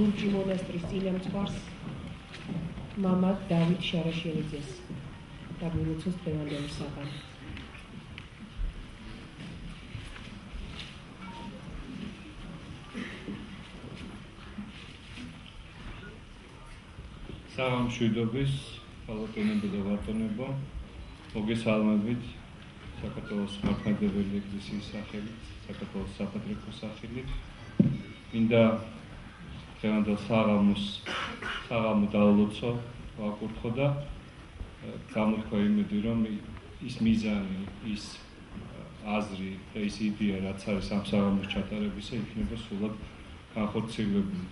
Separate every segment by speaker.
Speaker 1: ლურჯი მონასტრის წინამძღვარს მამა დავით შარაშელიძეს და მიუწოს დღევანდელი საღამო.
Speaker 2: საღამშვიდობის ხალხონებო და ვატონებო, მოგესალმებით საქართველოს მართლმადიდებელი ეკლესიის სახელით, საქართველოს საპატრიარქოს სახელით. მინდა დღევანდელ საღამო დაულოცო, ვაკურთხო და გამოთქვა იმედი, რომ ის მიზანი, ის აზრი და ის იდეა, რაც არის ამ საღამოს ჩატარებისა, იქნება სულად განხორციელებული.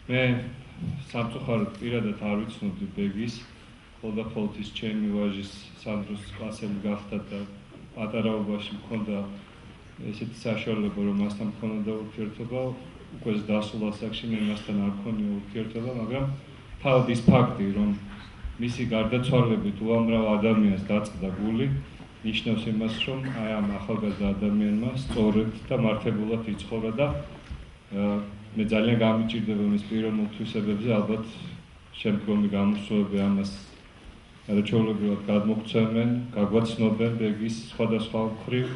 Speaker 2: მე სამწუხაროდ პირადად არ ვიცნობდი ბეგის, მხოლოდ ის ჩემი ვაჟის სანდროს კლასელი გახდა და პატარაობაში მქონდა ესეთი საშუალება, რომ მასთან მქონოდა ურთიერთობა, უკვე დასულ ასაკში მე მასთან არ მქონია ურთიერთობა, მაგრამ თავად ის ფაქტი, რომ მისი გარდაცვალებით უამრავ ადამიანს დაწყდა გული, ნიშნავს იმას, რომ აი ამ ახალგაზრდა ადამიანმა სწორედ და მართებულად იცხოვრა და მე ძალიან გამიჭირდება მის პიროვნულ თვისებებზე, ალბათ შემდგომი გამოსვლები ამას არაჩვეულებრივად გადმოგვცემენ, გაგვაცნობენ ბეგის სხვადასხვა მხრივ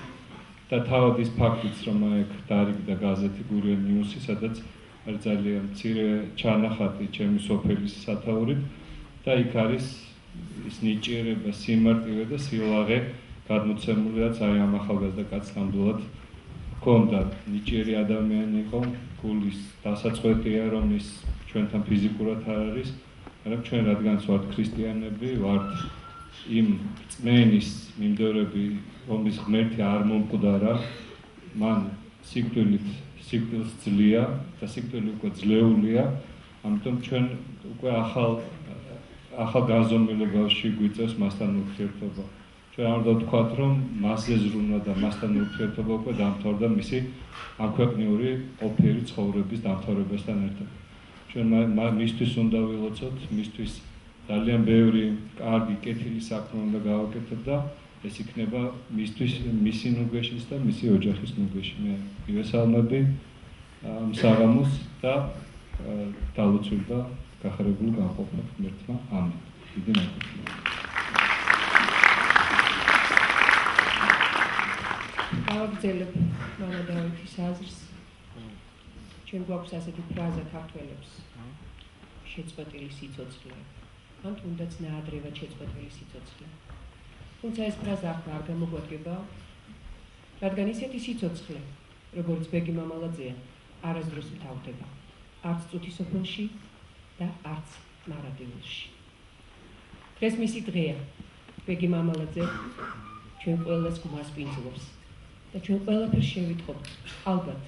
Speaker 2: და თავად ის ფაქტიც, რომ აქ დაარიგდა გაზეთი გურიელ ნიუსი, სადაც არის ძალიან მცირე ჩანახატი ჩემი სოფელის სათაურით და იქ არის ის ნიჭიერება, სიმარტივე და სილაღე გადმოცემული, რაც აი ამ ახალგაზრდა კაცს ნამდვილად ჰქონდა. ნიჭიერი ადამიანი იყო, გულის დასაწყვეტია, რომ ის ჩვენთან ფიზიკურად არ არის, მაგრამ ჩვენ რადგანაც ვართ ქრისტიანები, ვართ იმ რწმენის მიმდევრები, რომლის ღმერთი არ მომკვდარა, მან სიკვდილს ძლია და სიკვდილი უკვე ძლეულია, ამიტომ ჩვენ უკვე ახალ განზომილებაში გვიწევს მასთან ურთიერთობა. ჩვენ არ დავთქვათ, რომ მასზე ზრუნვა და მასთან ურთიერთობა უკვე დამთავრდა მისი ამქვეყნიური ყოფიერი ცხოვრების დამთავრებასთან ერთად. ჩვენ მისთვის უნდა ვილოცოთ, მისთვის ძალიან ბევრი კარგი კეთილი საქმე უნდა გავაკეთოთ და ეს იქნება მისთვის მისი ნუგეშის და მისი ოჯახის ნუგეში. მე მივესალმები ამ საღამოს და დალოცულ და გახარებულ განყოფნა ღმერთმა. ამენ. დიდი მადლობა.
Speaker 1: გავაგრძელებ მამა დავითის აზრს. ჩვენ გვაქვს ასეთი ფრაზა ქართველებს. შეწყვეტილი სიცოცხლე. ან თუნდაც ნაადრევად შეწყვეტილი სიცოცხლე. თუმცა ეს ფრაზა არ გამოგვადგება, რადგან ისეთი სიცოცხლე, როგორც ბეგი მამალაძეა, არასდროს მთავრდება. არც წუთისოფელში და არც მარადილში. დღეს მისი დღეა. ბეგი მამალაძე ჩვენ ყველას გვასპინძლობს და ჩვენ ყველაფერს შევიტყობთ, ალბათ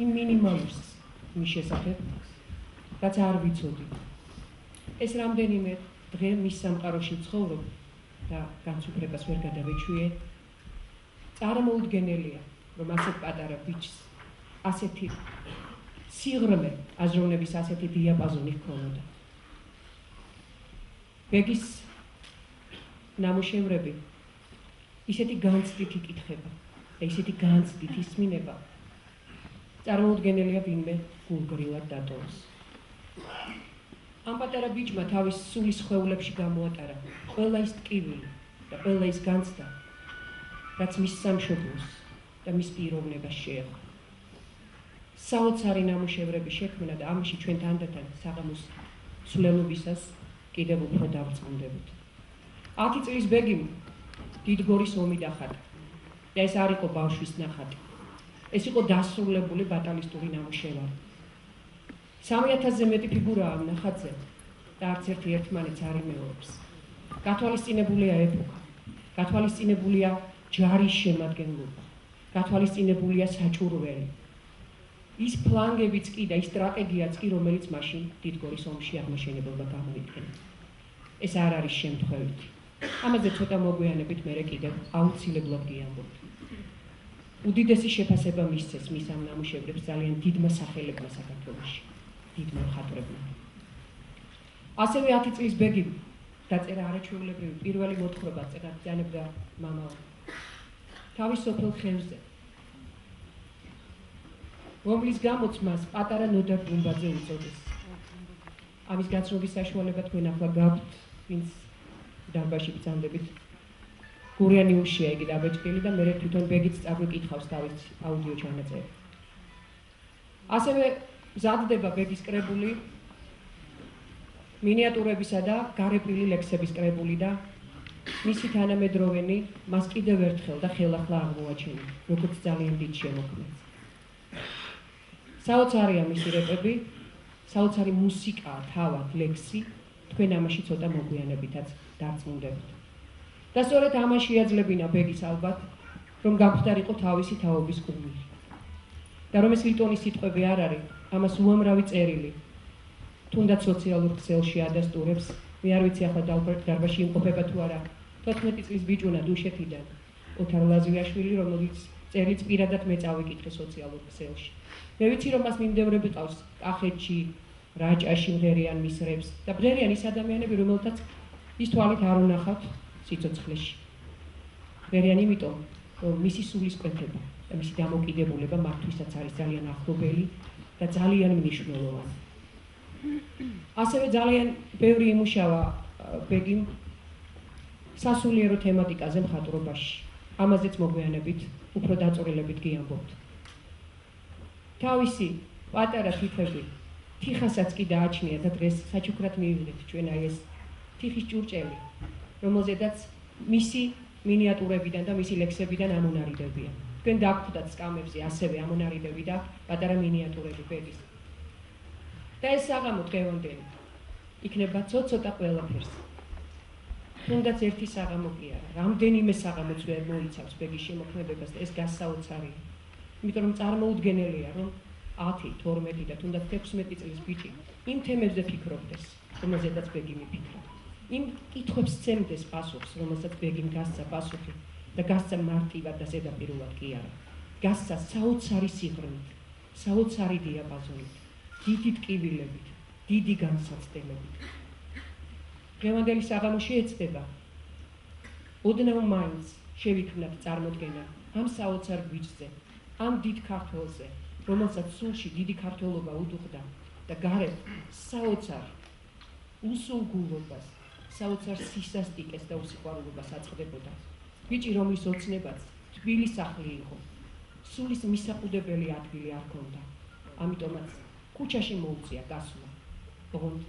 Speaker 1: იმ მინიმალურს მის შესახებ, რაც არ ვიცოდი. ეს რამდენიმე დღე მის სამყაროში ვცხოვრობ და განსუფრებას ვერ გადავეჩვიე. წარმოუდგენელია, რომ ასეთ პატარა ბიჭს ასეთი სიღრმე, აზროვნების ასეთი დიაპაზონი ჰქონოდა. ბეგის ნამუშევრები ისეთი განცდით იკითხება და ისეთი განცდით ისმინება, წარმოუდგენელია ვინმე გულგრილად დატოვოს. ამ პატარა ბიჭმა თავის სულის ხვეულებში გამოატარა ყველა ის ტკივილი და ყველა ის განცდა, რაც მის სამშობლოს და მის პიროვნებას შეეხო. საოცარი ნამუშევრები შექმნა და ამაში ჩვენ თანდათან საღამოს სულელობისას კიდევ უფრო დავწყუნდებით. 10 წლის ბეგიმ დიდგორის ომი დახატა და ეს არ იყო ბავშვის ნახატი. ეს იყო დასრულებული ბატალისტური ნამუშევარი. 3000-ზე მეტი ფიგურაა ამ ნახატზე და არც ერთი ერთმანეთს არ იმეორებს. გათვალისწინებულია ეპოქა, გათვალისწინებულია ჯარის შემადგენლობა, გათვალისწინებულია საჭურველი. ის ფლანგებიც კი და ის სტრატეგიაც კი, რომელიც მაშინ დიდგორის ომში აღმაშენებელმა გამოიყენა. ეს არ არის შემთხვევითი. ამაზე ცოტა მოგვიანებით მერე კიდევ აუცილებლად გიამბობთ. უდიდესი შეფასება მისცეს მის ამ ნამუშევრებს ძალიან დიდმა სახელებმა საქართველოში, დიდმა მხატვრებმა. ასევე 10 წლის ბეგი დაწერა არაჩვეულებრივი პირველი მოთხრობა წერდა მამაო. თავის სოფელ ხევზე. რომლის გამოც მას პატარა ნოდარ გუმბაძე უწოდეს. ამის გაცნობის საშუალება თქვენ ახლა გაქვთ, ვინც დარბაზში ბრძანდებით. გურიანი უშია იგი დაბეჭდილი და მე თვითონ ბეგიც წაგვიკითხავს თავის აუდიო ჩანაწერი. ასევე მზადდება ბეგის კრებული, მინიატურებისა და გარეპილი ლექსების კრებული და მისი თანამედროვენი მას კიდევ ერთხელ და ხელახლა აღმოაჩინა, როგორც ძალიან დიდ შემოქმედს. საოცარია მისი რეპები, საოცარი მუსიკა, თავად ლექსი, თქვენ ამაში ცოტა მოგვიანებითაც დარწმუნდებთ. და სწორედ ამაში აძლევინა ბეგის ალბათ, რომ გამხდარიყო თავისი თაობის კუმირი. და რომ ეს ლიტონის სიტყვები არ არის, ამას უამრავი წერილი, თუნდაც სოციალურ ქსელში ადასტურებს. მე არ ვიცი ახლა დარბაზში იმყოფება თუ არა 14 წლის ბიჭუნა დუშეთიდან ოთარ ლაზიაშვილი, რომელიც წერილს პირადად მე წავიკითხე სოციალურ ქსელში. მე ვიცი რომ მას მიმდევრები ყავს კახეთში, რაჭაში მღერიან მისრებს და მღერიან ის ადამიანები, რომელთაც ის თვალით არ უნახავთ სიცოცხლეში. მღერიან იმიტომ, რომ მისი სულისკვეთება და მისი დამოკიდებულება მათთვისაც არის ძალიან ახლობელი და ძალიან მნიშვნელოვანი. ასევე ძალიან ბევრი იმუშავა ბეგიმ სასულიერო თემატიკაზე მხატვრობაში. ამაზეც მოგვიანებით უფრო დაწვრილებით გიამბობთ. თავისი პატარა თითები თიხასაც კი დააჩნია და დღეს საჩუქრად მივიღეთ ჩვენ აი ეს თიხის ჭურჭელი, რომელზედაც მისი მინიატურებიდან და მისი ლექსებიდან ამონარიდებია. თქვენ დაგვხვდათ სკამებზე ასევე ამონარიდები და პატარა მინიატურები ბეგის. და ეს საღამო დღევანდელი იქნება ცოტა ყველაფერს. თუნდაც ერთი საღამო კი არა, რამდენიმე საღამოც ვერ მოიცავს ბეგის შემოქმედებას და ეს გასაოცარია. იმიტომ რომ წარმოუდგენელია, რომ 10, 12 და თუნდაც 16 წლის ბიჭი იმ თემებზე ფიქრობდეს, რომელზედაც ბეგი მიფიქრა. იმ კითხვებს სცემდეს პასუხს, რომელსაც ბეგიმ გასცა პასუხი და გასცა მარტივად და ზედაპირულად კი არა. გასცა საოცარი სიღრმით, საოცარი დიაპაზონით, დიდი ტკივილებით, დიდი განსაცდელებით. დღევანდელი საღამო შეეცდება. ოდნავ მაინც შევიქმნათ წარმოდგენა ამ საოცარ გვიჩზე, ამ დიდ ქართველზე, რომელსაც სულში დიდი ქართველობა უდუხდა და გარეთ საოცარ უსულგულობას, საოცარ სისასტიკეს და უსიყვარულობას აწყდებოდა. ბიჭი, რომლის ოცნებაც თბილი სახლი იყო, სულის მისაყუდებელი ადგილი არ ჰქონდა. ამიტომაც ქუჩაში მოუწია გასვლა, ოღონდ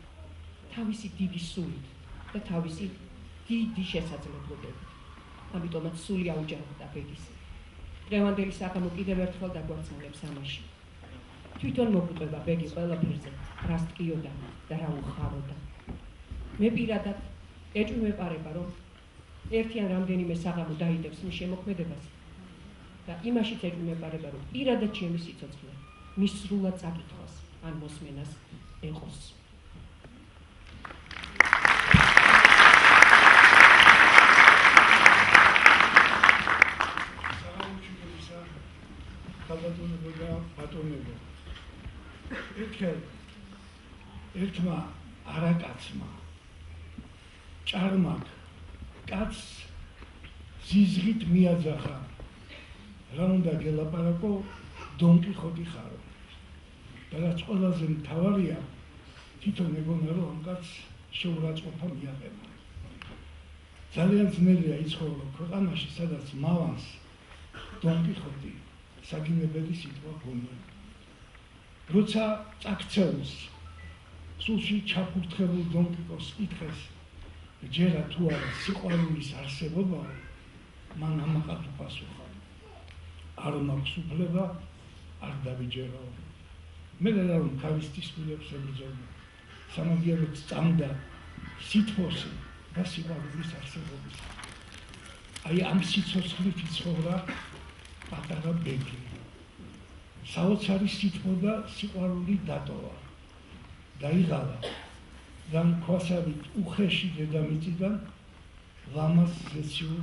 Speaker 1: თავისი დიდი სულით და თავისი დიდი შესაძლებლობებით. ამიტომაც სული აუჯანყდა ბეგის. დღევანდელი საღამო კიდევ ერთხელ დაგვარწმუნებს ამაში. თვითონ მოგვიყვება ბეგი ყველაფერზე, რა სტკიოდა და რა უხაროდა. მე პირადად ეჭვი მეპარება, რომ ერთი ან რამდენიმე საღამო დაიდევს მის შემოქმედებას და იმაშიც ეჭვი მეპარება, რომ პირადად ჩემი სიცოცხლე მის სრულად წაკითხვას ან მოსმენას ეყოს.
Speaker 3: ერთმა არაკაცმა ჭარმაკ კაცს ზიზღით მიაძახა, რა უნდა გელაპარაკო, დონ კიხოტი ხარო. და რაც ყველაზე მთავარია, თვითონ ეგონა რომ ამ კაცს შეურაცხყოფა მიაყენა. ძალიან ძნელია იცხოვრო ქვეყანაში, სადაც მავანს დონ კიხოტი საგინებელი სიტყვა ჰქონდა. როცა წაქცეულს სულში ჩაფურთხებულ დონ კიხოტს კითხეს, ჯერა თუ არა სიყვარულის არსებობა, მან ამაყად უპასუხა. არ მაქვს უფლება, არ დავიჯერაო. მე რა რომ თავისთვის გულებს ებრძოდა, სამაგიეროდ წამდა სითბოსი და სიყვარულის არსებობის. აი ამ სიცოცხლით იცხოვრა პატარა ბეგი. საოცარი სითბო და სიყვარული დატოვა. დაიღალა და ქვასავით უხეში დედამიწიდან ლამაზ ზეციურ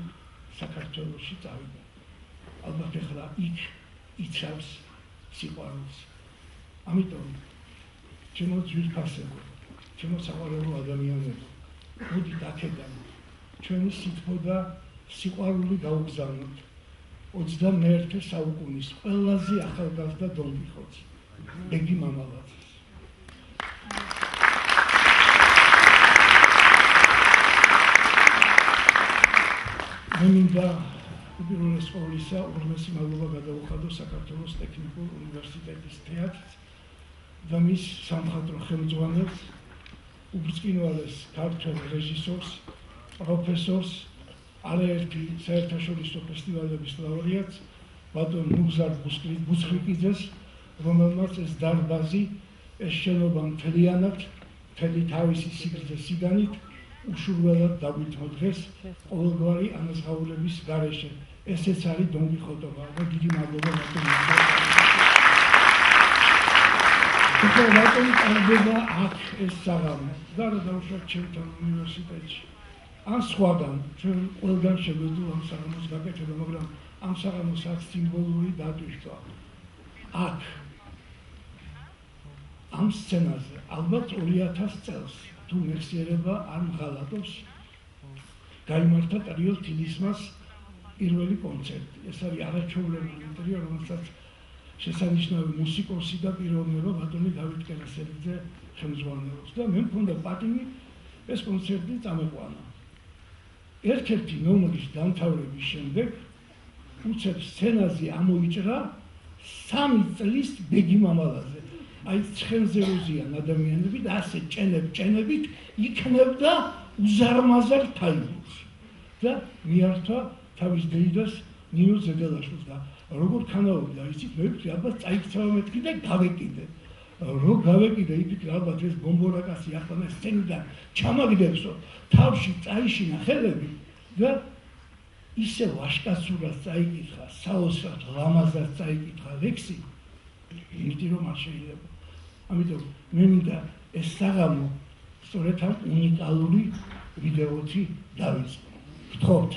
Speaker 3: საქართველოში წავიდა. ალბათ ეხლა იქ იცავს სიყვარულს. ამიტომ ჩემო ძვირფასებო, ჩემო საყვარელო ადამიანებო, მოდით აქედან ჩვენი სითბო და სიყვარული გაუგზავნოთ 21 საუკუნის ყველაზე ახალგაზრდა დონ კიხოტი, ბეგი მამალაძის. მე მინდა უპირველეს ყოვლისა უღრმესი მადლობა გადავუხადო საქართველოს ტექნიკურ უნივერსიტეტის თეატრს და მის სამხატვრო ხელმძღვანელს, უბრწყინვალეს ქართველ რეჟისორს, პროფესორს, არაერთი საერთაშორისო ფესტივალების ლაურეატს, ბატონ ნუგზარ ბუსხლიკიძეს, რომელმაც ეს დარბაზი, ეს შენობა მთლიანად, მთელი თავისი სიგრძე სიგანით უშურველად დაგვითმო დღეს ყოველგვარი ანაზღაურების გარეშე. ესეც არის დონ კიხოტობა და დიდი მადლობა ბატონო. ბატონი კარგება აქ ეს საღამო და დავუშვათ ჩემთან უნივერსიტეტში. ან სხვაგან, ჩვენ ყველგან შეგვეძლო ამ საღამოს გაკეთება, მაგრამ ამ საღამოს აქ სიმბოლური დატვირთვა. აქ ამ სცენაზე ალბათ 2000 წელს თუ მეხსიერება არ მღალატობს, გაიმართა ტრიო თილისმას პირველი კონცერტი. ეს არის არაჩვეულებრივი ტრიო, რომელსაც შესანიშნავი მუსიკოსი და პიროვნება ბატონი დავით კერასელიძე ხელმძღვანელობს და მე მქონდა პატივი ეს კონცერტი წამეყვანა. ერთ-ერთი ნომრის დამთავრების შემდეგ უცებ სცენაზე ამოიჭრა 3 წლის ბეგი მამალაძე. აი ცხენზეროზიან ადამიანები და ასე ჭენებით იქნებდა უზარმაზარ თაიურში და მიართვა თავის დეიდას ნინო ზედელაშვილს და როგორ ქანაობდა იცით მე ვფიქრე ალბათ წაიქცევა მეთქი და გავეკიდე რო გავეკიდე იფიქრე ალბათ ეს ბომბორაკასი ახლა სცენიდან ჩამაგდებსო თავში წაიშინა ხელები და ისე ვაშკაცურად წაიკითხა საოცრად ლამაზად წაიკითხა ლექსი იმიტომ რომ არ შეიძლება. ამიტომ მე მინდა ეს საღამო სწორედ ამ უნიკალური ვიდეოთი დავიწყო. გთხოვთ.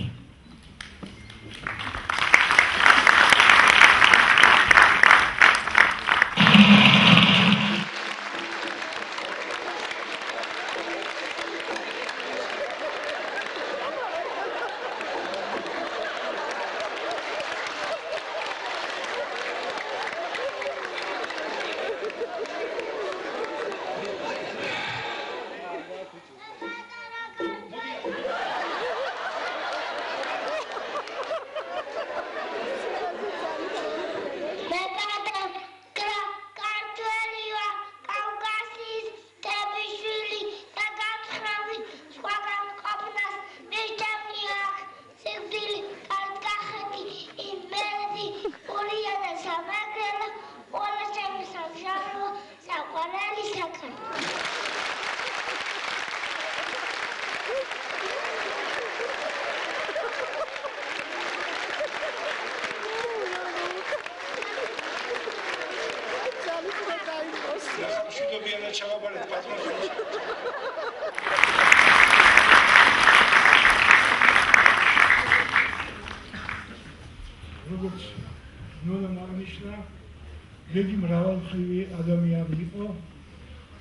Speaker 3: როგორც ნონამ აღნიშნა, ბეგი მრავალმხრივი ადამიანი იყო.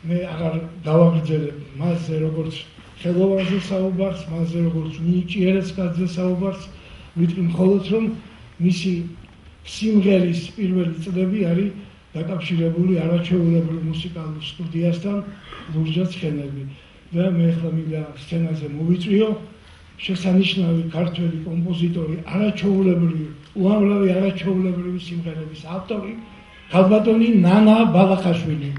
Speaker 3: მე აღარ დავაგრძელებ მასზე როგორც ხელოვანზე საუბარს, მასზე როგორც მინიჭიერესკაძე საუბარს, ვიტყვი მხოლოდ რომ მისი სიმღერის პირველი წლები არის დაკავშირებული არაჩვეულებრივ მუსიკალურ სტუდიასთან ლურჯა ცხენელი და მე ახლა მინდა სცენაზე მოვიწვიო შესანიშნავი ქართველი კომპოზიტორი, არაჩვეულებრივი, უამრავი არაჩვეულებრივი სიმღერების ავტორი, ქალბატონი ნანა ბალახაშვილი.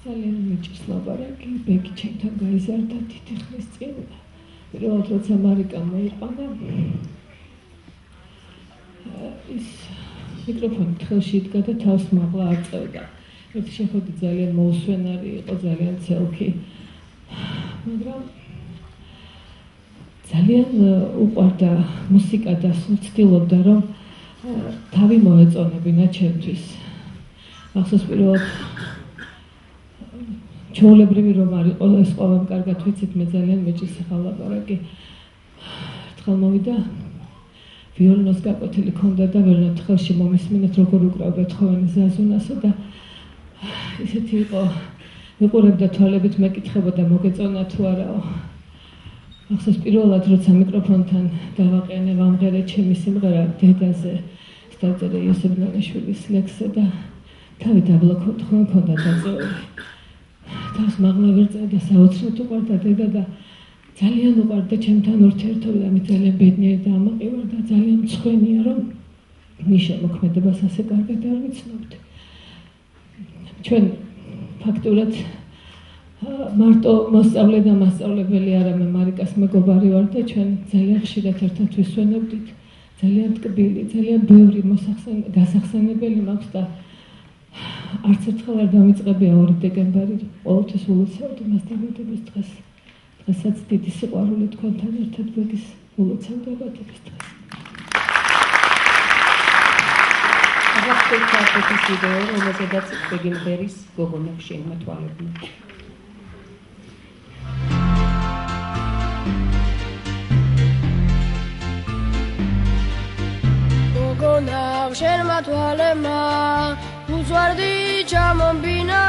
Speaker 1: ძალიან მეჭირს ლაპარაკი, ბეგი ჩემთან გაიზარდა თითი ხნის წინ. პირველად როცა მარიკამ მოიყვანა, ის მიკროფონი ხელში იდგა და თავს მაღლა არ წევდა. ერთი შეხვედრი ძალიან მოუსვენარი იყო, ძალიან ცელქი. მაგრამ ძალიან უყვარდა მუსიკა და სულ ცდილობდა რომ თავი მოეწონებინა ჩემთვის. მახსოვს პირველად ჩვეულებრივი რომ არის ეს ყველამ კარგად ვიცით, მე ძალიან მეჭირს ახლა ლაპარაკი. ერთხელ მოვიდა
Speaker 4: ვიოლინოს გაკვეთილი ქონდა და ვერნოთ ხელში მომისმინეთ როგორ უკრავ ბეთჰოვენის ზაზუნასო და ისეთი იყო ვიყურებდა თვალებით მეკითხებოდა მოგეწონა თუ არაო ახსოვს პირველად როცა მიკროფონთან დავაყენე ვამღერე ჩემი სიმღერა დედაზე დავწერე იოსებ ნანიშვილის ლექსზე და თავი დაბლოკოთ ხომ მქონდა დაწეული თავს მაღლა ვერ წერდა და საოცრად უყვარდა დედა და ძალიან უყვარდა ჩემთან ურთიერთობა და მე ძალიან ბედნიერი და ამაყივარ და ძალიან მცხვენია რომ მიშა მოქმედებას ასე კარგად არ ვიცნობთ ჩვენ ფაქტურად მარტო მოსწავლე და მასწავლებელი არამე მარიკას მეგობარი ვარ და ჩვენ ძალიან ხშირად ერთად ვისვენებდით ძალიან ტკბილი, ძალიან ბევრი გასახსენებელი მაქვს და არც ერთხელ არ დამიწყებია 2 დეკემბერი ყოველთვის ულოცავდი მას დაბადების დღეს დღესაც დიდი სიყვარული თქვენთან ერთად გვეგის ულოცავ დაბადების დღეს
Speaker 1: აღარ ვიდეო რომელზედაც ბეგიმბერის გოგონა შეიმმა თვალებმა
Speaker 5: გოგონა შეიმმა თვალებმა უძვარდი ჩამომბინა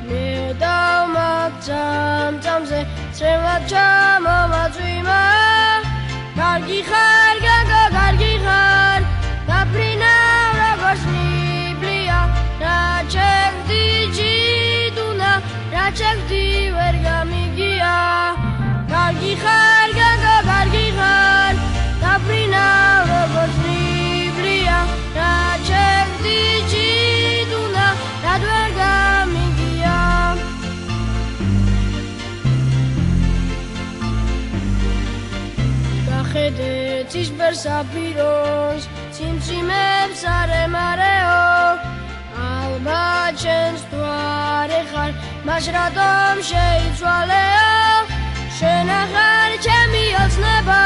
Speaker 5: მე დავმაგწამზე წრემად ჩამომაწვიმა კარგი ხარ გოგო კარგი ხარ დაფრინა როგორც ნიბლია რა ჩემდი ჯიდუნა რა ჩემდი ვერ გამიგია კარგი ხარ გოგო კარგი ხარ დაფრინა როგორც ნიბლია რა ჩემდი ჯიდუნა რა ვერ გამიგია გახედე ცისფერ საფიროს ციმციმებს არემარეო ალბათ შენს თუ არ ეხარ მას რატომ შეიცვალეო შენ ახარ ჩემი ოცნება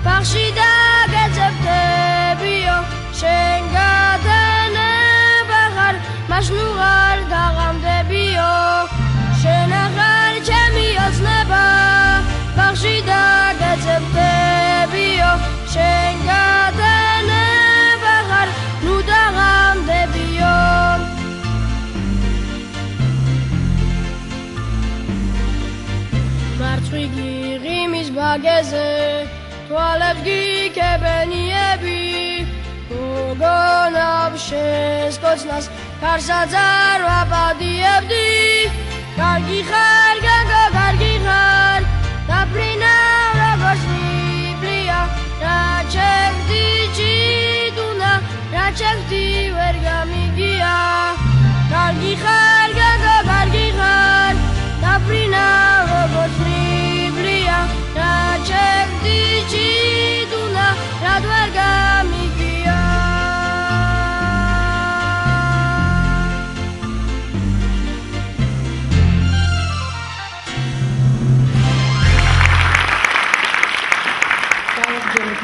Speaker 5: ბაღში დაგეძებდებიო შენ გადანება ხარ მას ნუ არ დაღამდებიო შენ ახარ ჩემი ოცნება ბაღში დაგეძებდებიო შენ გადანება ხარ ნუ დაღამდებიო მარცხვი გიღიმის ბაგეზე თვალებს გიქებენიები გოგონა შენს კოცნას ქარსაც არ ვაპადიებდი კარგი ხარ გოგო კარგი ხარ დაფრინა როგორც ნიბლია რა ჩემდი ჯიდუნა რა ჩემდი ვერ გამიგია კარგი ხარ გოგო კარგი ხარ დაფრინა როგორც ნიბლია რა ჩემდი ჯიდუნა რა ვერ გამიგია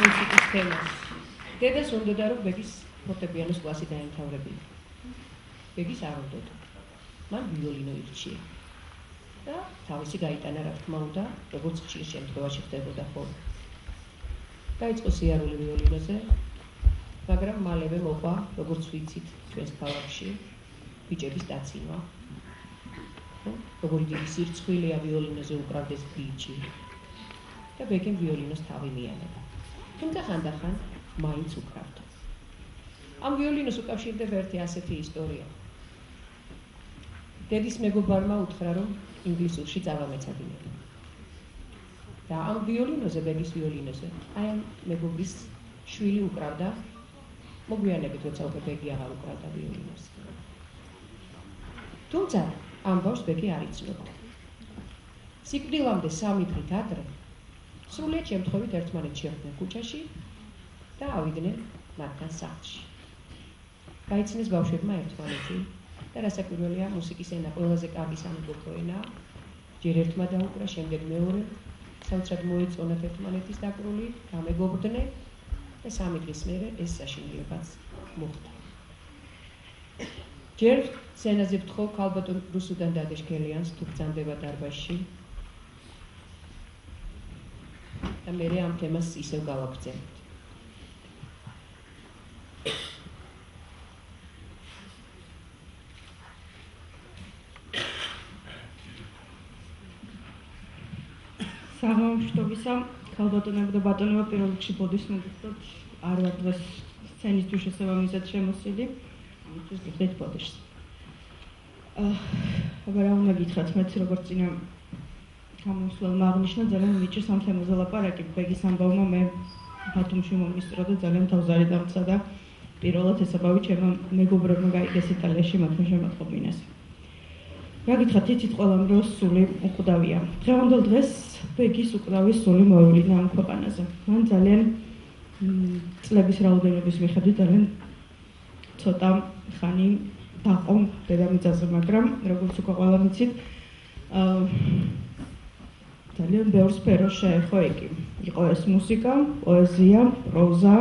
Speaker 1: მუსიკის თემას. დედას უნდოდა რომ ბეგის ფორტეპიანოს კლასი დაემთავრებინა. ბეგის არ უნდოდა. მან ვიოლინო ირჩია. და თავისი გაიტანა რა თქმა უნდა, როგორც ხშირ შემთხვევაში ხდებოდა ხოლმე. დაიწყო სიარული ვიოლინოზე, მაგრამ მალევე მოყვა, როგორც ვიცით, ჩვენს ქალაქში ბიჭების დაცინვა. როგორი დიდი სირცხვილია ვიოლინოზე უკრავდეს ბიჭი. და ბეგემ ვიოლინოს თავი მიანება. თუმცა ხანდახან მაინც უკრავდა. ამ ვიოლინოს უკავშირდება ერთი ასეთი ისტორია. დედის მეგობარმა უთხრა, რომ ინგლისურში წავამეცადინებო. და ამ ვიოლინოზე, ბეგის ვიოლინოზე, აი ამ მეგობრის შვილი უკრავდა, მოგვიანებით როცა უკვე ბეგი აღარ უკრავდა ვიოლინოს. თუმცა ამ ბავშვს ბეგი არ იცნობდა. სიკვდილამდე 3 დღით ადრე სრულიად შემთხვევით ერთმანეთს შეხვდნენ ქუჩაში და ავიდნენ მათთან სახლში. გაიცნეს ბავშვებმა ერთმანეთი და რასაკვირველია, მუსიკის ენა ყველაზე კარგი სამეგობრო ენაა. ჯერ ერთმა დაუკრა, შემდეგ მეორე, საოცრად მოეწონათ ერთმანეთის დაკრული, გამეგობრდნენ და 3 დღის მერე ეს საშინელებაც მოხდა. ჯერ სცენაზე ვთხოვ ქალბატონ რუსუდან დადეშქელიანს თუ ბრძანდება დარბაზში და მე ამ თემას ისევ გავაგრძელებთ.
Speaker 6: საღამოშტობისა ქალბატონებო და ბატონებო პირველ რიგში ბოდის მოგიხდოთ არ ვარ დღეს სცენისთვის შესაბამისად შემოსილი ამისთვის გიხდით ბოდიშს აბა რა უნდა გითხრათ მეც როგორც წინა გამოსვლელმა აღნიშნა ძალიან მიჭირს ამ თემაზე ლაპარაკი ბეგის ამბავმა მე ბათუმში მომისწრო და ძალიან თავზარი დამცა და პირველად ესაბავი ჩემმა მეგობრებმა გაიგეს იტალიაში მათმა შემატყობინეს რა გითხრათ იცით ყველამ რომ სული უკვდავია დღევანდელ დღეს ბეგის უკვდავის სული მოევლინა ამ ქვეყანაზე მან ძალიან წლების რაოდენობის მიხედვით ძალიან ცოტა ხანი დაყო დედამიწაზე მაგრამ როგორც უკვე ყველამ იცით ძალიან ბევრ სფეროს შეეხო იგი იყო ეს მუსიკა პოეზია პროზა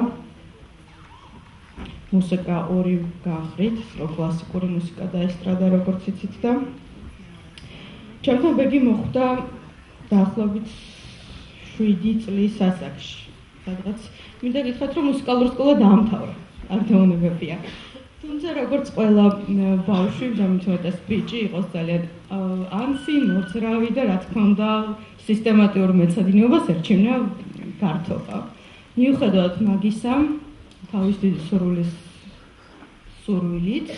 Speaker 6: მუსიკა ორი გახრით კლასიკური მუსიკა და ესტრადა როგორც იცით და ჩემთან ბეგი მოხვდა დაახლოებით 7 წლის ასაკში სადღაც მინდა გითხრათ რომ მუსიკალური სკოლა დაამთავრა არ დაუნებებია თუმცა როგორც ყველა ბავშვი დამიტოვეს ბიჭი იყოს ძალიან ანსი მოძრავი და რა თქმა უნდა სისტემატიურ მეცადინეობას ერჩივნა გართობა მიუხედავად მაგისა თავის დიდი სურვილით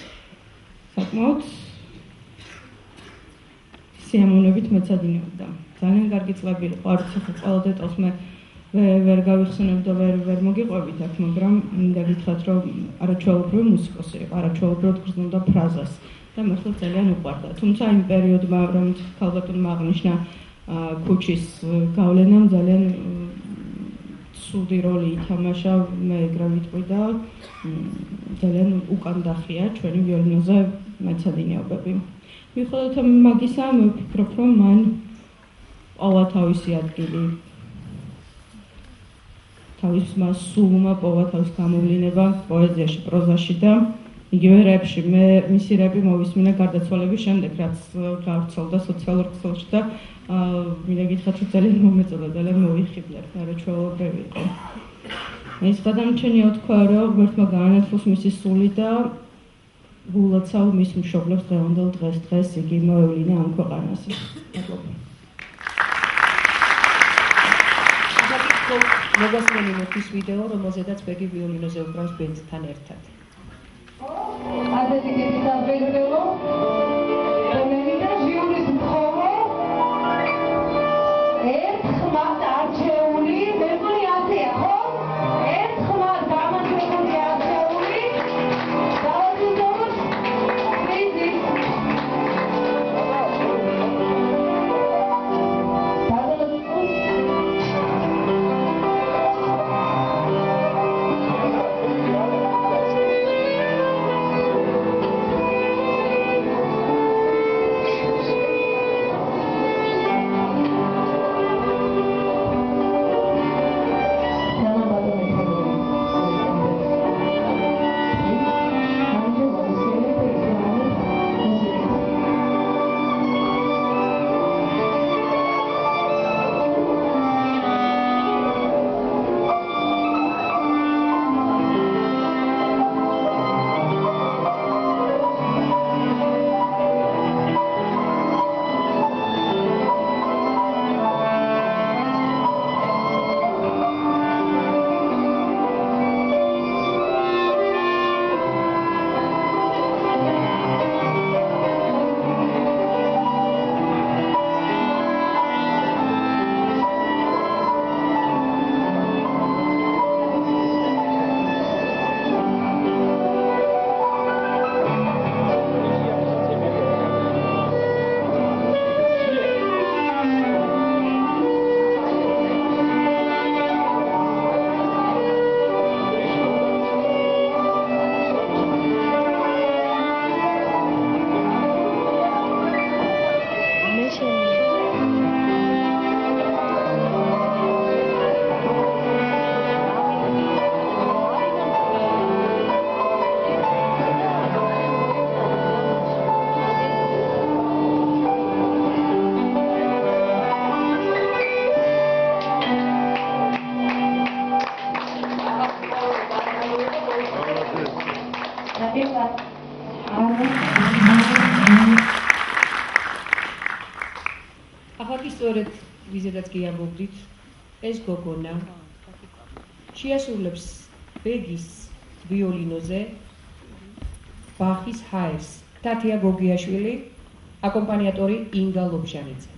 Speaker 6: საკმაოდ სიამოვნებით მეცადინეობდა ძალიან კარგი წლები იყო არც ახლა ყველა დეტალს მე ვერ გავიხსენებ და ვერ მოგიყვებით აქ მაგრამ მინდა გითხრათ რომ არაჩვეულებრივი მუსიკოსი იყო არაჩვეულებრივად გრძნობდა ფრაზას და მე ხელ ძალიან უყვარდა თუმცა იმ პერიოდმა რომელიც ქალბატონმა აღნიშნა ქუჩის გავლენამ ძალიან ცუდი როლი ითამაშა მე ეგრე ვიტყვი და ძალიან უკან დახია ჩვენი ვიოლინოზე მეცადინეობები მიუხედავად მაგისა მე ვფიქრობ რომ მან პოვა თავისი ადგილი თავისმა სულმა პოვა თავის გამოვლინება პოეზიაში პროზაში და იგივე რეპში მე მისი რეპი მოვისმინა გარდაცვალების შემდეგ რაც გავრცელდა სოციალურ ქსელში და მინდა გითხრათ რომ ძალიან მომეწონა ძალიან მოვიხიბლა არაჩვეულებრივი იყო ეს გადამჩენია თქვა რომ ღმერთმა გაანათლოს მისი სული და გულაცავ მის მშობლებს დღევანდელ დღეს იგი მოევლინა ამ ქვეყანაზე მადლობა
Speaker 1: მოგასმენინოთ ის ვიდეო, რომელზედაც ბეგი ვიოლინოზე უკრავს ბენდთან ერთად. ვიზედაც გიამბობდით, ეს გოგონა შეასრულებს ბეგის ვიოლინოზე ბახის ჰაერს. თათია გოგიაშვილი, აკომპანიატორი ინგა ლობჟანიძე.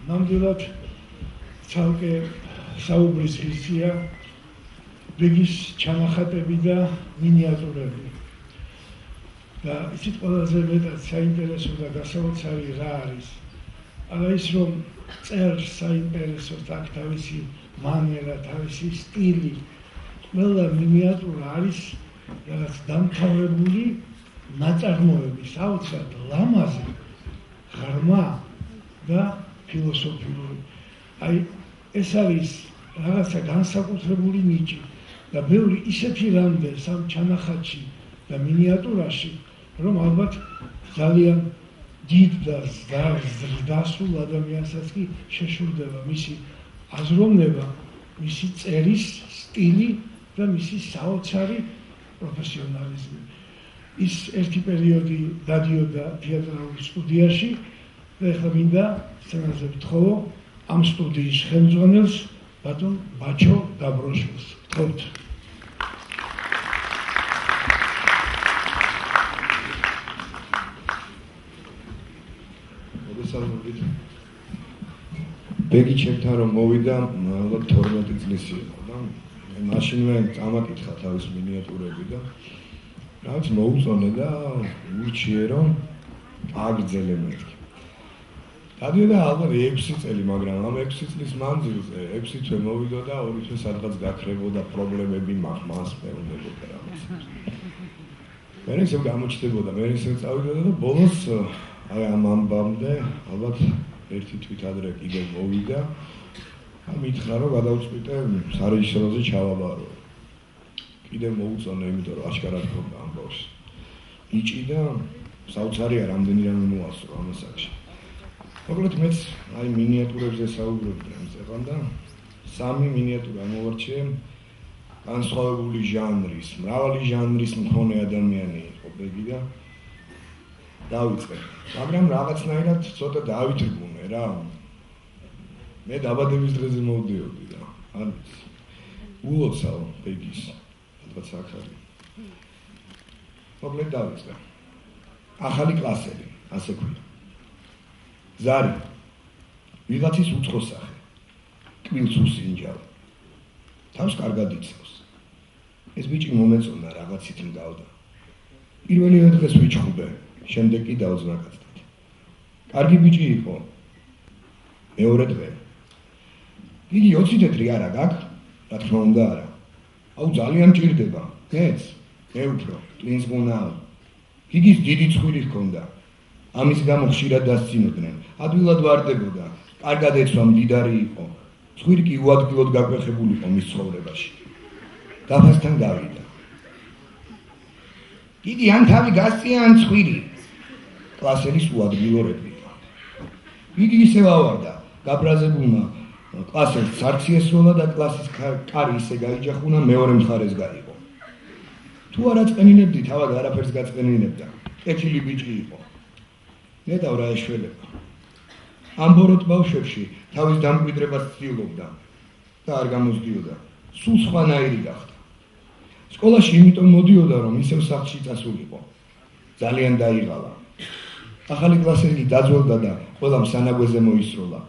Speaker 3: ნამდვილად ცალკე საუბრის ღირსია ბეგის ჩანახატები და მინიატურები. და იცით ყველაზე მეტად საინტერესო და გასაოცარი რა არის? არა ის რომ წერს საინტერესოდ აქვს თავისი მანერა, თავისი სტილი. ყველა მინიატურა არის რაღაც დამთავრებული ნაწარმოები, საოცრად ლამაზი, ღრმა და ფილოსოფიური. აი ეს არის რაღაცა განსაკუთრებული ნიჭი და ბევრი ისეთი რამდენს ამ ჩანახატში და მინიატურაში, რომ ალბათ ძალიან დიდ და ზრდასრულ ადამიანსაც კი შეშურდება მისი აზროვნება, მისი წერის სტილი და მისი საოცარი პროფესიონალიზმი. ის ერთი პერიოდი დადიოდა თეატრალურ სტუდიაში და ეხლა მინდა სცენაზე ვთხოვო ამ სტუდიის ხელმძღვანელს ბატონ ბაჩო გაბროშვილს. გთხოვთ.
Speaker 7: ბეგი ჩემთან რომ მოვიდა, ალბათ 12 წლის იყო და მაშინვე წამაკითხა თავის მინიატურები და რაც მოუწონე და ურჩიე რომ აგრძელე მეთქი. დადიოდა ალბათ 6 წელი, მაგრამ ამ 6 წლის მანძილზე 6 თვე მოვიდა და 2 თვე სადღაც გაქრებოდა პრობლემები მას მეუნდებოდა რაღაც. მე ისევ გამოჩნდებოდა, მე ისევ წავიდოდა და ბოლოს აი ამ ამბამდე ალბათ ერთი თვით ადრე კიდე მოვიდა და მითხრა რომ გადავწყვიტე სარეჟისოროზე ჩავაბარო. კიდე მოუწონე, იმიტომ რომ აშკარად ხონდა ამ ბავშვს. ნიჭი და საოცარია რამდენი რამე მოასწრო ამ ასაკში. მოკლედ მეც აი მინიატურებზე საუბრობდი ამისგან და 3 მინიატურა მოვარჩიე განსხვავებული ჟანრის, მრავალი ჟანრის მქონე ადამიანი იყო ბეგი და დავიწყე. მაგრამ რაღაცნაირად ცოტა დავითრგუნე რა. მე დაბადების დღეზე მოვდიოდი და არ ვიცი. ულოცავ ბეგის ალბათ საქარი. მოკლედ დავიწყე. ახალი კლასები, ასე ქვია. ზარი. ვიღაცის უცხო სახე. კბილს უსინჯავ. თავს კარგად იცავს. ეს ბიჭი მომეწონა რაღაცით მგავდა. პირველი დღეს ვიჩხუბე, შემდეგ კი დავზნაკაცდით. კარგი ბიჭი იყო. მეორე დღე. იგი 20 თეთრი არა გაქვს? რა თქმა უნდა არა. აუ ძალიან ჭირდება. მეც, მე უფრო, ტვინს გუნაო. გიგის დიდი ცხვირი ჰქონდა. ამის გამო ხშირად დასცინოდნენ. ადვილად ვარდებოდა. კარგად ეცვა, მდიდარი იყო. ცხვირი კი უადგილოდ გაგვეხებული იყო მის ცხოვრებაში. დაფასთან გავიდა. იგი ან თავი გასწია, ან ცხვირი. კლასელის უადგილო რეპლიკა. იგი ისევ ავარდა, გაბრაზებულმა კლასელს სარცი ესროლა და კლასის კარი ისე გაიჯახუნა, მეორე მხარეს გაიყო. თუ არა წენინებდი, თავად არაფერს გაწენინებდა. კეთილი ბიჭი იყო. ნეტავ რა ეშველება. ამ ბოროტ ბავშვებში თავის დამკვიდრებას ცდილობდა და არ გამოსდიოდა. სულ სხვანაირი გახდა. სკოლაში იმიტომ მოდიოდა, რომ ისევ სახლში წასულიყო. ძალიან დაიღალა. ახალი კლასელი დაძველდა და ყველამ სანაგვეზე მოისროლა.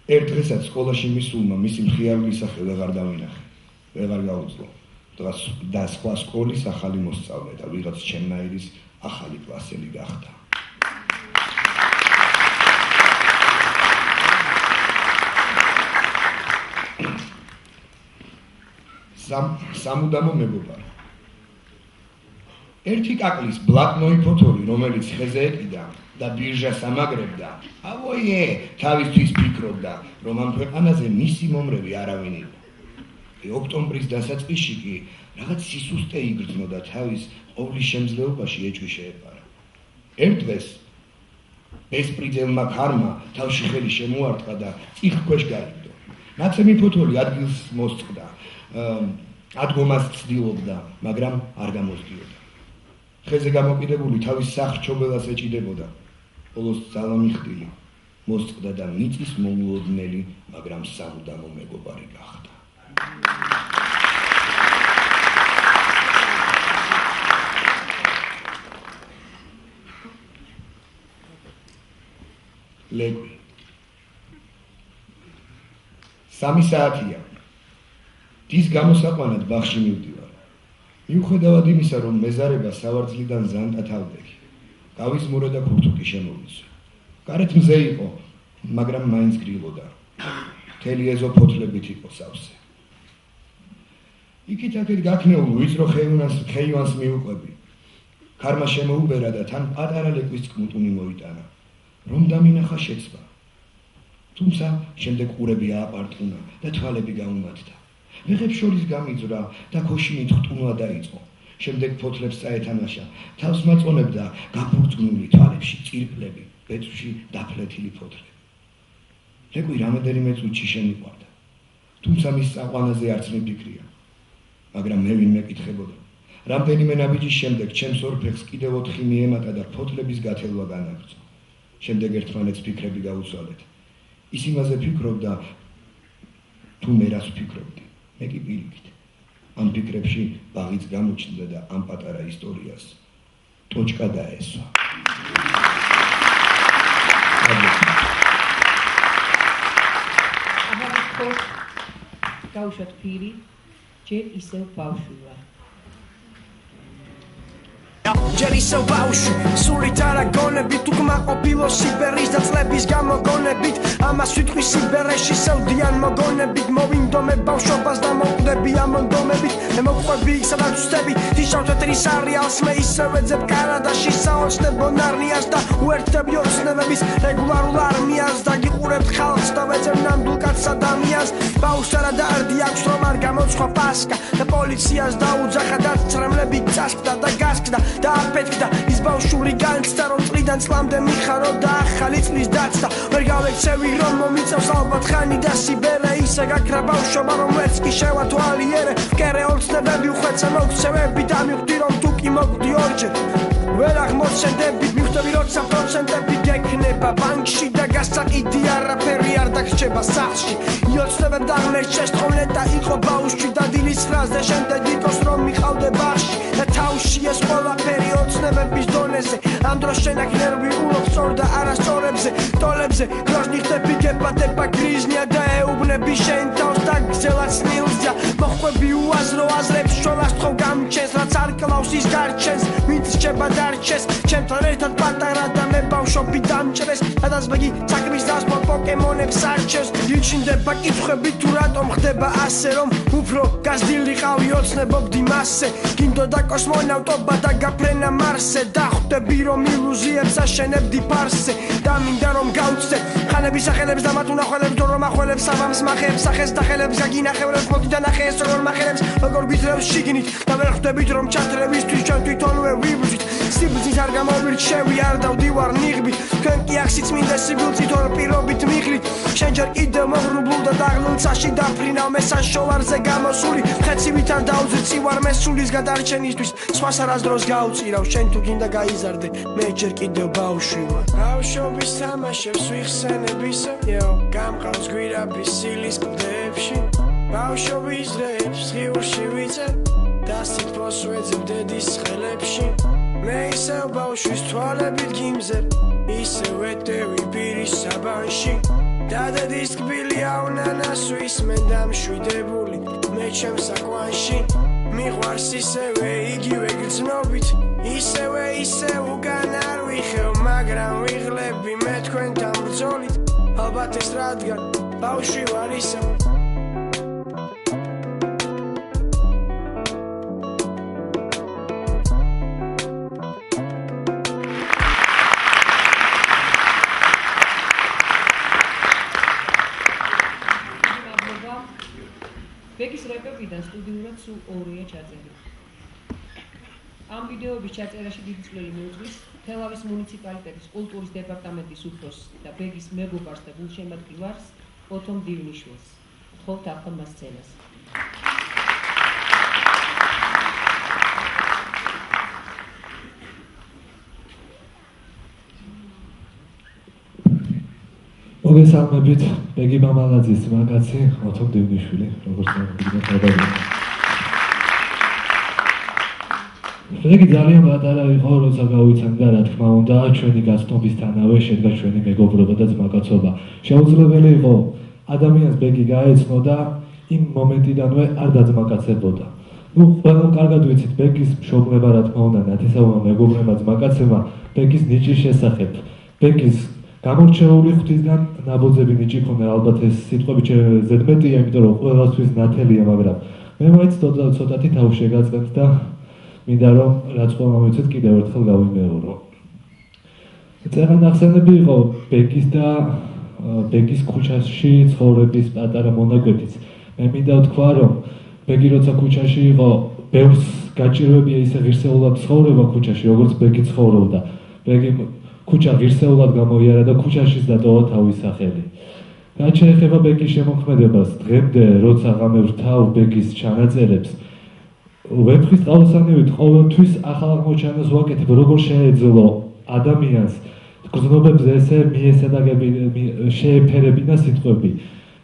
Speaker 7: ერთ დღესაც სკოლაში მისულმა მისი მხიარული სახე ვეღარ დავინახე. ვეღარ გაუძლო. დღეს და სხვა სკოლის ახალი მოსწავლე და ვიღაც ჩემნაირის ახალი კლასელი გახდა. სამუდამო მეგობარი. ერთი კაკლის ბლატნოი ფოთოლი, რომელიც ხეზე ეკიდა და ბირჟას ამაგრებდა, ავოიე, თავისთვის ფიქრობდა, რომ ამ ქვეყანაზე მისი მომრევი არავინ იყო. ოქტომბრის დასაწყისში კი რაღაც სისუსტე იგრძნო და თავის ყოვლის შემძლეობაში ეჭვი შეეპარა. ერთ დღეს ბესპრიძელმა ქარმა თავში ხელი შემოარტყა და წიხქვეშ გაიგდო. ნაცემი ფოთოლი ადგილს მოსწყდა. ადგომას ცდილობდა, მაგრამ არ გამოსდიოდა. ხეზე გამოკიდებული თავის სახრჩობელას ეჭიდებოდა. ბოლოს ძალა მიხდილი, მოსწყდა და მიწის მოულოდნელი, მაგრამ სამუდამო მეგობარი გახდა. ლეგვი. 3 საათია. დის გამოსაყვანად ბაღში მივდივარ. მიუხედავად იმისა, რომ მეზარება სავარძლიდან ზანტად ავდექი. გავიზმურე და ქურთუკი შემოვიცვა. გარეთ მზე იყო, მაგრამ მაინც გრილოდა. მთელი ეზო ფოთლებით იყო სავსე. იქით-აქეთ გაქნეულ ვიწრო ხეივანს მიუყვები. ქარმა შემოუბერა და თან პატარა ლეკვის კმუტუნი მოიტანა, რომ დამინახა შეცვა. თუმცა შემდეგ ყურები ააპარტყუნა და თვალები გაუმატდა. ვეხებს შორის გამიძვრა და ქოშინით ხტუნვა დაიწყო. შემდეგ ფოთლებს წაეთამაშა, თავს მაწონებდა გაფურწნული თვალებში წირკლები, ბეწვში დაფლეთილი ფოთლები. ლეკვი რამოდენიმე წუთში შემიყვარდა. თუმცა მის წაყვანაზე არც მიფიქრია. მაგრამ მე ვინმე კითხებოდა. რამდენიმე ნაბიჯის შემდეგ ჩემს ორ ფეხს კიდევ 4 მიემატა და ფოთლების გათელვა განაგრძო. შემდეგ ერთმანეთს ფიქრები გაუცვალეთ. ის იმაზე ფიქრობდა, თუ მე რას ვფიქრობდი. მე კი პირიქით. ამ ფიქრებში ბაღიც გამოჩნდა და ამ პატარა ისტორიას ტოჩკა დაესვა.
Speaker 1: გავუშვათ პირი, ჯერ ისევ ბავშვი ვარ.
Speaker 8: ჯერ ისევ ბავშვი, სულით არა გონებით, უკმაყოფილო სიბერის და წლების გამოგონებით, ამას ვიტყვი სიბერეში სევდიან მოგონებით, მოვინდომე ბავშვობას და მოვკვდები ამ მონდომებით, მე მოვყვები იქ სადაც ვსდები, თიშავ თეთრის არეალს, მე ისევ ეძებ კანადაში საოცნებო ნარნიას და უერთდები ოცნებების რეგულარულ არმიას და გიყურებთ ხალხს და ვეძებ ნამდვილ კაცს ადამიანს, ბავშვს არა დაარდი აქვს რომ არ გამოცხვა პასკა და პოლიციას დაუძახა და ცრემლები წასკდა და გასკდა და აფეთქდა ის ბავშვური განცდა რომ წლიდან წლამდე მიხარო და ახალი წლის დაცდა ვერ გავექცევი რომ მომიწევს ალბათ ხანი და სიბერე ისე გაქრა ბავშვობა რომ ვერც კი შევათვალიერე ვკერე ოცნებები უხვეწე მოგცევები და მივხვდი რომ თუ კი მოვკვდი ორჯერ ვერ აღმოცენდები მივხვდები როცა პროცენტები გექნება ბანკში და გასაყიდი არაფერი არ დაგრჩება სახლში იოცნებებ დაღმერჩეს თხოვნე და იყო ბავშვი და დილის ფრაზზე შემდეგ იყოს რომ მიყავდე ბაღში და თავში ეს ყველაფერი ოცნებების დონეზე ამ დროს შენ აქ ნერვი ულობ სწორ და არასწორებზე ტოლებზე გროჟნი ხდები გეპატება გრიზნია და ეუბნები შენ თავს და გზელაც ნილზია მოხვები უაზრო აზრებს შოლას თხოვ გამჩენს რაც არ კლავს ის გარჩენს ვინც რჩება დარჩეს ჩემთან ერთად პატარა და მე ბავშვობი დამჭრეს სადაზბეგი საქმის დასმა პოკემონებს არჩევს იჩინდება კითხვები თუ რატომ ხდება ასე რომ უფრო გაზრდილიყავი ოცნებობდი მასზე გინდოდა კოსმონავტობა და გაფრენა მარსზე და ხვდები რომ ილუზიებს აშენებდი ფარსზე და მინდა რომ გავწდე ხანების სახელებს და მათ უნახველებს დრო რომ ახველებს სამამს მახეებს სახეს და ხელებს გაგინახევრებს მოდი და ნახე ეს როგორ მახერებს როგორ გითხრებს შიგნით და ვერ ხვდებით რომ ჩათრევისთვის ჩვენ თვითონვე ვიბრძვით სიბრძნით არ გამოვირჩევი არ დავდივარ ნიღბით თქვენ კი აქ სიწმინდე სიბრძნით ორ პირობით მიხლით შენ ჯერ კიდევ მოღრუბლულ და დაღლილცაში დაფრინავ მე საშოვარზე გამოსული ხეცივით არ დავძრცი ვარ მე სულის გადარჩენისთვის სხვას არასდროს გაუწირავ შენ თუ გინდა გაიზარდე მე ჯერ კიდევ ბავშვი ვარ ბავშვობის თამაშებს ვიხსენებისა გამყავს გვირაბის სილის კლდეებში ბავშვობის დღეებს ღიურში ვიწერ და სიტყვას ვეძებ დედის ხელებში მე ისევ ბავშვის თვალებით გიმზერ ისევ ეტევი პირის საბანში და დედის კბილი ავნანას ვისმენ დამშვიდებული მე ჩემს საკვანში მიყვარს ისევე იგივე გრძნობით ისე უგან არ ვიხევ მაგრამ ვიღლები მე თქვენთან ბრძოლით ალბათ ეს რადგან ბავშვი ვარ ისევ
Speaker 1: ბეკის რეპებიდან სტუდიურად სულ 2-ია ჩაწერილი. ამ ვიდეოების ჩაწერაში დიდი წვლილი მიუძღვის თელავის მუნიციპალიტეტის კულტურის დეპარტამენტის უფროსს და ბეგის მეგობარს და გულშემატკივარს ოთომ დივნიშვილს. გთხოვთ ახლა მას სცენას.
Speaker 9: მოგესალმებით, ბეგი მამალაძის მაგაცი, ოთომ დივნიშვილი, როგორც მოგიგებთ. ბეგი ძალიან პატარა იყო, როცა გავიცანდა, რა თქმა უნდა, ჩვენი გაცნობისთანავე შედგა ჩვენი მეგობრობა და ძმაკაცობა. შეუძლებელი იყო ადამიანს ბეგი გაეცნო და იმ მომენტიდანვე არ დაძმაკაცებოდა. ყველამ კარგად ვიცით ბეგის მშობლება რა თქმა უნდა ნათესაურმა მეგობრებმა ძმაკაცებმა ბეგის ნიჭის შესახებ. ბეგის გამორჩეული ღვთისგან ნაბოძები ნიჭი ქონდა, ალბათ ეს სიტყვები ზედმეტია, იმიტომ რომ ყველასთვის ნათელია, მაგრამ მე მაინც ცოტათი თავი შეგაწყეთ და მინდა რომ რაც ყველა მოვიცეთ კიდევ ერთხელ გავიმეორო. წერა ნახსენები იყო ბეგის და ბეგის ქუჩაში ცხოვრების პატარა მონაკვეთიც. მე მინდა ვთქვა რომ ბეგი როცა ქუჩაში იყო, ბევრს გაჭირვებია ისე ღირსეულად ცხოვრება ქუჩაში, როგორც ბეგი ცხოვრობდა. ბეგი ქუჩა ღირსეულად გამოიარა და ქუჩაშიც დატოვა თავის სახელი. რაც შეეხება ბეგის შემოქმედებას, დღემდე როცა ღამევრთავ ბეგის ჩანაწერებს, ვეფხის ტყავსანივით ყოველთვის ახალ აღმოჩენას ვაკეთებ, როგორ შეეძლო ადამიანს გრძნობებზე ესე შეეფერებინა სიტყვები.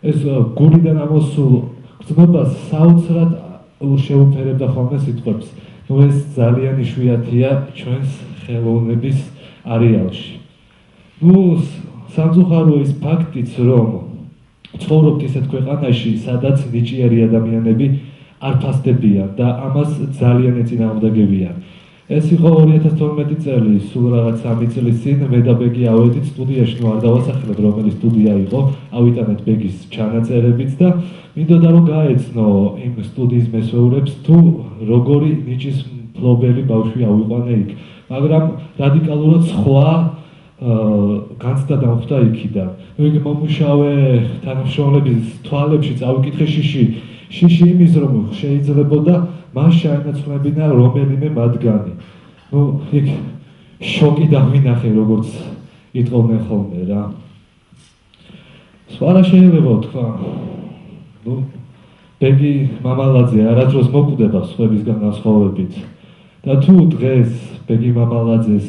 Speaker 9: ეს გულიდან ამოსულ გრძნობას საოცრად შეუფერებდა ხოლმე სიტყვებს. ეს ძალიან იშვიათია ჩვენს ხელოვნების არეალში. სამწუხაროა ის ფაქტიც, რომ ცხოვრობთ ისეთ ქვეყანაში, სადაც ნიჭიერი ადამიანები არ ფასდებიან და ამას ძალიან ეწინააღმდეგებიან. ეს იყო 2012 წელი, სულ რაღაც 3 წლის წინ მე და ბეგი ავედით სტუდიაში, არ დავასახელებ რომელი სტუდია იყო, ავიტანეთ ბეგის ჩანაწერებიც და მინდოდა რომ გაეცნო იმ სტუდიის მესვეურებს თუ როგორი ნიჭის მფლობელი ბავშვი ავიყვანე იქ, მაგრამ რადიკალურად სხვა განცდა დამხვდა იქიდან. მე მომუშავე თანამშრომლების თვალებში წავიკითხე შიში იმის რომ შეიძლებოდა მას შეინაცვლებინა რომელიმე მათგანი. იქ შოკი დავინახე როგორც იტყობენ ხოლმე რა. სხვა რა შეიძლება ვთქვა. ბეგი მამალაძე არასდროს მოკვდება სხვებისგან განსხვავებით. და თუ დღეს ბეგი მამალაძეს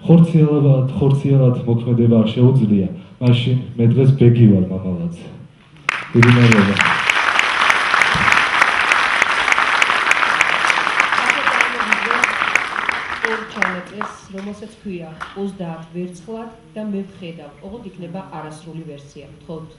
Speaker 9: ხორციელად მოქმედება არ შეუძლია, მაშინ მე დღეს ბეგი ვარ მამალაძე. დიდი მადლობა.
Speaker 1: რომელსაც ქვია 30 ვერცხლად და მე ვხედავ, ოღონდ იქნება არასრული ვერსია. გთხოვთ.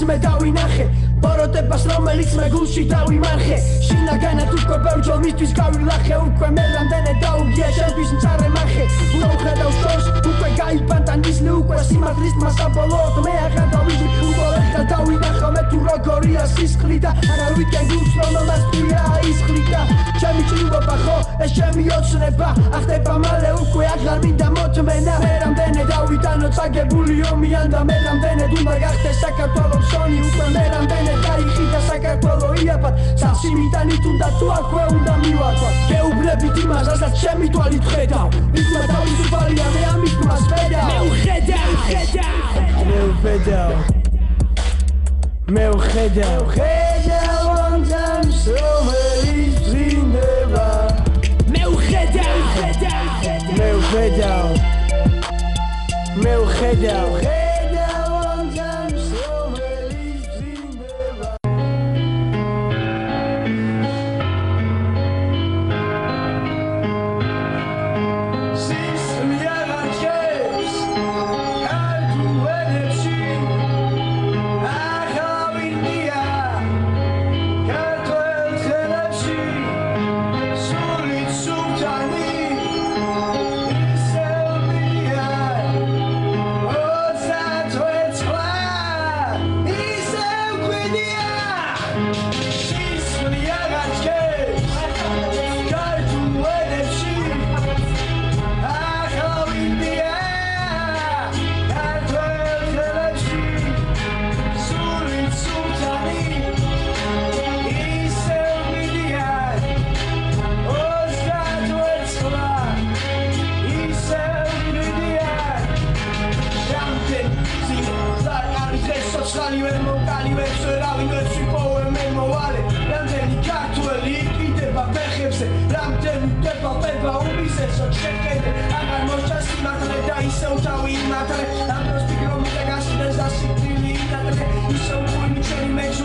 Speaker 8: მე დავინახე ბოროტებას რომელიც მე გულში დავიმარხე შინაგანად უკვე ბევრჯერ მისთვის გავილახე უკვე მე რამდენე დაუგია შენთვის მწარე მახე უხედავ შორს უკვე გაიბანტა ნისლი უკვე სიმართლის მასაბოლოდ მე აღარ დავიძვი უკვე დავინახა მე თუ როგორია სისხლი და არა ვიტკენ გულს რომელმაც ქვია ისხლი და ჩემი ჭრილობა ხო ეს ჩემი ოცნება ახდება მალე უკვე აღარ მინდა მოთმენა მე რამდენე დავიტანო წაგებული ომიან და მე რამდენე უნდა გახდეს საქართველოს სონი უკვე მე რამდენე დაიხიდა საქართველო იაფად სახლში მიტანით უნდა თუ აქვე უნდა მივარქვათ გეუბნებით იმას რასაც ჩემი თვალით ხედავ ვიცა თავისუფალია მე ამით მას ვხედავ მე ვხედავ ამძამს რომელიც ძინდება მე ვხედავ Iseu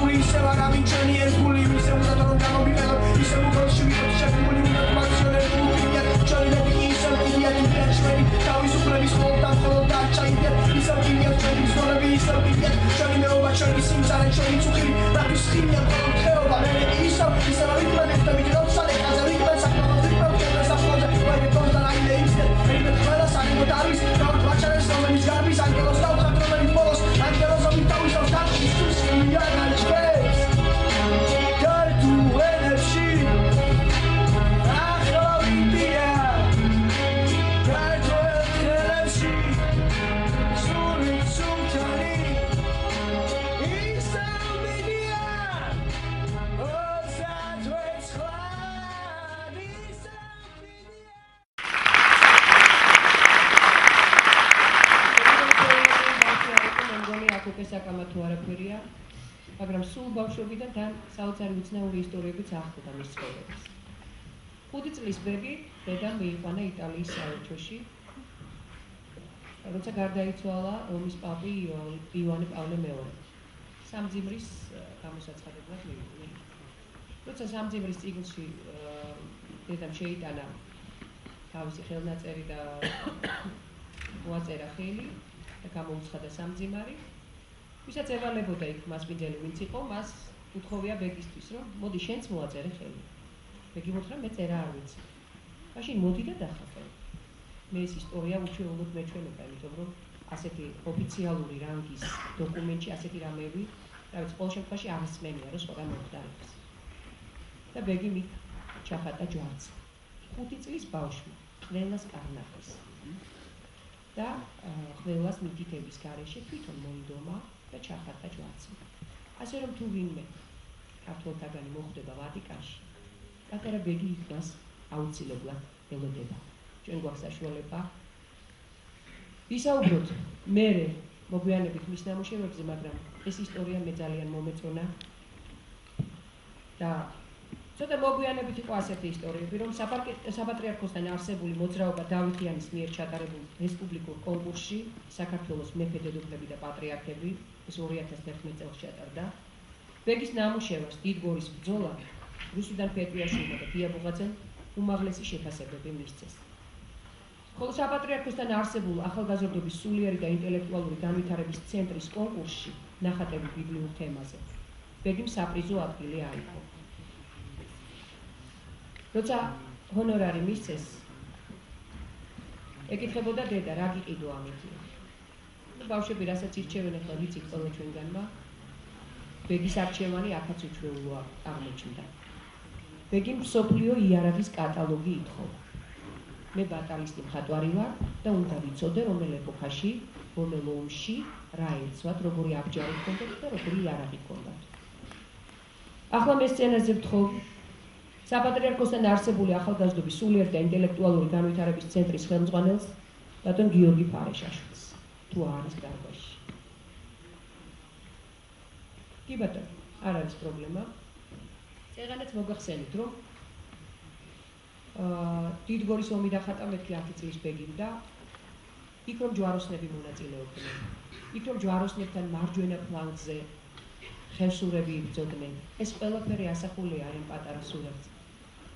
Speaker 8: მიწარე ჩვენი წუხილი რათვის ხილია მხოლოდ ხეობა მე ისო ისევ ვიკმანეთ და ვიდრე სალე ხაზე ვიკმან საკმაოდ ვიკმან და საფონზე ვაი კონდა რაიმე ისე მე ყველა საკმაოდ არის და ვაჩარეს რომელიც გარბის ანგელოს დავხატ რომელიც ბოლოს ანგელოს ომი თავისავს დახის თუ სია განჭეს გარტუ ენებში ახალვიდია გარტუ ენებში სული სულთანი ისალმედია ოცადვეც ხლად ისალმედია
Speaker 1: აქ საკამათო არაფერია, მაგრამ სულ ბავშვობიდან თან საოცარი უცნაური ისტორიებიც ახლდა მის ცხოვრებას. 5 წლის ბედი დედამ მიიყვანა იტალიის საელჩოში. როცა გარდაიცვალა ომის პაპი იოანე პავლე მეორე. სამძიმრის გამოსაცხადებლად მივიდა. როცა სამძიმრის წიგნში დედამ შეიტანა თავისი ხელნაწერი და უაწერა ხელი და გამოუცხადა სამძიმარი. ვისაც ევალებოდა იქ მასპინძელი ვინც იყო, მას უთხოვია ბეგისთვის, რომ მოდი შენც მოაწერე ხელი. ბეგი მოთხრა მე წერა არ ვიცი. მაშინ მოდი და დახატე. მე ეს ისტორია უჩვეულოდ მეჩვენება, იმიტომ რომ ასეთი ოფიციალური რანგის დოკუმენტში ასეთი რამეები, რა ვიცი, ყოველ შემთხვევაში არ ისმენია, რომ სხვა მოხდარებს. და ბეგი მით ჩახატა ჯვარს. 5 წლის ბავშვი, ყველას კარნახეს. და ყველას მითითების გარეშე თვითონ მოიდომა და ჩახატა ჯვარცი. ასე რომ თუ ვინმე ქართველთაგანი მოხვდება ვატიკანში, პატარა ბეგი იქნას აუცილებლად ელოდება. ჩვენ გვაქვს საშუალება ვისაუბროთ მერე მოგვიანებით მის ნამუშევრებზე, მაგრამ ეს ისტორია მე ძალიან მომეწონა და ცოტა მოგვიანებით იყო ასეთი ისტორიები, რომ საპატრიარქოსთან არსებული მოძრაობა დავითიანის მიერ ჩატარებულ რესპუბლიკურ კონკურსში საქართველოს მეფე დედოფლები და პატრიარქები ეს 2011 წელს ჩატარდა. ბეგის ნამუშევრს დიდგორის ბრძოლა რუსუდან პეტრიაშვილმა და გია ბუღაძემ უმაღლესი შეფასებები მისცეს. ხოლო საპატრიარქოსთან არსებულ ახალგაზრდობის სულიერი და ინტელექტუალური განვითარების ცენტრის კონკურსში ნახატები ბიბლიურ თემაზე ბეგიმ საპრიზო ადგილი აიღო. როცა ჰონორარი მისცეს, ეკითხებოდა დედა, რა გიყიდო ამითი. ბავშვები რასაც ირჩევენ, ახლა ვიცით ყველა ჩვენგანმა, ბეგის არჩევანი აქაც უჩვეულო აღმოჩნდა. ბეგიმ მსოფლიო იარაღის კატალოგი ითხოვა. მე ბატალისტი მხატვარი ვარ და უნდა ვიცოდე, რომელ ეპოქაში, რომელ ომში, რა ერცვათ, როგორი აბჯარი ჰქონდათ და როგორი იარაღი ჰქონდათ. ახლა მე სცენაზე ვთხოვ საპატრიარქოსთან არსებული ახალგაზრდობის სულიერი და ინტელექტუალური განვითარების ცენტრის ხელმძღვანელს ბატონ გიორგი ფარეშაშვილს, თუ არის დარბაზში. კი ბატონო, არ არის პრობლემა. წეგანაც მოგახსენით, რომ დიდგორის ომი დახატა მეთქი 10 წლის ბეგიმ და იქ რომ ჯვაროსნები მონაწილეობდნენ. იქ რომ ჯვაროსნებთან მარჯვენა ფლანგზე ხელსურები იბრძოდნენ. ეს ყველაფერი ასახულია იმ პატარა სურათზე.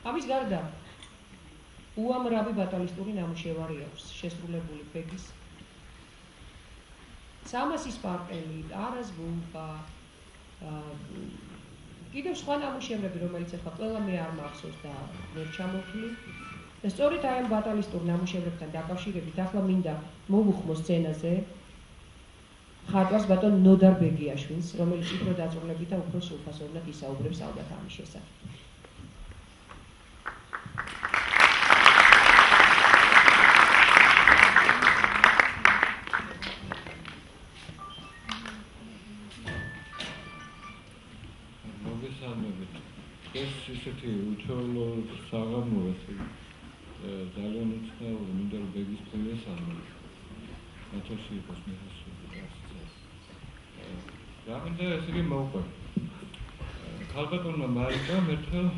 Speaker 1: ამის გარდა უამრავი ბატალისტური ნამუშევარი აქვს შესრულებული ბეგის. სამასის პარტელი, არას ბუმბა, კიდევ სხვა ნამუშევრები, რომელიც ახლა ყველა მე არ მახსოვს და ვერ ჩამოვთვლი. და სწორედ აი ამ ბატალისტურ ნამუშევრებთან დაკავშირებით ახლა მინდა მოვუხმო სცენაზე მხატვარს ბატონ ნოდარ ბეგიაშვილს, რომელიც უფრო დაწვრილებით და უფრო სრულფასოვნად ისაუბრებს ალბათ ამის შესახებ.
Speaker 2: ეს ისეთი უჩვეულო საღამოა, ძალიან უცნაური, მინდა რომ ბეგის პრემიას ამოვიდა. ნაცოლში იყოს მეხსოვდა. რა მინდა ეს იგი მოვყვე. ქალბატონმა მარიკამ ერთხელ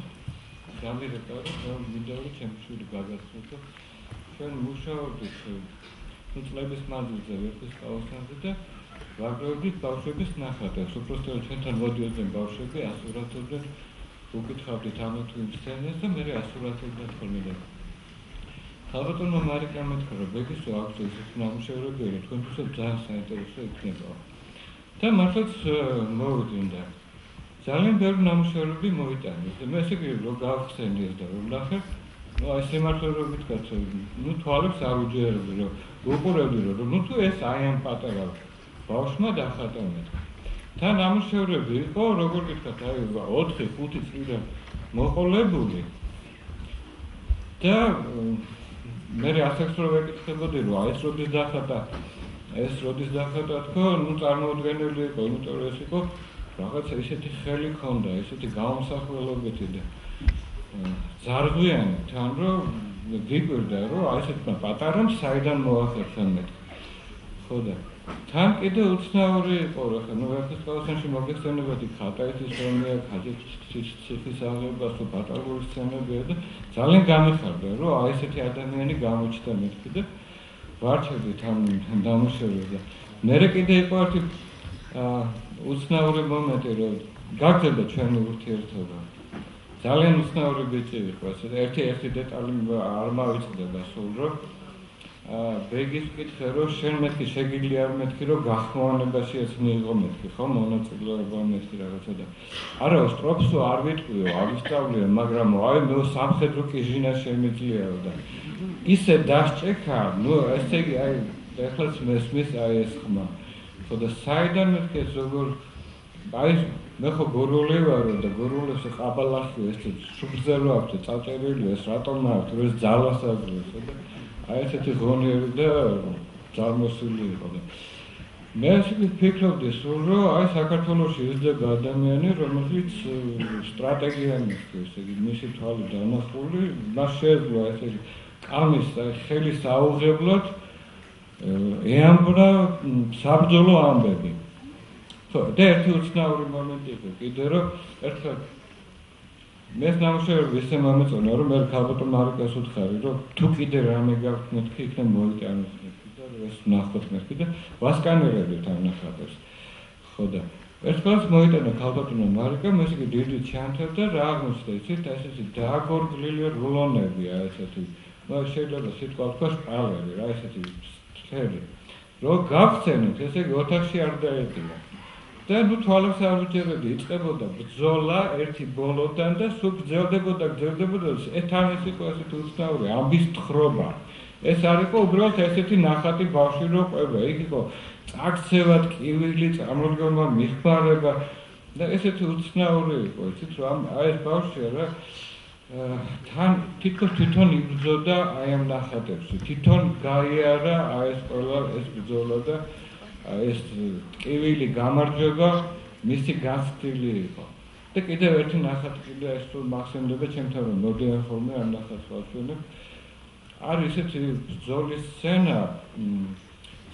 Speaker 2: გამირეკა, რომ მინდა რომ ჩემი შვილი გაგაცნოთ და ჩვენ მუშაობდით წლების მანძილზე ვერხის კავასანზე და ვაგროვდით ბავშვების ნახატებს. უბრალოდ ჩვენთან მოდიოდნენ ბავშვები, ასურათებდნენ, უკითხავდით ამა თუ იმ სცენას და მე ასურათებდნენ ხოლმე და ქალბატონმა მარიკამ ეთქვა, რომ ბეგის აქვს ეს ნამუშევრები, თქვენთვისაც ძალიან საინტერესო იქნება. და მართლაც მოვიდნენ. ძალიან ბევრი ნამუშევრები მოიტანეს და მე ესე იგი რომ გავხსენიეს და რომ ნახე, აი სიმართლეობით კაცო, თვალებს ავიჯერებდი რომ უყურებდი რომ თუ ეს აი ამ პატარა ბავშვმა დახატა მეთქი. თან ნამუშევრები იყო, როგორ გითხრათ, აი 4-5 წლიდან მოყოლებული და მე ასეც რო ვეკითხებოდი რომ აი ეს როდის დახატა თქო, წარმოუდგენელი იყო, იმიტომ რომ ეს იყო რაღაც ესეთი ხელი ქონდა, ესეთი გამოსახველობითი და ზარღვიანი, თან რომ გიკვირდა რომ აი ესეთმა პატარამ საიდან მოახერხა მეთქი. ხო და თან კიდე უცნაური იყო რა ხა, ერთის ყველასში მოგეხსენებოდი ხატაეთის რომია, ხაჭის ციხის აღება, თუ ბატალონის სცენებია და ძალიან გამიხარდა რომ აი ესეთი ადამიანი გამოჩნდა მეთქი და ვარჩევდი თან დამუშავებას და მერე კიდე იყო ერთი უცნაური მომენტი რომ გაგრძელდა ჩვენი ურთიერთობა. ძალიან უცნაური ბიჭი იყო ესე და ერთი დეტალი არ მავიწყდება სულ რომ ბეგის კითხე რომ შენ მეთქი შეგიძლია არ მეთქი რომ გახმოვანებაში ეს მიიღო მეთქი ხო მონაწილეობა მეთქი რაღაცა და არა სტროფსო არ ვიტყვიო ავისწავლია მაგრამ აი მე სამხედრო კიჟინა შემიძლიაო და ისე დასჭექა ნუ ესე იგი აი ეხლაც მესმის აი ეს ხმა ხო და საიდან მეთქი ეს როგორ აი მე ხო გოროლე ვარო და გოროლებს ყაბალახი ეს სუბზერო აქვს წაწერილი ეს რატომ აქვს რომ ეს ძალას აძლევს და აი ესეთი ღონიერი და წარმოსული იყო და მე ვფიქრობდი სულ რომ აი საქართველოში ისდება ადამიანი რომელიც სტრატეგია მიიღებს ესე იგი მისი თვალი დანახული მას შეეძლო ესე იგი კამის ხელის აუღებლად ეამბრა საბრძოლო ამბები ხო და ერთი უცნაური მომენტი იყო კიდე რომ ერთხელ მე ნამუშევრები ისე მომეწონა რომ მე ქალბატონ მარიკას უთხარი რომ თუ კიდე რამე გაქვთ მეთქი იქნებ მოიტანოს მეთქი და ეს ნახოთ მეთქი და ვასკანერებდით ამ ნახატებს ხო და ერთხელაც მოიტანა ქალბატონო მარიკა მე ისე დიდი ჩანთევდა რა აღმოჩნდა იცით ესეთი დააგორგლილი რულონებია ესეთი ნუ შეიძლება სიტყვა თქვა სპალერი რა ესეთი ხელი რომ გავხსენოთ ესე იგი ოთახში არ დაეტინა და ნუ თვალებს ავიჯერებდი, იწყებოდა ბრძოლა ერთი ბოლოდან და სულ გრძელდებოდა თან ეს იყო ესეთი უცნაური ამბის თხრობა. ეს არ იყო უბრალოდ ესეთი ნახატი ბავშვი რო ყვება, იქ იყო წაქცევა, ტკივილი, წარმოდგენა, მიხმარება და ესეთი უცნაური იყო, იცით რომ აი ეს ბავშვია რა თან თითქოს თვითონ იბრძოდა აი ამ ნახატებში, თვითონ გაიარა აი ეს ყველა ეს ბრძოლა და ეს ტკივილი გამარჯვება მისი გასწრილი იყო და კიდევ ერთი ნახატი კიდე ეს თუ მახსენდება ჩემთან რომ მოდიან ხოლმე ამ ნახატს ვაჩვენებ არის ესეთი ბრძოლის სცენა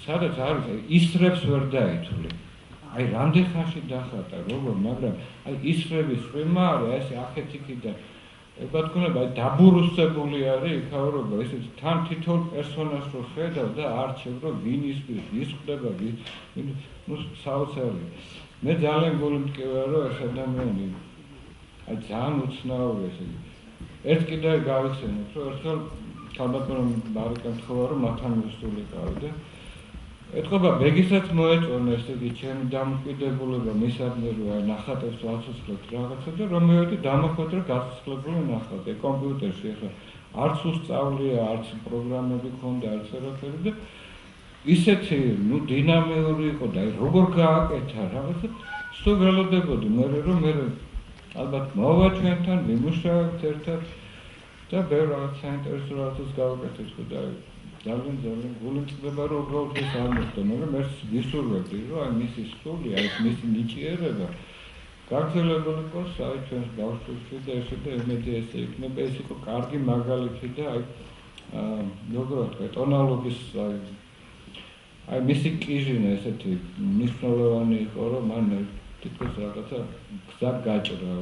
Speaker 2: სადაც არის ისრებს ვერ დაითვლი აი რამდენ ხანში დახატა როგორ მაგრამ აი ისრების წვიმა არის ეს ახეთიქიდან ებათქონება აი დაბურუსებული არის იქაურობა ესეც თან თითოეულ პერსონაჟს რო ხედავ და არჩევ რომ ვინ ის ხდება ნუ საოცარი მე ძალიან გულმტკივია რომ ეს ადამიანი აი ძალიან უცნაური ესე იგი ერთ კიდე გავიხსენოთ რომ ერთხელ ქალბატონ მარიკამ თქვა რომ მათთან ვისულიყავი და ეთქობა ბეგისაც მოეწონა ესე იგი ჩემი დამოკიდებულება მისადმი რომ აი ნახატებს ვაცოცხლოთ რაღაცა და რომ მივედი დამოხვედრა გასწრებული ნახატი კომპიუტერში ახლა არც უსწავლია არც პროგრამები ქონდა არც არაფერი და ისეთი ნუ დინამიური იყო და აი როგორ გააკეთა რაღაცა სულ ველოდებოდი მე რომ მე ალბათ მოვა ჩვენთან მიმუშავებთ ერთად და ბევრ რაღაც საინტერესო რაღაცას გავაკეთეთ ხო და ძალიან გულმწდება რომ უბრალოდ ეს არ მოხდა, მაგრამ ეს ვისურვებდი რომ აი მისი სული, აი მისი ნიჭიერება გაგრძელებული იყოს აი ჩვენს ბავშვებში და ესეთი ესე იქნება ეს იყო კარგი მაგალითი და აი როგორ ვთქვა ტონალობის აი მისი კიჟინა ესეთი მნიშვნელოვანი იყო რომ მან თითქოს რაღაცა გზა გაჭრა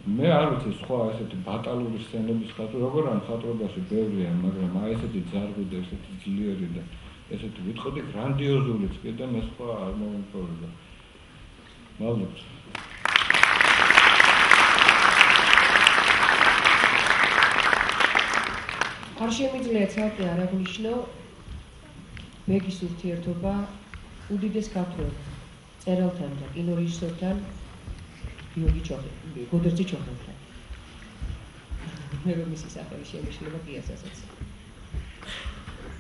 Speaker 2: მე არ ვიცი სხვა ესეთი ბატალური სცენების ხატვა როგორ ამ ხატრობაში ბევრია მაგრამ აი ესეთი ძარღვი და ესეთი ძლიერი და ესეთი ვიტყოდი გრანდიოზულიც კი და მე სხვა არ მომწონდა მადლობთ
Speaker 1: არ შემიძლია ცალკე არ აღნიშნო ბეგის ურთიერთობა უდიდეს ქართველებთან წერალთან და კინორეჟისორთან გოდერძი ჩოხელთან. მე რომ მისი სახელი შემეშლება კი ასეც.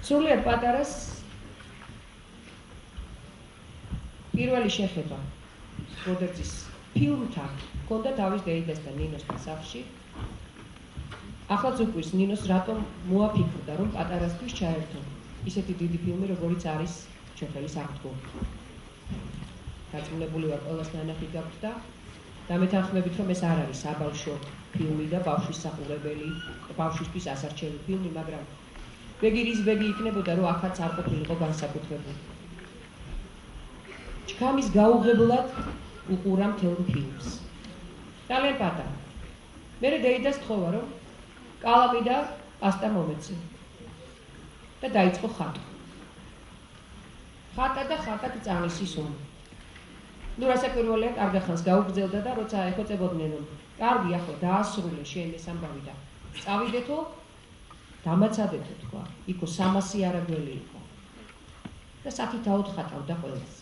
Speaker 1: სრულიად პატარას პირველი შეხება გოდერძის ფილმთან ჰქონდა თავის დეიდასთან ნინოსთან სახლში. ახლაც უკვე ნინოს რატომ მოაფიქრდა რომ პატარასთვის ჩაერთო ისეთი დიდი ფილმი როგორიც არის ჩოხელის აღდგომა. დაწუნებული ვარ ყველას ნანახი გაქვთ და მეთანხმებით რომ ეს არ არის საბავშვო ფილმი და ბავშვის საყურებელი, ბავშვისთვის ასარჩევი ფილმი, მაგრამ ბეგირის ბეგი იქნებოდა რომ ახაც არ ყოფილიყო განსაკუთრებული. ჩქამის გაუღებლად უყურა მთელ ფილმს. ძალიან პატარა. მერე დეიდას თხოვა რომ კალამი და პასტა მომეცი. და დაიწყო ხატვა. ხატად წამისის ომი. ნუ რასაკვირველია, კარგახანს გაუგრძელდა და როცა ეხოწებოდნენ რომ კარგი ახლა დაასრულე შენ ეს ამბავი და წავიდეთო, დამაცადეთო თქვა. იქო 300 არაგველი იყო. და საკითხაოდ ხატავდა ყველას.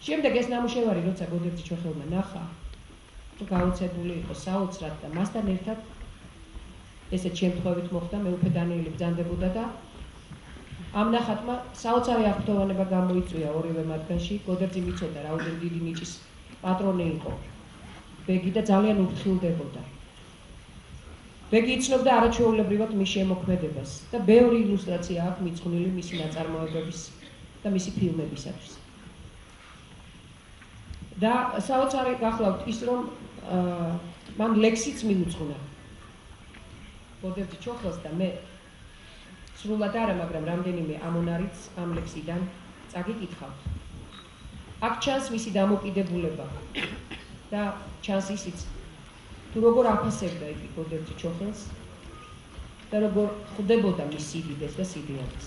Speaker 1: შემდეგ ეს ნამუშევარი როცა გოდერძი ჩოხელმა ნახა, თუ გაოცებული იყო საოცრად და მასთან ერთად ესეთ შემთხვევით მოხდა, მე უკვე დანიელი ბრძანდებოდა და ამ ნახატმა საოცარი აღფრთოვანება გამოიწვია ორივე მათგანში. გოდერძი მიცოდა რაოდენ დიდი ნიჭის პატრონი იყო ბეგი და ძალიან უფრთხილდებოდა. ბეგი იცნობდა არაჩვეულებრივად მის შემოქმედებას და ბევრი ილუსტრაცია აქვს მიძღვნილი მისი ნაწარმოებების და მისი ფილმებისათვის. და საოცარი გახლავთ ის რომ მან ლექსიც მიუძღვნა გოდერძი ჩოხელს და მე სრულად არა, მაგრამ რამდენიმე ამონარიც ამ ლექსიდან წაგიკითხავთ. აქ ჩანს მისი დამოკიდებულება და ჩანს ისიც თუ როგორ აფასებდა იგი გოდერძი ჩოხელს და როგორ ხვდებოდა მის სიდიდეს და სიდიადეს.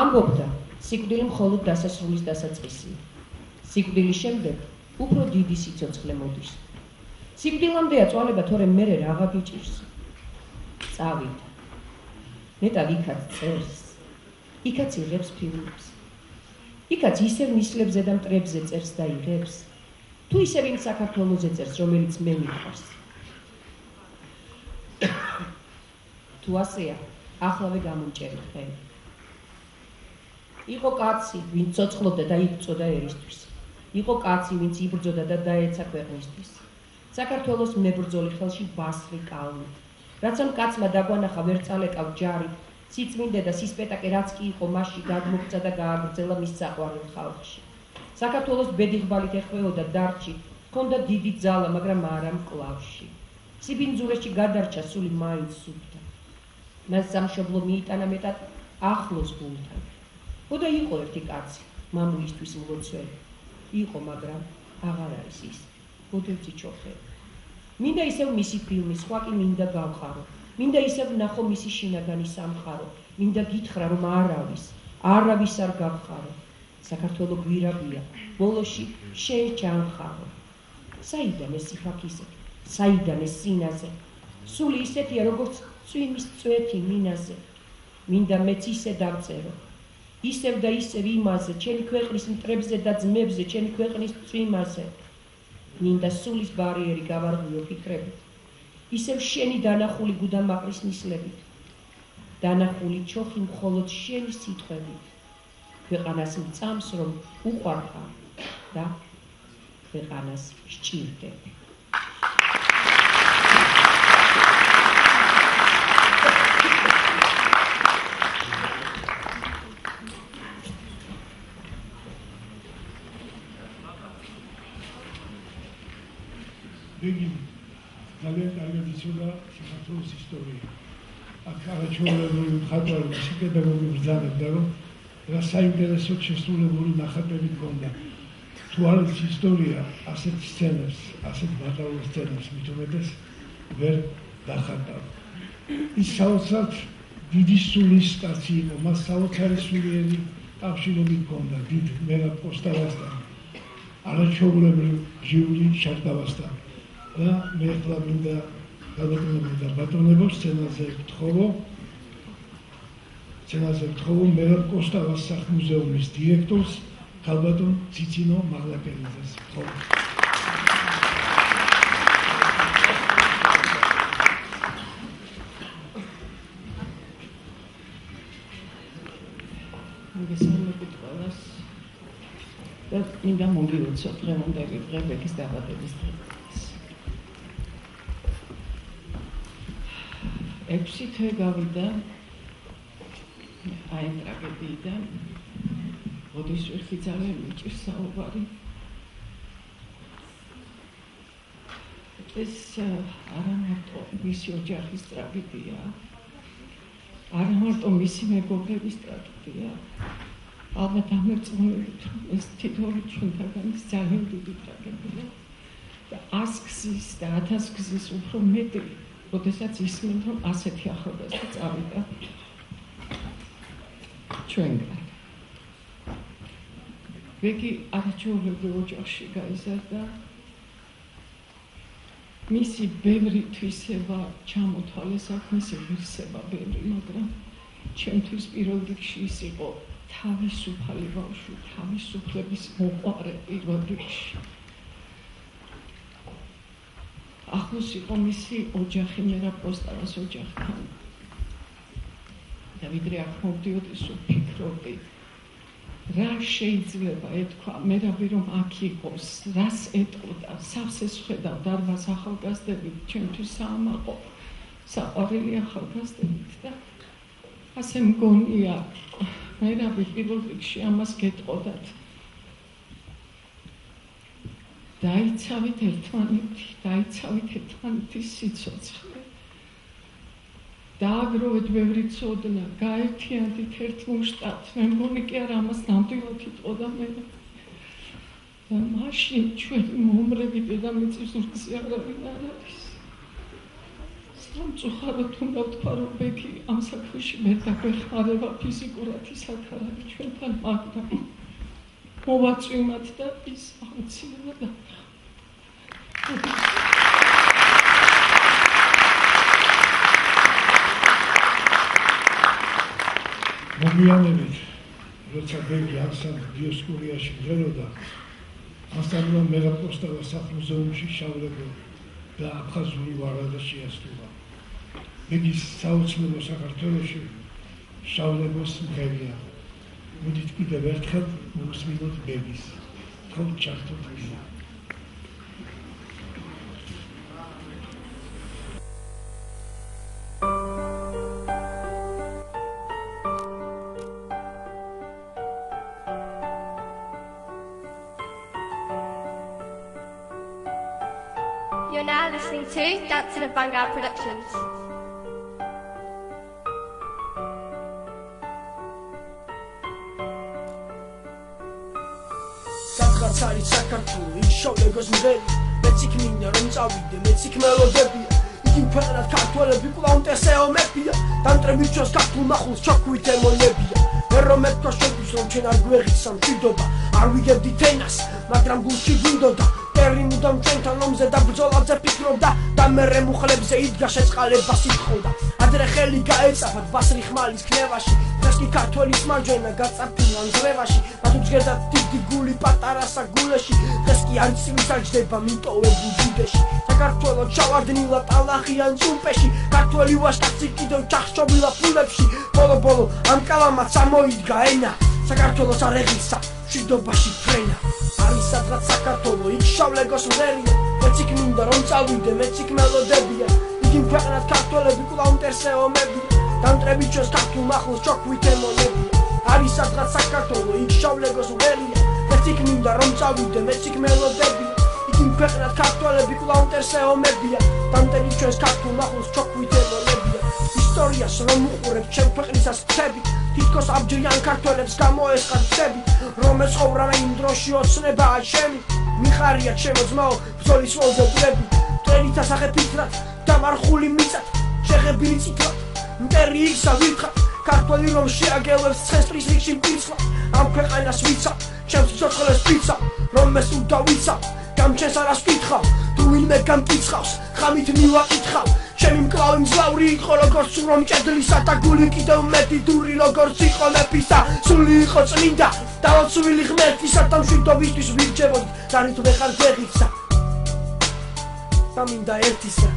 Speaker 1: ამბობდა, სიკვდილი მხოლოდ დასასრულის დასაწყისია. სიკვდილის შემდეგ უფრო დიდი სიცოცხლე მოდის. სიკვდილამდეა წვალება, თორემ მერე რაღა გიჭირს. წავიდა. მეტად იქაც წერს. იქაც იღებს ფილმებს. იქაც ისევ ნისლებზე და მტრებზე წერს და იღებს. თუ ისევ იმ საქართველოზე წერს, რომელიც მე მიყვარს. თუ ასეა, ახლავე გამომჭერი ხელი. იყო კაცი, ვინც ცოცხლობდა და იბრძოდა ერისთვის. იყო კაცი, ვინც იბრძოდა და დაეცა ქვეყნისთვის. საქართველოს მებრძოლი ხელში ბასრი კალმით. რაც ამ კაცმა დაგვანახა ვერ წალეკავ ჯარით, სიწმინდე და სისპეტაკე რაც კი იყო მასში გადმოგვცა და გააგრძელა მის საყვარელ ხალხში. საქართველოს ბედიღბალით ეხვეოდა დარჩი, ჰქონდა დიდი ძალა, მაგრამ არა მკლავში. სიბინძურეში გადარჩა სული მაინც სუფთა. მას სამშობლო მიიტანა მეტად ახლოს გულთან. და იყო ერთი კაცი, მამულისთვის მლოცველი. იყო, მაგრამ აღარ არის ის. გოდერძი ჩოხელი. მინდა ისევ მისი ფილმი, სხვა კი მინდა გავხარო. მინდა ისევ ვნახო მისი შინაგანი სამყარო. მინდა გითხრა, რომ არავის არ გავხარო. საქართველო გვირაბია, ბოლოში შენ ჩანხარო. საიდან ეს სიფაქისე, საიდან ეს სინაზე? სული ისეთია, როგორც წვიმის წვეთი მინაზე. მინდა მეც ისე დავწერო. ისევ და ისევ იმაზე, ჩემი ქვეყნის მტრებზე და ძმებზე, ჩემი ქვეყნის წვიმაზე. მინდა სულის ბარიერი გავარღვიო ფიქრებით. ისევ შენი დანახული გუდამაყრის ნისლებით. დანახული ჩოხი მხოლოდ შენი სიტყვებით. ქვეყანას მწამს რომ უყვარხარ და ქვეყანას სჭირდები.
Speaker 3: ბეგი ძალიან კარგად იცოდა საქართველოს ისტორია. აქ არაჩვეულებრივი მხატვარი პედაგოგი ბრძანებდა, რომ რა საინტერესო შესრულებული ნახატები გქონდა. თუ არის ისტორია, ასეთ სცენებს, ასეთ ბატალურ სცენებს მით უმეტეს ვერ დახატავ. ის საოცრად დიდი სულის კაცი იყო, მას საოცარი სულიერი კავშირები ჰქონდა დიდ მერაბ კოსტავასთან, არაჩვეულებრივ ჟიური შარდავასთან. და მე ახლა მინდა გადავწყვეტო და ბატონებო სცენაზე ვთხოვო მერაბ კოსტავას სახლ-მუზეუმის დირექტორს ქალბატონ ციცინო მაღლაფელიძეს.
Speaker 1: მოგესალმებით ყველას და მინდა მოგილოცოთ დღევანდელი დღეების დაბადების დღეს. 6 თვე გავიდა აი ამ ტრაგედიიდან, როდის ვერხი ძალიან მიჭირს საუბარი. ეს არა მარტო მისი ოჯახის ტრაგედია, არა მარტო მისი მეგობრების ტრაგედია, ალბათ ამერწმუნებით, რომ ეს თითოეული ჩვენთაგან ძალიან დიდი ტრაგედია და 100 გზის და 1000 გზის უფრო მეტი, როდესაც ისმენ, რომ ასეთი ახალგაზრდა წავიდა ჩვენგან. ბეგი არაჩვეულებრივ ოჯახში გაიზარდა. მისი ბევრი თვისება ჩამოთვალეს აქ, მისი ღირსება ბევრი, მაგრამ ჩემთვის პირველ რიგში ის იყო თავისუფალი ბავშვი, თავისუფლების მოყვარე პირველ რიგში. ახლოს იყო მისი ოჯახი, მერაბ პოსტავას ოჯახთან. და ვიდრე აქ მოვდიოდი, სულ ფიქრობდი, რა შეიძლება ეთქვა მერაბი, რომ აქ იყოს, რას ეტყოდა, სავსეს ხედავ დარბაზ ახალგაზრდებით, ჩემთვის საამაყო საყვარელი ახალგაზრდებით და ასე მგონია, მერაბი პირველ რიგში ამას გეტყოდათ. დაიცავით ერთმანეთის სიცოცხლე. დააგროვეთ ბევრი ცოდნა, გაერთიანდით ერთ მუშტად. მე მგონი კი არა ამას ნამდვილად იტყოდა მე. და მაშინ ჩვენი მომრები დედამიწის ზურგზე არავინ არ არის. სამწუხაროდ უნდა ვთქვა, რომ ბეგი ამ საქმეში ვერ დაგვეხმარება ფიზიკურად ის აქ არ არის ჩვენთან, მაგრამ მოვაწვიმათ და ის აუცილებლად
Speaker 3: მოგვიანებით, როცა ბეგი ახსან დიოსკურიაში მღეროდა, მასწავლებლად მერაბ პოსტავას სახლ-მუზეუმში შავლებო და აფხაზური ვარადა შეასრულა. ბეგის საოცნებო საქართველოში შავლებოს მღერია. მოდით კიდევ ერთხელ მოვსმინოთ ბეგის. თქო ჩართოთ ისე.
Speaker 5: You're now listening to Dancing at Vanguard Productions.
Speaker 8: სადღაც არის საქართველო, იქ შავლეგოს მღერი, მეც იქ მინდა რომ წავიდე, მეც იქ მელოდებია. იგი ქვეყნად ქართველები კვლავ მტესეო მეფია, დამტრებით ჩვენს ქართულ მახულს ჩაქვით ემონებია. ვერ რომ ეთქვა შენთვის, რომ ჩვენ არ გვეღიცა მშვიდობა, არ ვიგებდით ენას, მაგრამ გულში გვინდოდა. ერი მუდამ ჩვენთან ომზე და ბრძოლაზე ფიქრობდა და მერე მუხლებზე იდგა შეწყალება სიტყოდა. ადრე ხელი გაეწაფათ ბასრი ხმალის ქნევაში, დღეს კი ქართველის მარჯვენა გაწაფულა ნძლევაში. მათ უძღერდა დიდი გული პატარა საგულეში, დღეს კი არ იცის არ ჯდება მიტოვებულ ჯუდეში. საქართველო ჩავარდნილა ტალახიან წუმპეში, ქართველი ვაშკაცი კიდევ ჩახშობილა ფულებში. ბოლო ამ კალამაც ამოიდგა ენა, საქართველოს არ ეღიცა მშვიდობაში ფრენა. არის სადღაც საქართველო, იქ შავლეგოს მღერია, მეც იქ მინდა რომ წავიდე, მეც იქ მელოდებია. იგი ქვეყნად ქართველები კვლავ მტესეო მეფია, დამტრებით ჩვენს ქართულ მახულს ჩაქვით ემონებია. არის სადღაც საქართველო, იქ შავლეგოს მღერია, მეც იქ მინდა რომ წავიდე, მეც იქ მელოდებია. იგი ქვეყნად ქართველები კვლავ მტესეო მეფია, დამტრებით ჩვენს ქართულ მახულს ჩაქვით ემონებია. ისტორიას რომ უყურებ ჩემ ქვეყნისას ხდები, თითქოს აბჯრიან ქართველებს გამოესყარ ხდები, რომ ეცხოვრა იმ დროში ოცნებაა ჩემი. მიხარია ჩემო ძმაო, ბრძოლის ველზე ვკრები, მტვრელის ასახე ფიქრად, დამარხული მიწად, შეხებილი წითლად, მტერი იქსა ვირთხად, ქართველი რომ შეაგელებს ცესტრის რიგში მპირცხლა. ამ ქვეყანას ვიცავ, ჩემს ცოცხლეს ფიცავ, რომ ეს უნდა ვიცავ, გამჩენს არას ვკითხავ, თუ ვინმე გამკიცხავს, ხამით მივაკითხავ, ჩემი მკლავი მძლავრი იყო როგორც რომ ჭედლისა და გული კიდევ მეტი დური როგორც იყო მეფისა სული იყო წმინდა დავაცვილი ღმერთისა და მშვიდობისთვის ვირჩევოდ და რით ვეხარ გვერდისა და მინდა ერთისა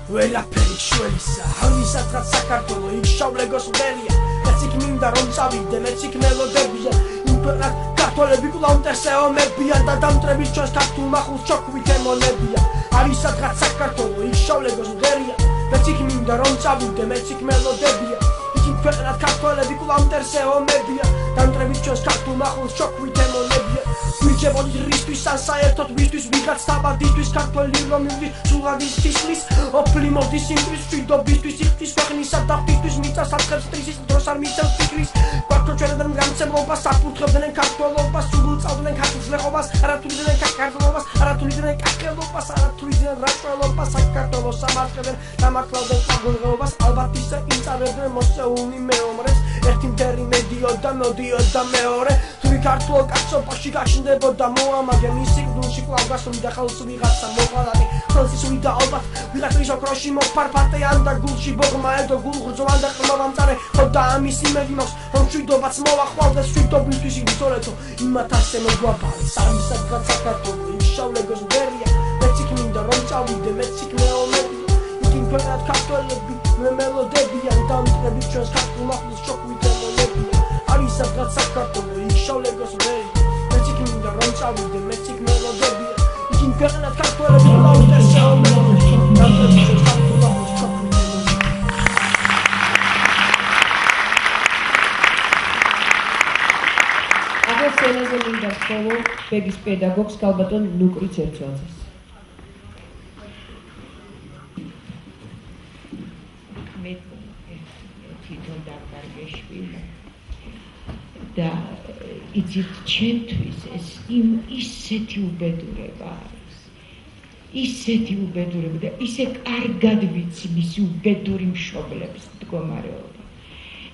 Speaker 8: ველაფერი შველისა ავისათაც საქართველო იქ შავლეგოს მერია მეც იქ მინდა რომ წავიდე მეც იქ მელოდებია იმ ქვეყნად ქართველები კვლავ მტესეომებიან და დამტრების ჩვენს ქართულ მახულს ჩოქვით ემონებია ავისათაც საქართველო იქ შავლეგოს მერია მეც იქ მინდა რომ წავიდე მეც იქ მელოდებია იქ ქვეყნად ქართველები კვლავ მტესეომებიან დამტრების ჩვენს ქართულ მახულს ჩოქვით ემონებია ვირჩევოდი რისთვის ან საერთოდ ვისთვის ვიღაც თაბადისთვის ქართველი რომ მივდის სულადის სისხლის ოფლი მოდის იმთვის მშვიდობისთვის იხთვის ქვეყნისა და ღვთისთვის მიწას აცხებს სტრისის დროს არ მიწევს ფიქრის გვაქვს ჩვენებდნენ გამცემლობას აფურთხებდნენ ქართველობას სულ წავდნენ ქართლის ლეყობას არათულიდნენ ქართველობას არათულიდნენ კაკელობას არათულიდნენ რაჭველობას საქართველოს სამართლებდნენ დამართლავდნენ წაგონღეობას ალბათ ისე იწავებდნენ მოსეულნი მეომრებს ერთი მტერი მედიოდა მოდიოდა მეორე თვი ქართულ კაცობაში გაშინდებოდა მოამაგე მისი გულში კვლავ გასული ხალხს ვიღაცა მოყალანი ხელსი სული და ალბათ ვიღაცის ოქროში მოფარფატეან და გულში ბოღმა ედო გულღრძოვან და ყმავამწარე ხოდა ამის იმედი მაქვს რომ მშვიდობაც მოახვალდეს მშვიდობისთვის იბრძოლეთო იმათ ასე მოგვაბალეს ამისადღაც საქართველო იქ შავლეგოს მერია მეც იქ მინდა რომ წავიდე მეც იქ მეომრები იქ იმ ქვეყნად ქართველები მე მელოდებიან დამტრები ჩვენს ქართულ მახულს ჩოქვით ემონებია ამისადღაც საქართველო იქ შავლეგოს მერია მეც იქ მინდა რომ წავიდე მეც იქ მელოდებია იქ იმ ქვეყნად ქართველები კვლავ მტესეომებიან დამტრები ჩვენს ქართულ მახულს ჩოქვით
Speaker 1: სცენაზე მინდა ვსწავლო ბეგის პედაგოგს ქალბატონ ნუკრიც ერწვაძეს. მე თვითონ დაკარგეშვილი და იცით ჩემთვის ეს ისეთი უბედურება არის. ისეთი უბედურება და ისე კარგად ვიცი მისი უბედური მშობლების მდგომარეობა.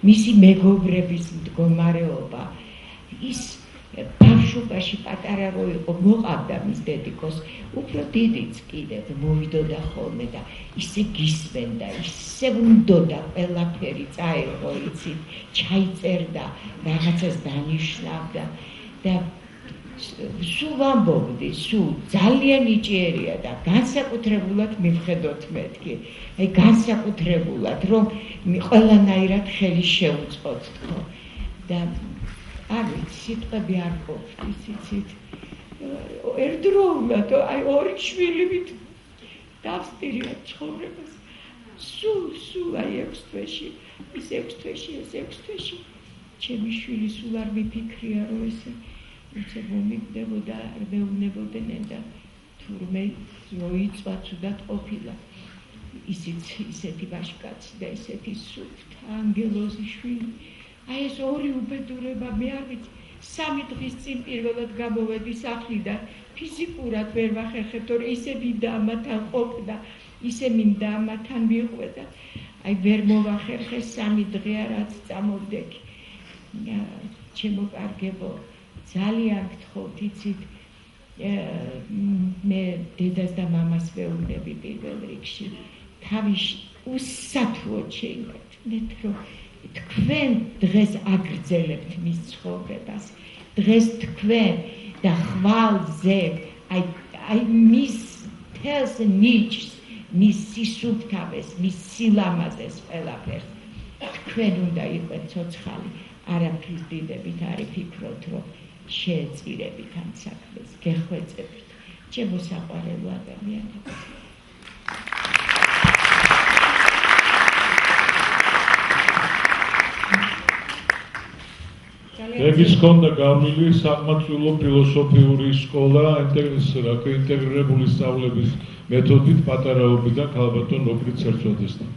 Speaker 1: მისი მეგობრების მდგომარეობა ის ბავშვობაში პატარა რო იყო მოყავდა მის დედიკოს უფრო დიდიც კიდევ მოვიდოდა ხოლმე და ისე გისმენდა ისე უნდოდა ყველაფერი წაერღო იცით ჩაიწერდა რაღაცას დანიშნავდა და სულ ვამბობდი სულ ძალიან იჭიერია და განსაკუთრებულად მივხედოთ მეთქი აი განსაკუთრებულად რომ ყველანაირად ხელი შეუწყოთ თქო და აი სიტყვები არ ყოფს იცით ერთდროულად აი ორი შვილივით დავსტირია ცხოვრებას სულ აი 6 თვეში ის 6 თვეში ჩემი შვილი სულ არ მიფიქრია რომ ესე უცე მომიგდებოდა არ მეუნებოდნენ და თურმე როიწვა ცუდად ყოფილა ისეთი ვაჟკაცი და ისეთი სუფთა ანგელოზი შვილი აი ეს ორი უბედურება მე არ ვიცი 3 დღის წინ პირველად გამოვედი სახლიდან ფიზიკურად ვერ ვახერხებთ რომ ისე მინდა ამათან ყოფნა ისე მინდა ამათან მიყვედა აი ვერ მოვახერხე 3 დღეა რაც წამოვდექი ჩემო კარგებო ძალიან გთხოვთ იცით მე დედას და მამას ვეუბნები პირველ რიგში თავის უსათუოდ შეიმართ მეტრო თქვენ დღეს აგრძელებთ მის ცხოვრებას დღეს თქვენ და ხვალზე აი მის თელს ნიჭს მის სისუფთავეს მის სილამაზეს ყველაფერს თქვენ უნდა იყოთ ცოცხალი არაფრის დიდებით არ იფიქროთ რომ შეეწირებით ამ საქმეს გეხვეწებით ჩემო საყვარელო ადამიანებო
Speaker 10: ეგის ჰქონდა გამილი სამართლო ფილოსოფიური სკოლა ინტეგრირებული სწავლების მეთოდით პატარაობიდან ქალბატონ ნუკრიც ერწვაძესთან.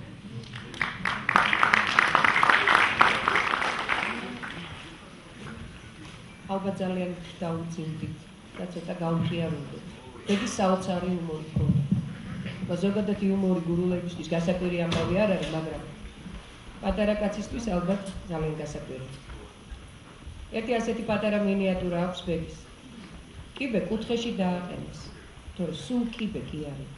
Speaker 1: ალბათ ძალიან დაუძინდით და ცოტა გაუღიარულდით. ეგ საოცარი იუმორი ჰქონდა. ზოგადად იუმორი გურულებისთვის გასაკვირი ამბავი არ არის, მაგრამ პატარა კაცისთვის ალბათ ძალიან გასაკვირი. ერთი ასეთი პატარა მინიატურა აქვს ბეგის. კიბე კუთხეში დააყენეს. თორე სულ კიბე კი არის.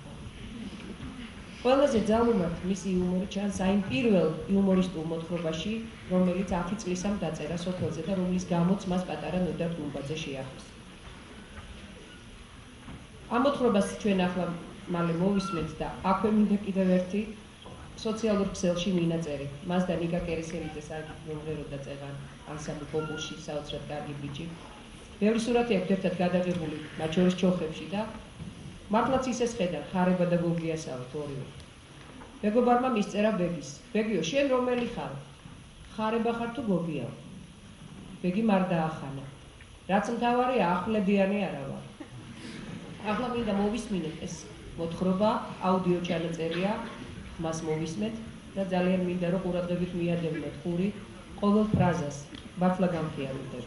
Speaker 1: ყველაზე ძალუმად მისი იუმორი ჩანს აი პირველ იუმორისტულ მოთხრობაში, რომელიც 10 წლისამ დაწერა სოფელზე და რომლის გამოც მას პატარა ნოდა გუმბაძე შეახოს. ამ მოთხრობას ჩვენ ახლა მალე მოვისმენთ და აქვე მინდა კიდევ ერთი სოციალურ ქსელში მინაწერი. მას და ნიკა კერისელიძეს არ მომღეროდა წეღან ანსამბლ ბობულში საოცრად კარგი ბიჭი. ბევრი სურათი აქვს ერთად გადაღებული, მათ შორის ჩოხებში და მართლაც ისეს ხედავ, ხარება და გოგიასავთ ორივე. მეგობარმა მისწერა ბეგის. ბეგიო, შენ რომელი ხარ? ხარება ხარ თუ გოგია? ბეგი მარ დაახანა. რაც მთავარია, ახლებიანი არა ვარ. ახლა მინდა მოვისმინეთ ეს მოთხრობა, აუდიო ჩანაწერია, მას მოვისმეთ და ძალიან მინდა რომ ყურადღებით მიადევნოთ ხური ყოველ ფრაზას, მართლა გამხიარებდეთ.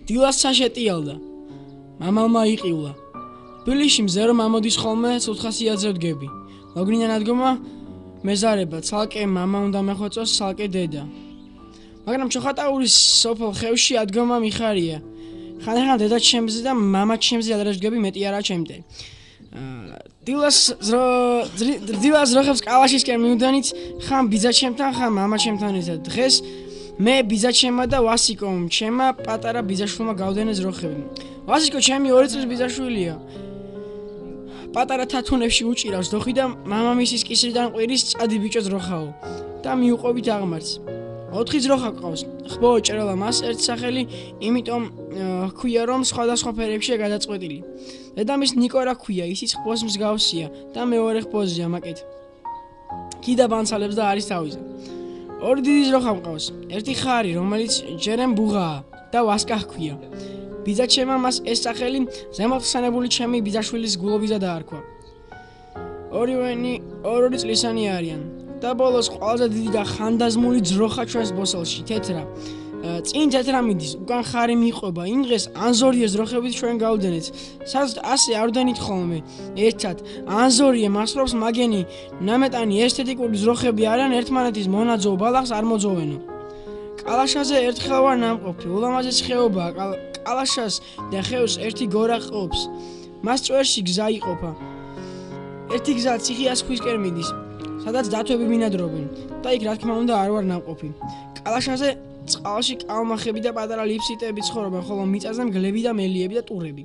Speaker 11: დილას საშეტიალდა. მამალმა იყიულა. თბილისში მზე რომ ამოდის ხოლმე, ცოცხას იაძევდგები. ლოგნიდან ადგომა მეზარება, ცალკე მამა უნდა მეხვეწოს, ცალკე დედა. მაგრამ ჩოხატაურის სოფელ ხევში ადგომა მიხარია. ხანდახან დედა ჩემზე და მამა ჩემზე ადრესდგები მეტი არა ჩემდე. დილას როხებს კალაშისკენ მიუდანით, ხან ბიძა ჩემთან, ხან მამა ჩემთან ერთად. დღეს მე ბიძა ჩემმა და ვასიკომ ჩემმა პატარა ბიძაშვილმა გავდენეს როხები. ვასიკო ჩემი 2 წლის ბიძაშვილია. პატარა თათუნებში უჭირავს დოხი და მამამისის კისრიდან ყვირის წადი ბიჭოს როხაო და მიუყვებით აღმართს. 4 ძროხა ყავს. ხბო ჭერალა მას ერთ სახელი, იმიტომ ჰქვია რომ სხვადასხვა ფერებშია გადაწყვეტილი. დედამის ნიკორა ჰქვია, ისიც ხბოს მსგავსია და მეორე ხბოზია მაკეთ. კიდა ბანცალებს და არის თავიზე. 2 დიდი ძროხა მყავს. ერთი ხარი, რომელიც ჯერემ ბუღაა და ვასკა ჰქვია. ბიძა ჩემმა მას ეს სახელი ზემოხსენებული ჩემი ბიძაშვილის გულობიზა დაარქვა. ორივენი 2 წლისანი არიან. და ბოლოს ყველაზე დიდი და ხანდაზმული ძროხა ჩვენს ბოსელში, თეთრა. წინ თეთრა მიდის, უკან ხარი მიყვება. იმ დღეს ანზორიეს ძროხებით ჩვენ გავდენეთ. სადაც ასე არ ვდენით ხოლმე. ერთად ანზორიე მასრობს მაგენი, ნამეტანი ესთეტიკური ძროხები არიან ერთმანეთის მონაძო ბალახს არ მოძოვენო. კალაშაზე ერთხელ ვარ ნამყოფი, ულამაზეს ხეობაა. კალაშას და ხევს ერთი გორა ყობს. მას წვერში გზა იყოფა. ერთი გზა ციხიას ქვისკენ მიდის. სადაც დათვები მინადრობენ და იქ რა თქმა უნდა არ ვარ ნამყოფი. კალაშაზე წყალში კალმახები და პატარა ლიფსიტები ცხოვრობენ, ხოლო მიწაზე მგლები და მელიები და ტურები.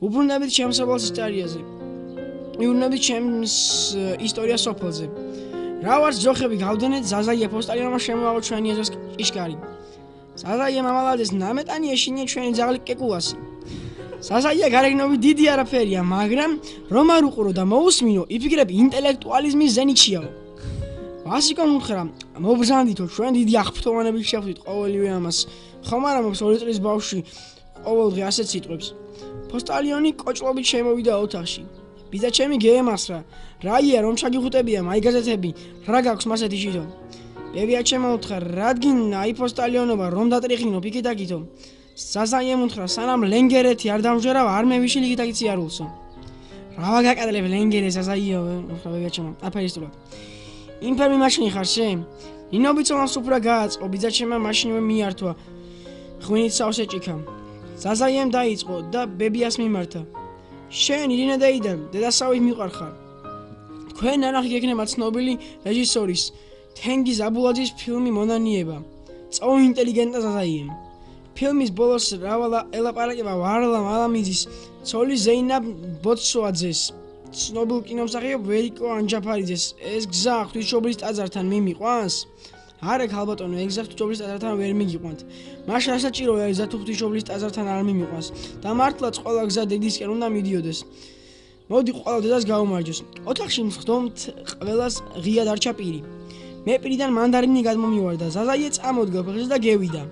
Speaker 11: უბრუნდებით ჩემს სოფელს ისტორიაზე. იუნებით ჩემს ისტორიას სოფელზე. რა ვარ ძროხები გავდენეთ, ზაზაია პოსტალიონმა შემოაყო ჩვენი ეზოს კიშკარი. ზაზაია მამალაძეს ნამეტანი ეშინია ჩვენი ძაღლი კეკულასი. ზაზაია გარეგნობით დიდი არაფერია, მაგრამ რომ არ უყურო და მოусმინო, იფიქრებ ინტელექტუალიზმის ზენიჩიაო. ვასიკომ უთხრა, მობრძანდითო ჩვენ დიდი აღფრთოვანებით შევხვდით ყოველივე ამას. ხომ არა მოქვს 2 წლის ბავშვი ყოველდღე ასეთ სიტყვებს. პოსტალიონი კოჭლობით შემოვიდა ოთახში. ბიძა ჩემი გეემასრა, რაია რომ ჩაგიხუტებია მაი გაზეთები, რა გაქვს მასეთი შიდო. ბებია ჩემოუთხრა, რადგან აი პოსტალიონობა რომ დატრიხინო პიკიტაკითო. ზაზაიემ უთხრა, სანამ ლენგერეთი არ დამჟერავ, არ მევიშილი გიტაკიცი არ ულსო. რა ვაგაკადლებ ლენგერე ზაზაიო, უთხრა ბებია ჩემო, აფერისტულად. იმფერმი მაშინი ხარ შენ? ინობიცომა სუფრა გააწყო, ბიძა ჩემმა მაშინვე მიართვა. ღვინით სავსე ჭიქა. ზაზაიემ დაიწყო და ბებიას მიმართა. შენ ირინა დაიდა, დედასავით მიყვარხარ. თქვენ ნანახი გექნება ცნობილი რეჟისორის თენგიზ აბულაძის ფილმი მონანიება. წაო ინტელიგენტა ზაზაიემ. ფილმის ბოლოს რავალა ელაპარაკება ვარლამ ალამიძის ცოლი ზეინაბ ბოცსოაძეს. ცნობილ კინომსახიობ ვერიკო ანჯაფარიძეს. ეს გზა ღვთისმშობლის ტაძართან მიმიყვანს? არა ქალბატონო, ეგ გზა ღვთისმშობლის ტაძართან ვერ მიგიყვანთ. მაშ რა საჭიროა ეს გზა თუ ღვთისმშობლის ტაძართან არ მიმიყვანს? და მართლაც ყველა გზა დედისკენ უნდა მიდიოდეს. მოდი ყველა დედას გაუმარჯოს. ოთახში მხდომთ ყველას ღია დარჩა პირი. მე პირიდან მანდარინი გადმომივარდა. ზაზაიე წამოდგა ფეხზე და გევიდა.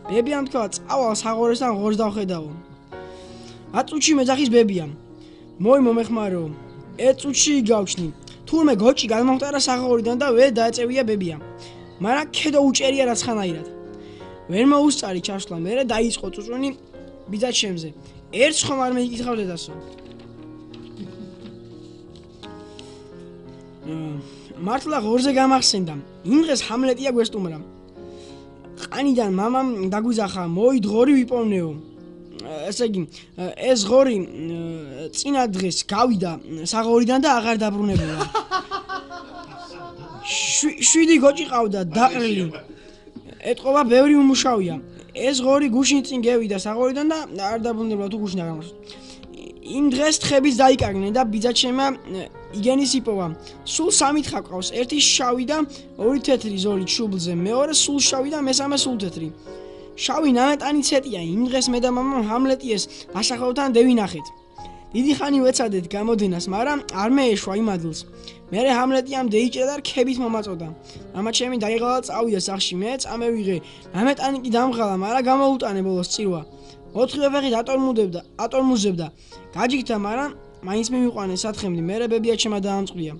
Speaker 11: ბებიამ თქვა, წავალ საღორესთან ღორს დავხედავო. აწუჩი მეძახის ბებიამ. მოი მომეხმარო. ეწუჩი გავჩნი. თურმე გოჭი გადმოხტარა საღორიდან და ვერ დაეწევია ბებიამ. მაგრამ ქედო უჭერია რაცხანაირად. ვერ მოუსწარი ჩასვლა, მერე დაიწყო წუწუნი ბიძა ჩემზე. ერთს ხომ არ მეიკითხავ დედასო. მართლა ღორზე გამახსენდა. იმ დღეს ჰამლეტია გვესტუმრა. ყანიდან მამამ დაგვიზახა, მოიდ ღორი ვიპოვნეო. ესე იგი, ეს ღორი წინა დღეს გავიდა საღორიდან და აღარ დაბრუნებულა. შვიდი გოჭი ყავდა დაყრილი. ეთყობა ბევრი უმუშავია. ეს ღორი გუშინ წინ გევიდა საღორიდან და არ დაბრუნებულა თუ გუშინ აღარ. იმ დღეს თხების დაიკარგნენ და ბიძაჩემა იგენის იპოვა. სულ 3 თხა ყავს, ერთი შავი და 2 თეთრი ზოლით შუბლზე, მეორე სულ შავი და მესამე სულ თეთრი. შავი ნამეტანი ცეტია. იმ დღეს მე და მამამ ჰამლეტიეს ასახავთან დევინახეთ. დიდი ხანი ვეცადეთ გამოდენას, მაგრამ არ მეეშვა იმ ადგილს. მერე ჰამლეტიამ დეიჭრა და რქებით მომაწოდა. მამა ჩემი დაიღალა წავიდა სახლში, მე წამევიღე. ნამეტანი კი დამღალა, მაგრამ გამოუტანე ბოლოს წირვა. 4 ფეხით ატორმუზებდა. გაჯიქთა, მაგრამ მაინც მივიყვანე სათხემდე, მერე ბებია ჩემა დაამწყვრია.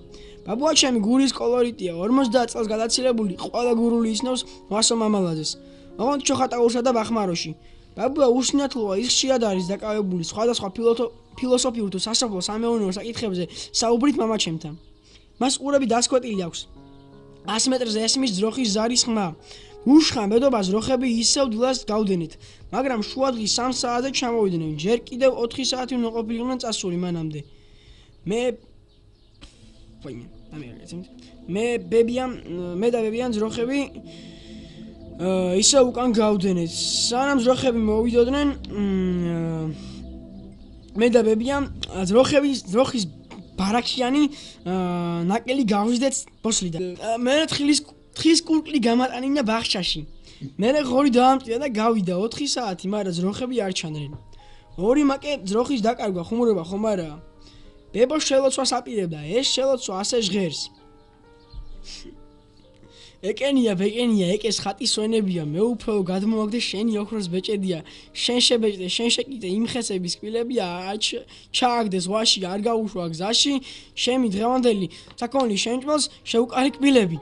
Speaker 11: ბაბუა ჩემი გულის კოლორიტია, 50 წელს გადაცილებული, ყველა გურული ისნობს ვასო მამალაძეს. ოღონდ ჩოხატაურსა და ბახმაროში. ბაბუა უსინათლოა, ის ხშირად არის დაკავებული სხვადასხვა ფილოსოფიურ თუ სასოფლო სამეურნეო საკითხებზე საუბრით მამა ჩემთან. მას ყურები დასკვეტილი აქვს. 100 მეტრზე ესმის ძროხის ზარის ხმა. უშხა მედობა ზროხები ისევ დილას გავდენით, მაგრამ შუადღის 3 საათზე ჩამოვიდნენ. ჯერ კიდევ 4 საათი უნდა ყოფილიყვნენ წასული მანამდე. მე და ბებიამ ზროხები ისე უკან გავდენეთ. სანამ ზროხები მოვიდოდნენ, მე და ბებიამ ზროხის ბარაქიანი ნაკელი გავიზდეთ ბოსლიდან. მე თხის კურკლი გამატანინა ბახჩაში. მე ღორი დაამწია და გავიდა 4 საათი, მაგრამ ზროხები არ ჩანდნენ. 2 მაკე ზროხის დაკარგვა ხუმრობა ხომ არაა? ბებო შელოცვას აპირებდა, ეს შელოცვა ასე ჟღერს. ეკენია, ეკეს ხატის სვენებია, მე უფეო გადმოვაგდე შენი ოქროს ბეჭედია, შენ შებეჭდე, შენ შეკიდე იმ ხესების კბილებია, ჩააგდე ზღვაში, არ გაუშვა გზაში, შემი დღევანდელი საქონლის შენჭმელს შეუკარი კბილები.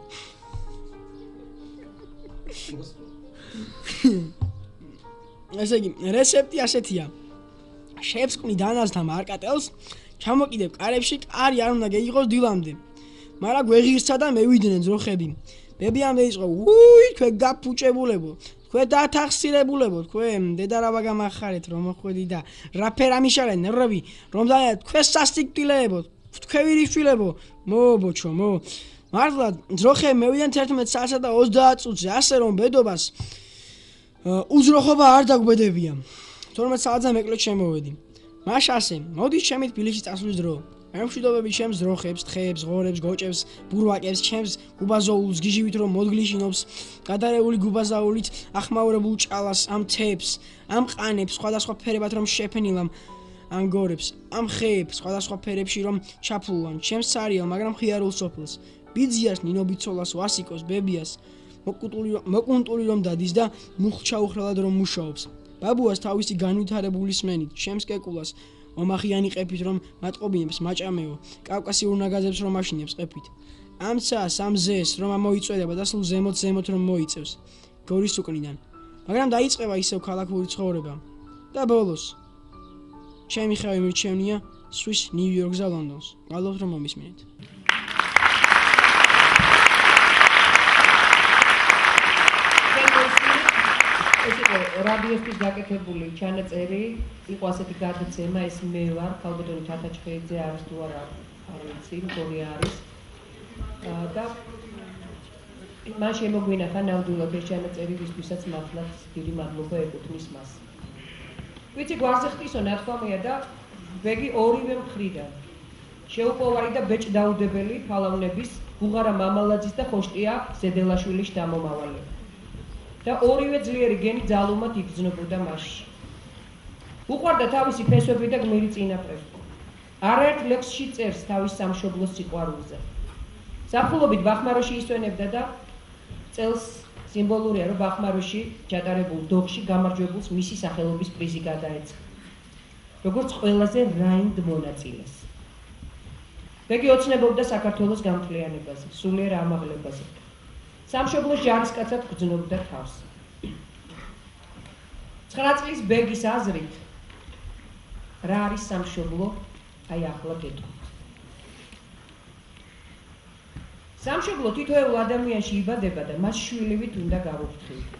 Speaker 11: ესე იგი, რეცეპტი ასეთია. შეებსკვნი დანაზდა მარკატელს, ჩამოკიდებ კარებში, კარი არ უნდა გეიღოს დილამდე. მაგრამ გვეღირსა და მევიდნენ ზროხები. ბებიამ დაიწყო, თქვენ გაფუჭებულებო, თქვენ დათახსირებულებო, თქვენ დედარავა გამახარეთ, რომ მოხვედი და რაფერ ამიშალე ნერვი, რომ დაიწყო თქვენ სასტიკტილეებო, თქვენ ვირიშვილებო, მობოჩო, მართლა ზროხები მევიდნენ 11 საათსა და 30 წუთზე, ასე რომ ბედობას უზროხობა არ დაგვბედებია. 12 საათზე მეკლოდ შემოვედი. მაშ ასე, მოდი ჩემი თბილისში წასვლის დრო. მემშვიდობები ჩემს ზროხებს, თხეებს, ღორებს, გოჭებს, ბურვაკებს, ჩემს გუბაზოულს, გიჟივით რომ მოდგლიშინობს, გადარეული გუბაზაულით ახმაურებულ ჭალას, ამ თებს, ამ ყანებს, სხვადასხვა ფერებად რომ შეფენილამ ამ გორებს, ამ ხეებს, სხვადასხვა ფერებში რომ ჩაფულვან, ჩემს სარიელ, მაგრამ ხიარულ სოფელს, ბიძიას, ნინობიცოლას, ვასიკოს, ბებიას, მოკუნტული რომ დადის და მუხჩაუხრალად რომ მუშაობს. ბაბუას თავისი განვითარებული სმენით, ჩემს კეკულას ომახიანი ყეფით რომ მატყობინებს მაჭამეო, კავკასიურ ნაგაზებს რომ მაშინებს ყეფით. ამცას, ამ ზეს რომ ამოიწვედება და სულ ზემოთ რომ მოიწევს გორის უკნიდან. მაგრამ დაიწყება ისევ ქალაქური ცხოვრება. და ბოლოს ჩემი ხევი მირჩევნია სვის ნიუ-იორკს და ლონდონს. გვალობთ რომ მომისმინეთ.
Speaker 1: რადიოსთვის გაკეთებული ჩანაწერი იყო ასეთი გადაცემა, ეს მე ვარ, ქალბატონი თათაჩხეიძე არის თუ არა, არ ვიცი, როგორი არის. და მან შემოგვინახა ნამდვილად ეს ჩანაწერი, ვისთვისაც მართლაც დიდი მადლობა ეკუთვნის მას. ვიცი, გვარზე ხტისო ნათქვამია და ბეგი ორივე მხრიდან. შეუპოვარი და ბეჭდაუდებელი ფალავნების, ბუღარა მამალაძის და ხოშტია ზედელაშვილის დამომავალი. და ორივე ძლიერი გენი ძალუმად იგრძნობოდა მასში. უყვარდა თავისი ფესვები და გმირი წინაპრები. არაერთ ლექსში წერს თავის სამშობლოს სიყვარულზე. ზაფხულობით ბახმაროში ისვენებდა და წელს სიმბოლურია, რომ ბახმაროში ჩატარებულ დოღში გამარჯვებულს მისი სახელობის პრიზი გადაეცა. როგორც ყველაზე რაინდ მონაწილეს. ბეგი ოცნებობდა საქართველოს გამთლიანებაზე, სულიერ ამაღლებაზე. სამშობლოს ჯარისკაცად გრძნობდა თავს. 9 წლის ბეგის აზრით რა არის სამშობლო? აი ახლა გეტყვით. სამშობლო თითოეულ ადამიანში იბადება და მას შვილივით უნდა გავუფრთხილდეთ.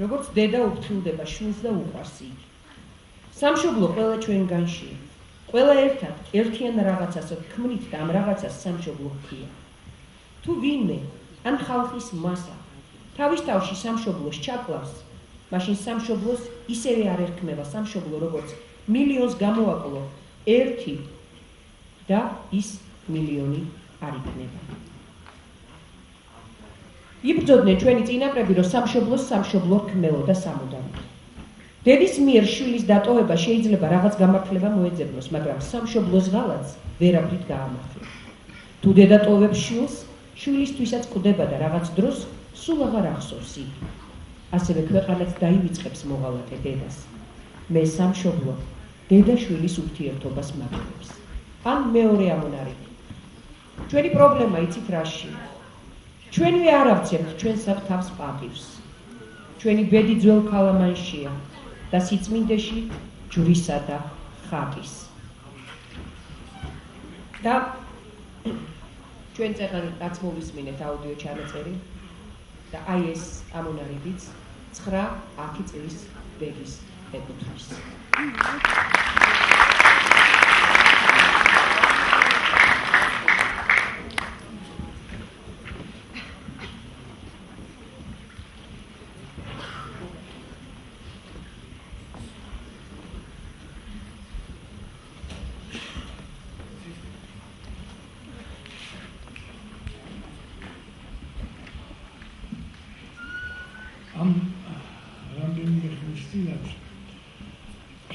Speaker 1: როგორც დედა უფრთხილდება შვილს და უყვარს იგი. სამშობლო ყველა ჩვენგანშია. ყველა ერთად ერთიან რაღაცას ქმნით და ამ რაღაცას სამშობლო ჰქვია. თუ ვინმე ან ხალხის მასა თავის თავში სამშობლოს ჩაკლავს, მაშინ სამშობლოს ისევე არ ერქმევა სამშობლო, როგორც მილიონს გამოვაკლო ერთი და ის მილიონი არ იქნება. იბრძოდნენ ჩვენი წინაპრები, რომ სამშობლო რქმელოდა სამუდამოდ. დედის მიერ შვილის დატოვება შეიძლება რაღაც გამართლება მოეძებნოს, მაგრამ სამშობლოს ღალატს ვერაფრით გაამართლებს. თუ დედა ტოვებს შვილს, შვილისთვისაც კვდება და რაღაც დროს სულ აღარ ახსოვს იგი. ასევე ქვეყანაც დაივიწყებს მოღალატე დედას. მე სამშობლო დედა შვილის ურთიერთობას მაგდებს. ან მეორე ამონარიდი. ჩვენი პრობლემა იცით რაშია? ჩვენვე არ ავცემთ ჩვენსავ თავს პატივს. ჩვენი ბედი ძველ ქალამანშია და სიწმინდეში ჯვრისა და ხატის. და ჩვენ წერან რაც მოვისმინეთ აუდიო ჩანაწერი და აი ეს ამონარიდიც 9-10 წლის ბეგის ეკუთვნის.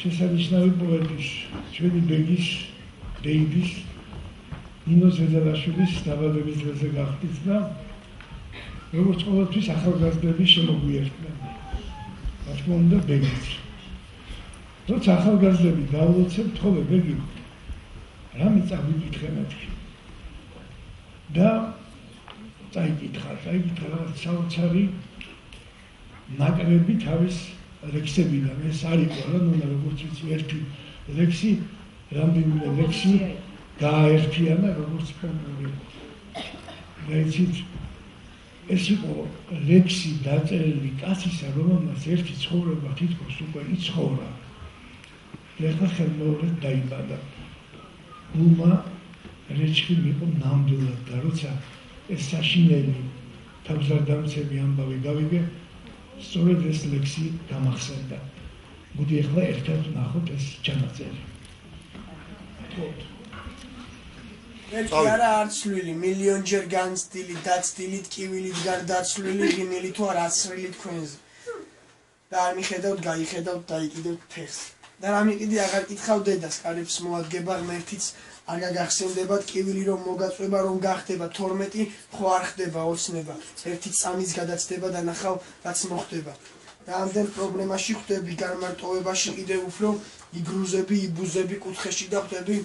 Speaker 3: შესანიშნავი პოეტის, ჩვენი ბეგის, დეიდის, ნინო ზედელაშვილის დაბადების დღეზე გახდით და როგორც ყოველთვის ახალგაზრდები შემოგვიერთდნენ. რა თქმა უნდა, ბეგიც. როცა ახალგაზრდები დაულოცებთ, ხოლმე ბეგი რამე წავიკითხე მეთქი. და წაიკითხა რაღაც საოცარი ნაკრები თავის ლექსებიდან. ეს არ იყო რა, როგორც ვიცი, ერთი ლექსი, რამდენიმე ლექსი გააერთიანა როგორც პონური. და იცით, ეს იყო ლექსი დაწერილი კაცისა, რომელმაც ერთი ცხოვრება თითქოს უკვე იცხოვრა. და ეხლა ხელმეორედ დაიბადა. გულმა რეჩხი მიიღო ნამდვილად და როცა ეს საშინელი თავზარდამცემი ამბავი გავიგე, სწორედ ეს ლექსი გამახსენდა. მოდი ახლა ერთად ვნახოთ ეს ჩანაწერი.
Speaker 8: ერთი არა არცვლილი, მილიონჯერ განცდილი, დაცდილი, ტკივილით გარდაცვლილი, ღიმილი თუ არ აცრილით ქვენზე. და არ მიხედავთ, გაიხედავთ, დაიკიდებთ ფეხს. და რა მიყიდი აღარ კითხავ დედას, კარებს მოადგება ღმერთიც არ გაგახსენდება, ტკივილი რომ მოგაწვება, რომ გახდება 12, ხო არ ხდება ოცნება. ერთი წამის გადაცდება და ნახავ რაც მოხდება. და ამდენ პრობლემაში ხვდები განმარტოვებაში კიდევ უფრო იგრუზები, იბუზები კუთხეში და ხვდები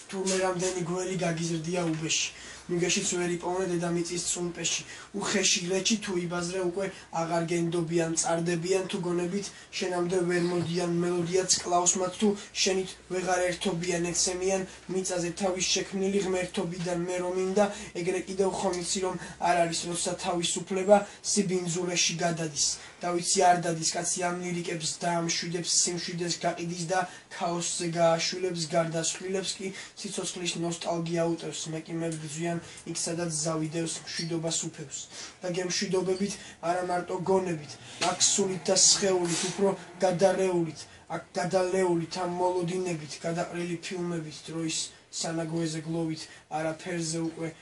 Speaker 8: თურმე რამდენი გველი გაგიზრდია უბეში. მიგეშიც ვერ იპოვნე დედამიწის წუნპეში. უხეში რეჩი თუ იბაზრე უკვე აღარ გენდობიან, წარდებიან თუ გონებით შენამდე ვერ მოდიან, მელოდიაც კლავს მათ თუ შენით ვეღარ ერთობიან, ეცემიან მიწაზე თავის შექმნილი ღმერთობიდან მე რომ მინდა, ეგრე კიდევ ხომ იცი რომ არ არის როცა თავისუფლება სიბინძურეში გადადის. და ვიცი არ დადის კაცი ამ ლირიკებს დაამშვიდებს, სიმშვიდეს გაყიდის და ქაოსზე გააშვილებს, გარდასხვილებს კი სიცოცხლის ნოსტალგია უტევს, მე კი მებრძვიან იქ სადაც ზავიდევს, მშვიდობას უფევს. და გემშვიდობებით არა მარტო გონებით, აქ სულით და სხეულით, უფრო გადარეულით, აქ გადალეულით, ამ მოლოდინებით, გადაყრილი ფილმებით, დროის სანაგვეზე გლოვით, არაფერზე უკვე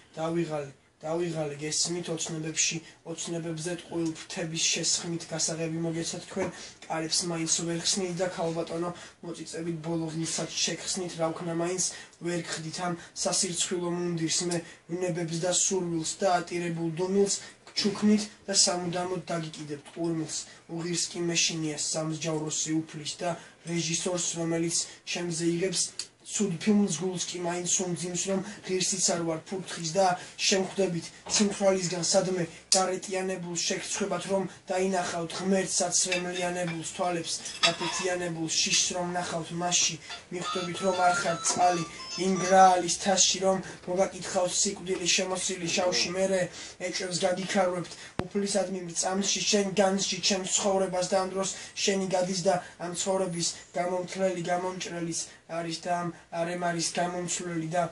Speaker 8: დავიღალე გესმით ოცნებებზე ტყუილ ფრთების შესხმით გასაღები მოგეცათ თქვენ კარებს მაინც ვერ ხსნით და ქალბატონო მოწიწებით ბოლო ღირსაც შეგხსნით რა ვქნა მაინც ვერ გხდით ამ სასირცხვილო მუნდირს მე ვნებებს და სურვილს და ატირებულ დუმილს ჩუქნით და სამუდამოდ დაგიკიდებთ ყურმილს უღირს კი მეშინია სამსჯავროსი უფლის და რეჟისორს რომელიც ჩემზე იღებს ცუდი ფილმის გულს კი მაინც უმძიმს რომ ღირსიც არ ვარ ფურთხის და შემხვდებით სიმთვრალისგან სადმე გარეტიანებულ შეგრცხვებათ რომ დაინახავთ ღმერთს აცრემლიანებულს თვალებს აფეთიანებულ შიშს რომ ნახავთ მასში მიხვდებით რომ არ ხართ წყალი იმ გრაალის თასში რომ მოგაკითხავთ სიკვდილის შემოსილი შავში მერე ეჭვებს გაგიქარვებთ უფლისადმი მრწამსში შენ განსში ჩემს ცხოვრებას და ამ დროს შენი გადის და ამ ცხოვრების გამომთვლელი გამომჭრელის არის და ამ არემარის გამომცვლელი და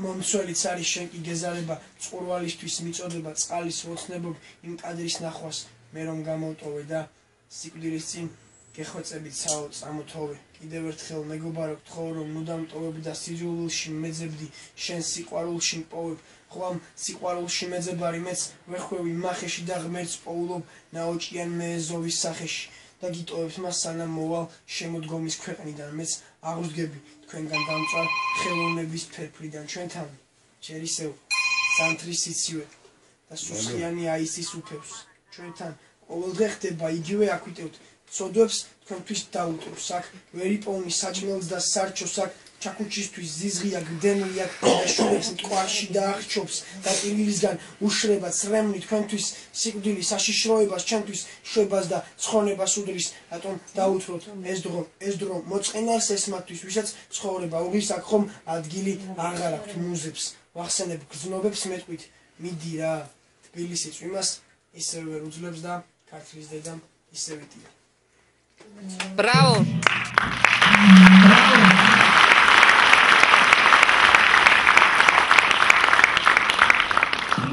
Speaker 8: მომცველიც არის შენ კი გეზარება წყურვალისთვის მიწოდება წყალის ოცნებობ იმ კადრის ნახვას მე რომ გამოვტოვე და სიკვდილის წინ გეხვეწებით საო წამოთოვე კიდევ ერთხელ მეგობარო გთხოვ რომ ნუ დამტოვებ და სიძულვილში მეძებდი შენ სიყვარულში მპოვებ ხვამ სიყვარულში მეძებარი მეც ვეხვევი მახეში და ღმერთს პოულობ ნაოჭიან მეეზოვის სახეში და გიტოვებთ მას სანამ მოვალ შემოდგომის ქვეყნიდან მეც აღუდგები თქვენგან დამწვარ ხელოვნების ფერფლიდან ჩვენთან ჯერ ისევ ზამთრის სიცივე და სუსხიანი აისის უფევს ჩვენთან ყოველდღე ხდება იგივე აკვიტევთ ცოდვებს თქვენთვის დაუტროს აქ ვერიპოვნის საჭმელს და სარჩოს აქ ჩაქუჩისთვის ზიზღია გდენლია და შურებს მტკვარში დაახჩობს და პირილისგან უშრება წრემლი თქვენთვის სიკვდილი საშიშროებას ჩემთვის შვებას და ცხონებას უდრის რატომ დაუთროთ ეს დრო მოწყენარს ესმათვის ვისაც ცხოვრება უღის აქ ხომ ადგილი აღარ აქვთ მუზებს ვახსენებ გრძნობებს მეტყვით მიდი რა თბილისი წვიმას ისევ ვერ უძლებს და ქართლის დედამ ისევითია
Speaker 12: Bravo!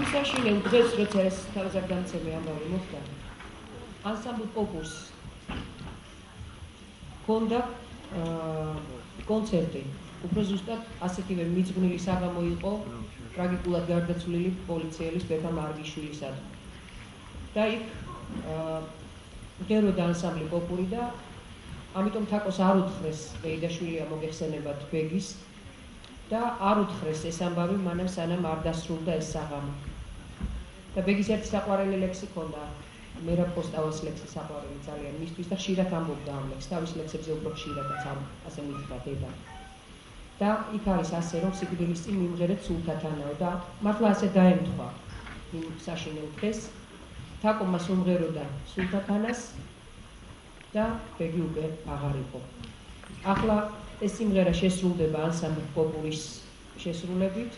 Speaker 1: იმსაშინე დღეს როცა ეს თავზარდამცემი ამბავი მოხდა ანსამბლ პოპუს ჰქონდა კონცერტი უფრო ზუსტად ასეთივე მიძღვნილი საღამო იყო ტრაგიკულად გარდაცვლილი პოლიციელის ბექა მარგიშვილისა და იქ მღეროდა ანსამბლი პოპური და ამიტომ თაკოს არ უთხრეს ბეიდაშვილია მოგეხსენებათ ბეგის და არ უთხრეს ეს ამბავი მანამ სანამ არ დასრულდა ეს საღამო და ბეგის ერთი საყვარელი ლექსი ჰქონდა მერაბ პოსტავას ლექსი საყვარელი ძალიან მისთვის და ხშირად ამბობდა ამ ლექსს თავის ლექსებზე უფრო ხშირადაც ასე მითხრა დედა და იქ არის ასე რომ სიკვდილის წინ მიმღერეთ სულთათანაო და მართლა ასე დაემთხვა იმ საშინელ დღეს თაკო მას უმღეროდა სულთათანას და ბეგი უკვე აღარ იყო. ახლა ეს სიმღერა შესრულდება ანსამბლ პოპურის შესრულებით.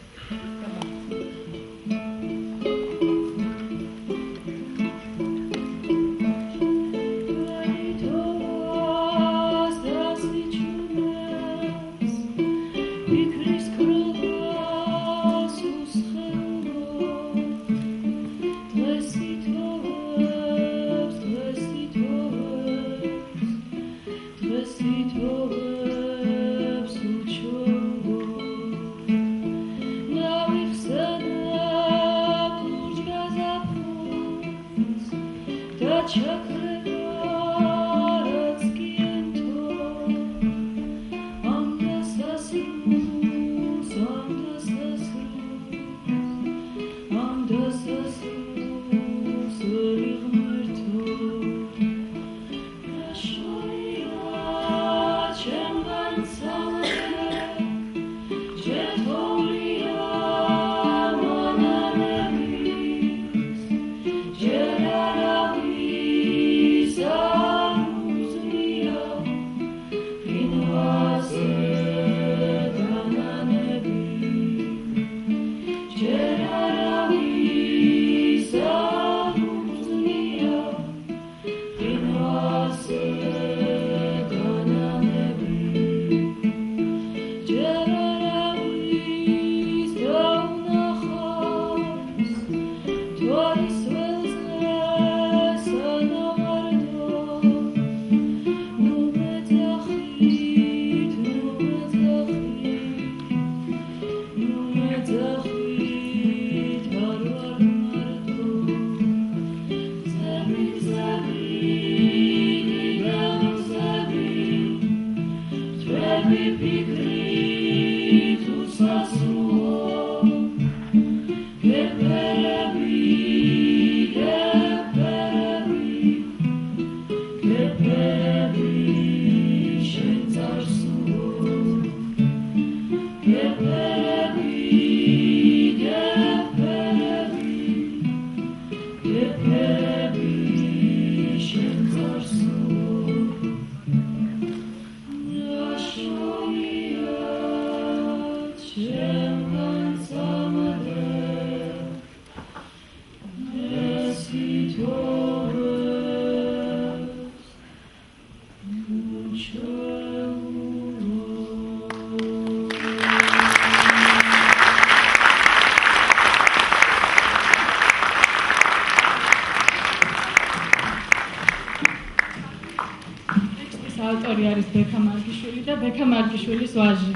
Speaker 4: არის ბექა მარგიშვილი და ბექა მარგიშვილის ვაჟი.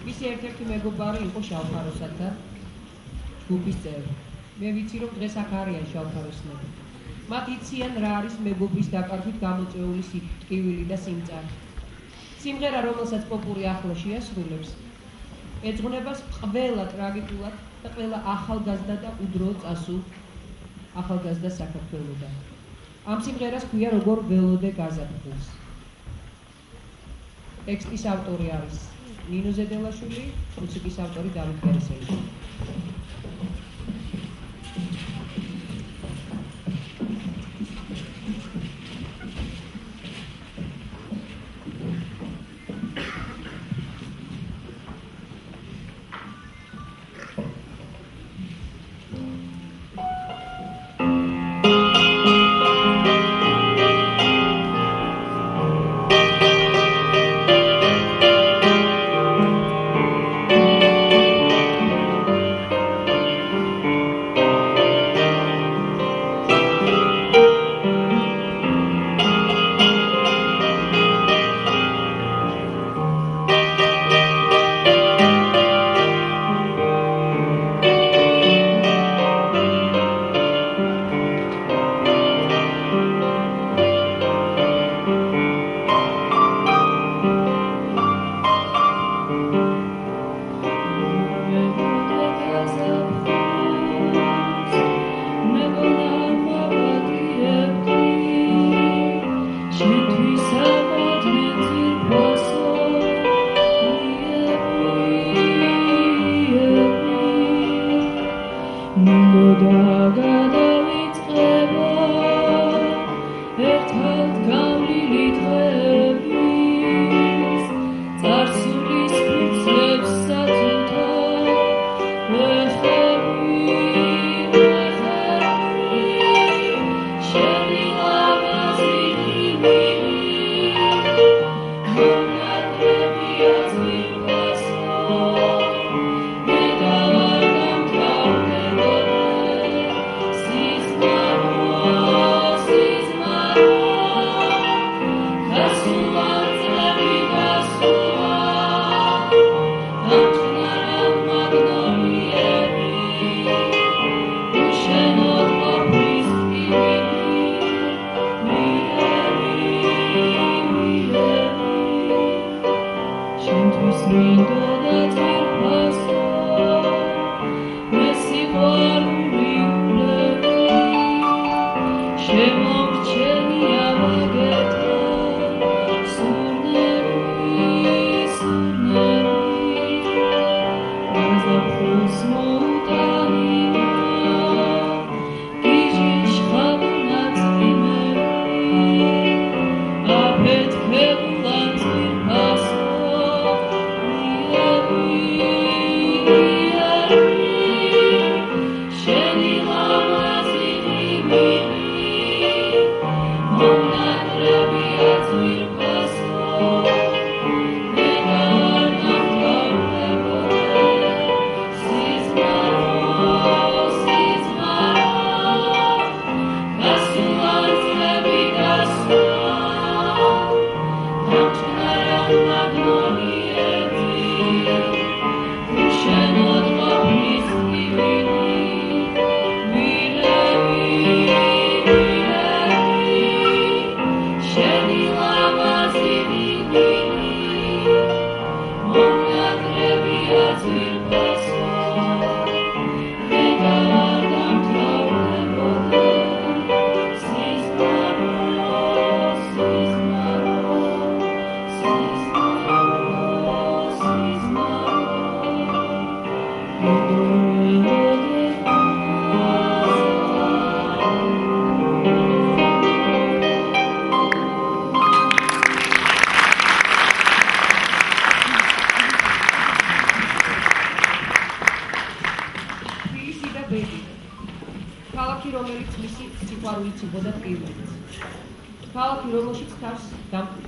Speaker 1: მისი ერთ-ერთი მეგობარი იყო შავხაროსათა ჯგუფის წევრი. მე ვიცი რომ დღეს აქ არიან შავხაროსნები. მათ იციან რა არის მეგობრის დაკარგვით გამოწვეული ტკივილი და სიმწარე. სიმღერა, რომელსაც პოპური ახლო შეასრულებს, ეძღვნება ყველა ტრაგიკულად და ყველა ახალგაზრდა და უდრო წასულ ახალგაზრდა საქართველოდან. ამ სიმღერას ქვია როგორ ველოდე გაზაფხულს. ტექსტის ავტორი არის ნინო ზედელაშვილი, მუსიკის ავტორი დავით კერესელი.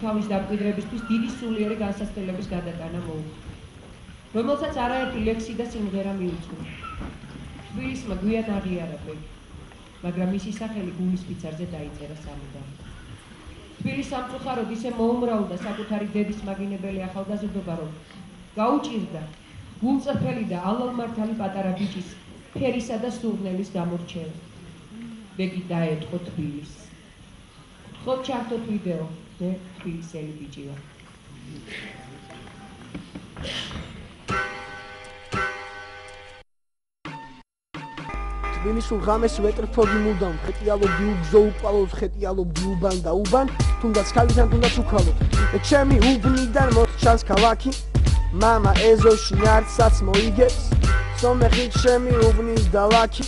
Speaker 1: თავის დამკვიდრებისთვის დიდი სულიერი განსაცდელების გადატანა მოუხდა, რომელსაც არაერთი ლექსი და სიმღერა მიუძღვნა. თბილისმა გვიან აღიარა ბეგი, მაგრამ მისი სახელი გულის ფიცარზე დაიწერა სამუდამ. თბილის სამწუხაროდ ისე მოუმრავლდა საკუთარი დედის მაგინებელი ახალგაზრდობა, რომ გაუჭირდა გულწრფელი და ალალმართალი პატარა ბიჭის ფერისა და სურნელის გამორჩევა. ბეგი დაეთყო თბილისს. ხოთ ჩართოთ ვიდეო, მე თბილისელი ბიჭი ვარ.
Speaker 8: თბილისურ ღამეს ვეტრფოდი მუდამ, ხეტიალობდი უბზო უყვალოდ, ხეტიალობდი უბან და უბან, თუნდაც ქალიდან თუნდაც უქალოდ. ჩემი უბნიდან მოჩანს ქალაქი, მამა ეზოში ნარცაც მოიგებს, სომეხით ჩემი უბნის დალაქი,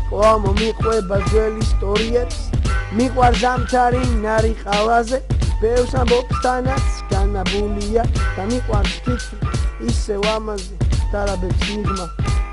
Speaker 8: კვლავ მომიყვება ძველ ისტორიებს, მიყვარს ზამთარი ნარი ყავაზე, ბევრს ამბობს თანაც განაბულია და მიყვარს თითქმის ისევ ამაზე, დარაბებს მიღმა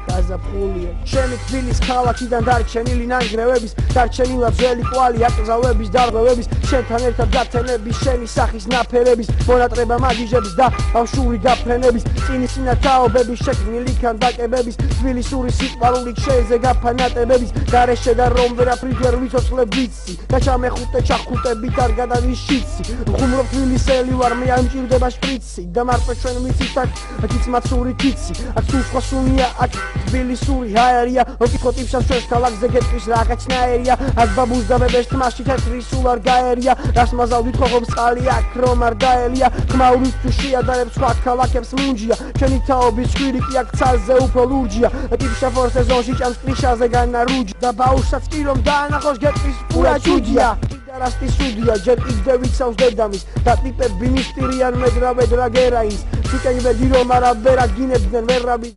Speaker 8: გაზაფხულია. ჩემი თბილის ქალაქიდან დარჩენილი ნანგრევების, დარჩენილა ძველი კვალი აკრძალვების, დარღვევების, შენთან ერთად გათენების, შენი სახის ნაფერების, მონატრება მაგიჟების და ბავშვური გაფრენების, წინისინა თაობების, შექმნილი ქანდაკებების, თბილისური სიყვარულით შენზე გაფანატებების, გარეშე და რომ ვერაფრით ვერ ვიცოცხლებ ვიცი და ჩამეხუტე ჩახუტებით არ გადავიშიცი. ხუმრობ თბილისელი ვარ, მე არ მჭირდება შპრიცი და მარტო ჩვენ ვიცით აქ კიცმაცური კიცი, აქ სულ სხვა სუნია, აქ თბილისური ჰაერია, ოკითხოთ იფშას ჩვენს ქალაქზე გეტყვის რაღაცნაირია, აქ ბაბუს და ბებეს თმაში თეთრი სულ არ გაერია, რას მაზალდით ხოხობს წყალი აქ რომ არ დაელია, ხმაურის თუ შეადარებს სხვა ქალაქებს მუნჯია, ჩვენი თაობის ხვირიკი აქ ცალზე უფრო ლურჯია, ტიფშა ფორ სეზონში ჭამს კრიშაზე განარუჯი და ბაუშვსაც კი რომ დაანახოს გეტყვის პურა ჯუჯია. რასტი სუდია, ჯერ კიდევ ვიცავს დედამის და ტიპები მისტირიან მეგრავედ რა გერაინს, სიკენბედი რომ არა ვერა გინებდნენ ვერავის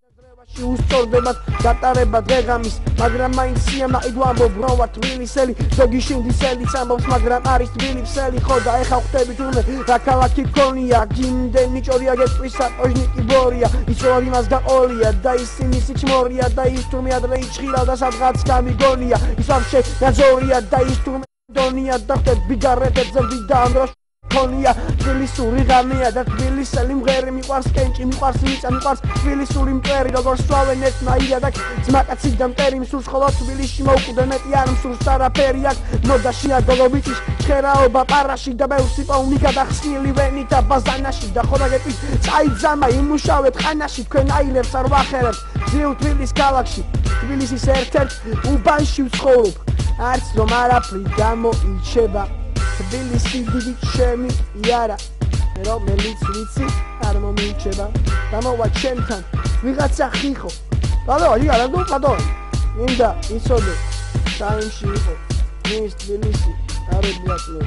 Speaker 8: უსწორდებათ გატარება დღეღამის, მაგრამ მაინც სიამაყიდ ვამბობ რომ ვარ თბილისელი, ზოგი შინდისელიც ამბობს, მაგრამ არის თბილისელი. ხო და ეხა ხვდებით უნდა რა ქალაქი გქონია, გიმდენ ნიჭორია გეტყვის საპოჟნიკი ბორია, ის რომ იმას გაყოლია და ისინი სიჩმორია და ის თურმე ადრე იჩხირავ და სადღაც გამიგონია, ის ვაფშე ნაძორია და ის თურმე დონია და ხდებ ბიგარეთებზე ვიდა ანდროს ქონია. თბილისური ღამეა და თბილისელი მღერი, მიყვარს კენჭი, მიყვარს მიწა, მიყვარს თბილისური მტვერი, როგორც სვავენ ერთნაირად აქ ძმაკაცი და მტერი, მსურს ხოლო თბილისში მოუკვდე მეტი არ მსურს არაფერი აქ, მოდაშია გოგობიჭის ჭხერაობა პარაში და ბევრ სიყვარული გადახსნილი ვენით და ბაზანაში და ხოდა გეტყვის წაიძამა იმუშავეთ ყანაში, თქვენ აილებს არ ვახერებთ ძიუ თბილის ქალაქში, თბილისის ერთ-ერთ უბანში ვცხოვრობ, არც რომ არაფრით გამოიჩება თბილისი დიდი ჩემი იარა, რომელიც ვიცი არ მომიჩება, გამოვა ჩემთან ვიღაცა ხიხო, ბადო იარა დუ ბადო, მინდა იცოდე საიმში იყო მის თბილისი არებიაკლო.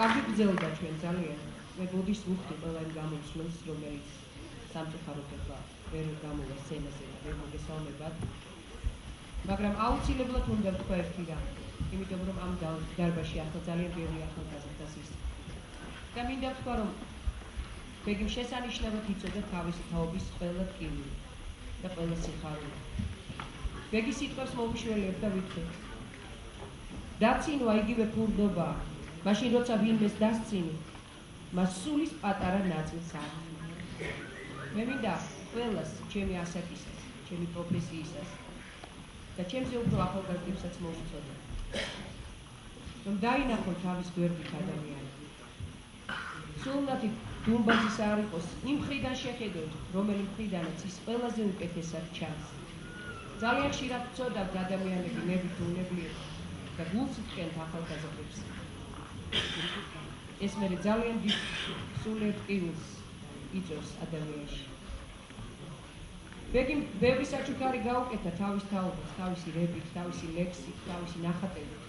Speaker 1: გაგიგზელდა ჩვენ ძალიან. მე ბოდიშს ვუხდი ყველა იმ გამოსვლებს, რომელიც სამწუხაროდ ახლა ვერ გამოვა სცენაზე და ვერ მოგესალმებათ. მაგრამ აუცილებლად უნდა ვთქვა ერთი რამ, იმიტომ რომ ამ დარბაზში ახლა ძალიან ბევრი ახალგაზრდას ის. და მინდა ვთქვა, რომ ბეგიმ შესანიშნავად იცოდა თავისი თაობის ყველა ტკივილი და ყველა სიხარული. ბეგი სიტყვებს მოუშველებ და ვითხრობ. დაცინვა იგივე ფურდობაა. მაშინ როცა ვინმეს დასცინი, მას სულის პატარა ნაწილს აქვს. მე მინდა ყველას ჩემი ასაკისას, ჩემი პროფესიისას და ჩემზე უფრო ახალგაზრდებსაც მოვუწოდო, რომ დაინახონ თავის გვერდით ადამიანი. სულნათი დუმბაზის არ იყოს იმ მხრიდან შეხედოთ, რომელი მხრიდანაც ის ყველაზე უკეთესად ჩანს. ძალიან ხშირად ვწოდავთ ადამიანები მებით უნებლიეთ და გულს იტყენთ ახალგაზრდებს. ეს მე ძალიან დიდ სულიერ ტკივილს იწვევს ადამიანში. ბეგიმ ბევრი საჩუქარი გაუკეთა თავის თაობას, თავისი რებით, თავისი ლექსით, თავისი ნახატებით,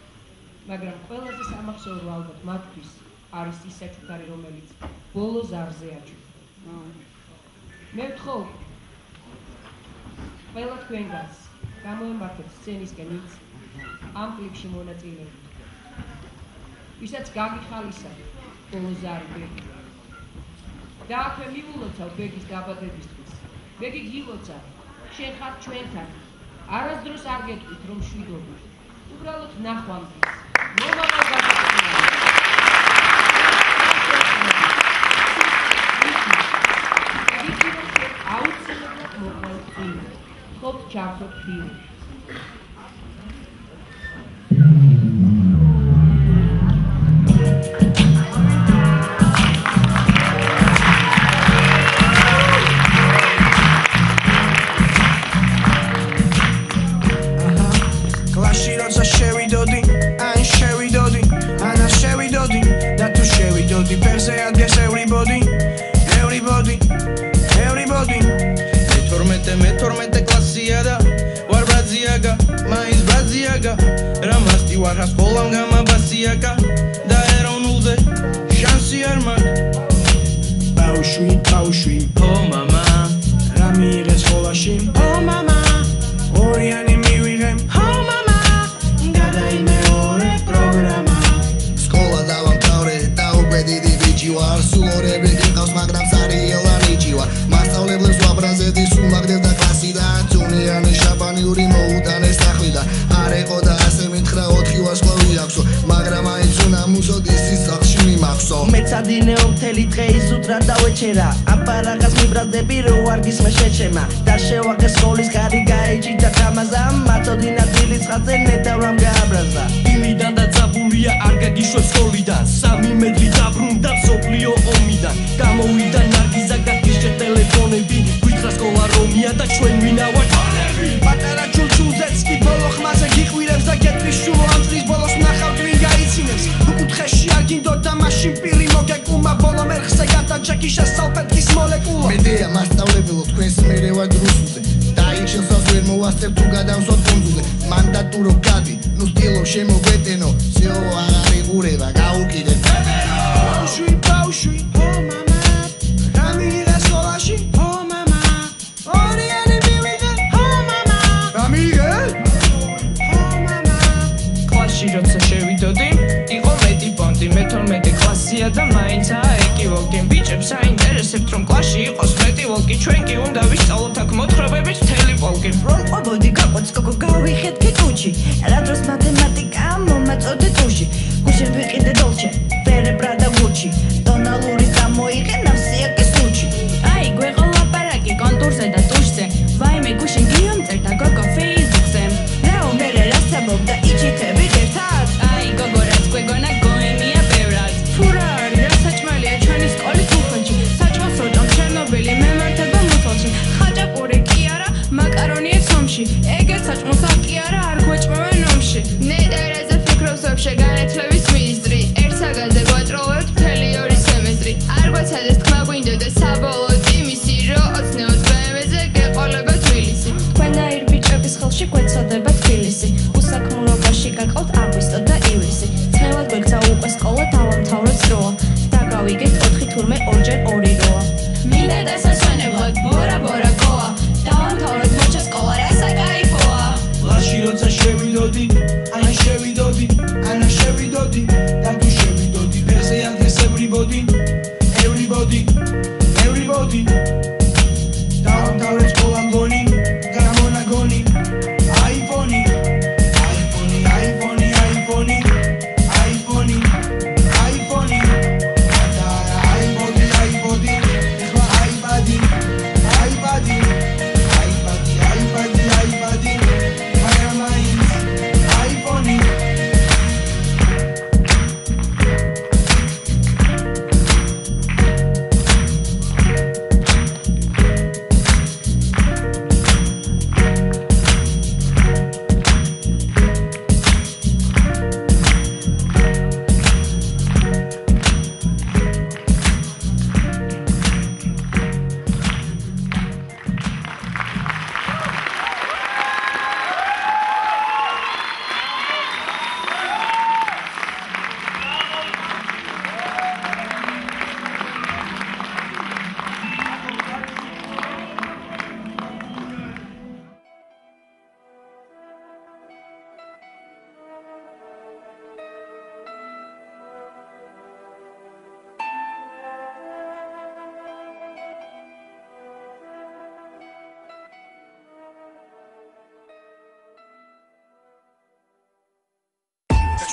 Speaker 1: მაგრამ ყველაზე სამახსოვრო ალბათ მათთვის არის ის საჩუქარი, რომელიც ბოლო ზარზე აჩუქა. მე ვთხოვ ყველა თქვენგანს გამოემართეთ სცენისკენ ის ამ კლიპში მონაწილეობით. ვისაც გაგიხალისა ბოლო ზარი ბეგი. და აქვე მივულოცავ ბეგის დაბადებისთვის. ბეგი გილოცა, შენ ხარ ჩვენთან, არასდროს არ გეტყვით რომ შვიდობით. უბრალოდ ნახვამდის. მომავალ გადაწყვეტილებას. აუცილებლად მოყავთ წინ. ხობ ჩახოთ ფირი.
Speaker 13: მე-12 კლასია და ვარ ბრაზიაგა, მაინც ბრაზიაგა, რამასტი ვარ სკოლამ გამაბასიაგა და ეროვნულზე შანსი არ მაქვს. ბავშვი, ო მამა, რა მიიღე სკოლაში? ო მამა, ორიანი მივიღე. ო მამა, გადაიმეორე პროგრამა. სკოლა დავამთავრე და უკვე დიდი ბიჭი ვარ, სულ ორები გიყავს, მაგრამ სარიელა ნიჭი ვარ. მასწავლებლებს ვაბრაზედი სულ მაგდევ და კლასიდან თუნიანი შაბანიური მოუტანეს სახლიდან. არ ეყო და ასე მითხრა 4 ვარსკვლავი აქვსო, მაგრამ აიც უნდა მუსოდეს ის სახლში მიმახსო. მეცადინეო მთელი დღე ისუტრა და ვეჩერა, აპარაღას მიბრალდები რო არ გისმა შეჩემა და შევახე სკოლის ხარი გაიჭი და გამაზა, მაწოდინა დილის ხაზე ნეტავრამ გააბრაზა. იმიდან და ძაბულია არ გაგიშვებ სკოლიდან, სამი მეტრი დაბრუნდა სოფლიო ომიდან. გამოვიდა ნარგიზა გაგიშე ტელეფონები, გითხრა სკოლა რომია და ჩვენ ვინა ვარ თონები. პატარა ჩულჩულზეც კი ბოლო ხმაზე გიყვირებს და გეტყვი შულო ამ წლის ბოლოს ნახავ twin გაიცინებს. უკუთხეში არ გინდო და მაშინ პირი მოგეკუმა, ბოლო მერხზე გადაჭექი შესალფეთქის მოლეკულა. მედეა მასწავლებელო თქვენს მერე ვარ დრუსულზე, დაიჩელსავს ვერ მოვასწრებ თუ გადავსვათ კუნძულზე. მანდატურო გადი, ნუ სტილო შემოგვეტენო, სეო აღარ იღურება გაუკიდე ბავშვი, ო მამა, რა მიიღე სკოლაში? ო მამა, ორიანი მივიღე. ო მამა, რა მიიღე? ო მამა, კლასში როცა შევიდოდი იყო მეტი პონტი, მე-12 კლასია და მაინც აეკივოკი. ბიჭებს აინტერესებთ რომ კლასში იყოს მეტი ვოლკი, ჩვენ კი უნდა ვისწავლოთ აქ მოთხრობებით მთელი პოლკი. რომ ყვებოდი გაყვეც გოგო გავიხეთქი კუჩი, რა დროს მათემატიკა მომაწოდე ტუში. გუშინ ვიყიდე დოლჩე, ვერე ბრადა გუჩი, დონალური გამოიღე ნავსიაკის სუჩი. აი გვეყო ლაპარაკი კონტურზე და ტუშზე, ვაიმე გუშინ გიომწერდა გოგო ფეისბუქზე. რაო მერე რასაბობდა იჩიქებით ერთად, აი გოგო რაც გვეგონა გოემია ბევრად. თუ რა არის რა საჭმელია ჩვენი სკოლის უფრენჩი, საჭმელს როჭამ ჩერნობილი მემართება მუცელში. ხაჭაპური კი არა, მაკარონია ცომში, ეგეც საჭმელს კი არა, არ გვეჭმევენ ნომში. ნედერაზე ფიქრობს ვაფშე განათლების მინისტრი, ერთ საგანზე გვატროვებთ მთელი 2 სემესტრი. არ გვაცადეს თქმა გვინდოდა საბოლოოდ იმისი, რომ ოცნეოთ BMW-ზე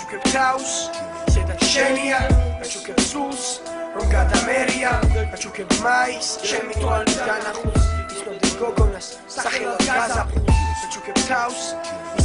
Speaker 8: გაჩუქებ თავს ისედაც შენია გაჩუქებ სულს რომ გადამერია გაჩუქებ მაის ჩემი თვალით განახულს ისნოდი გოგონას სახელად გაზაფხულს გაჩუქებ თავს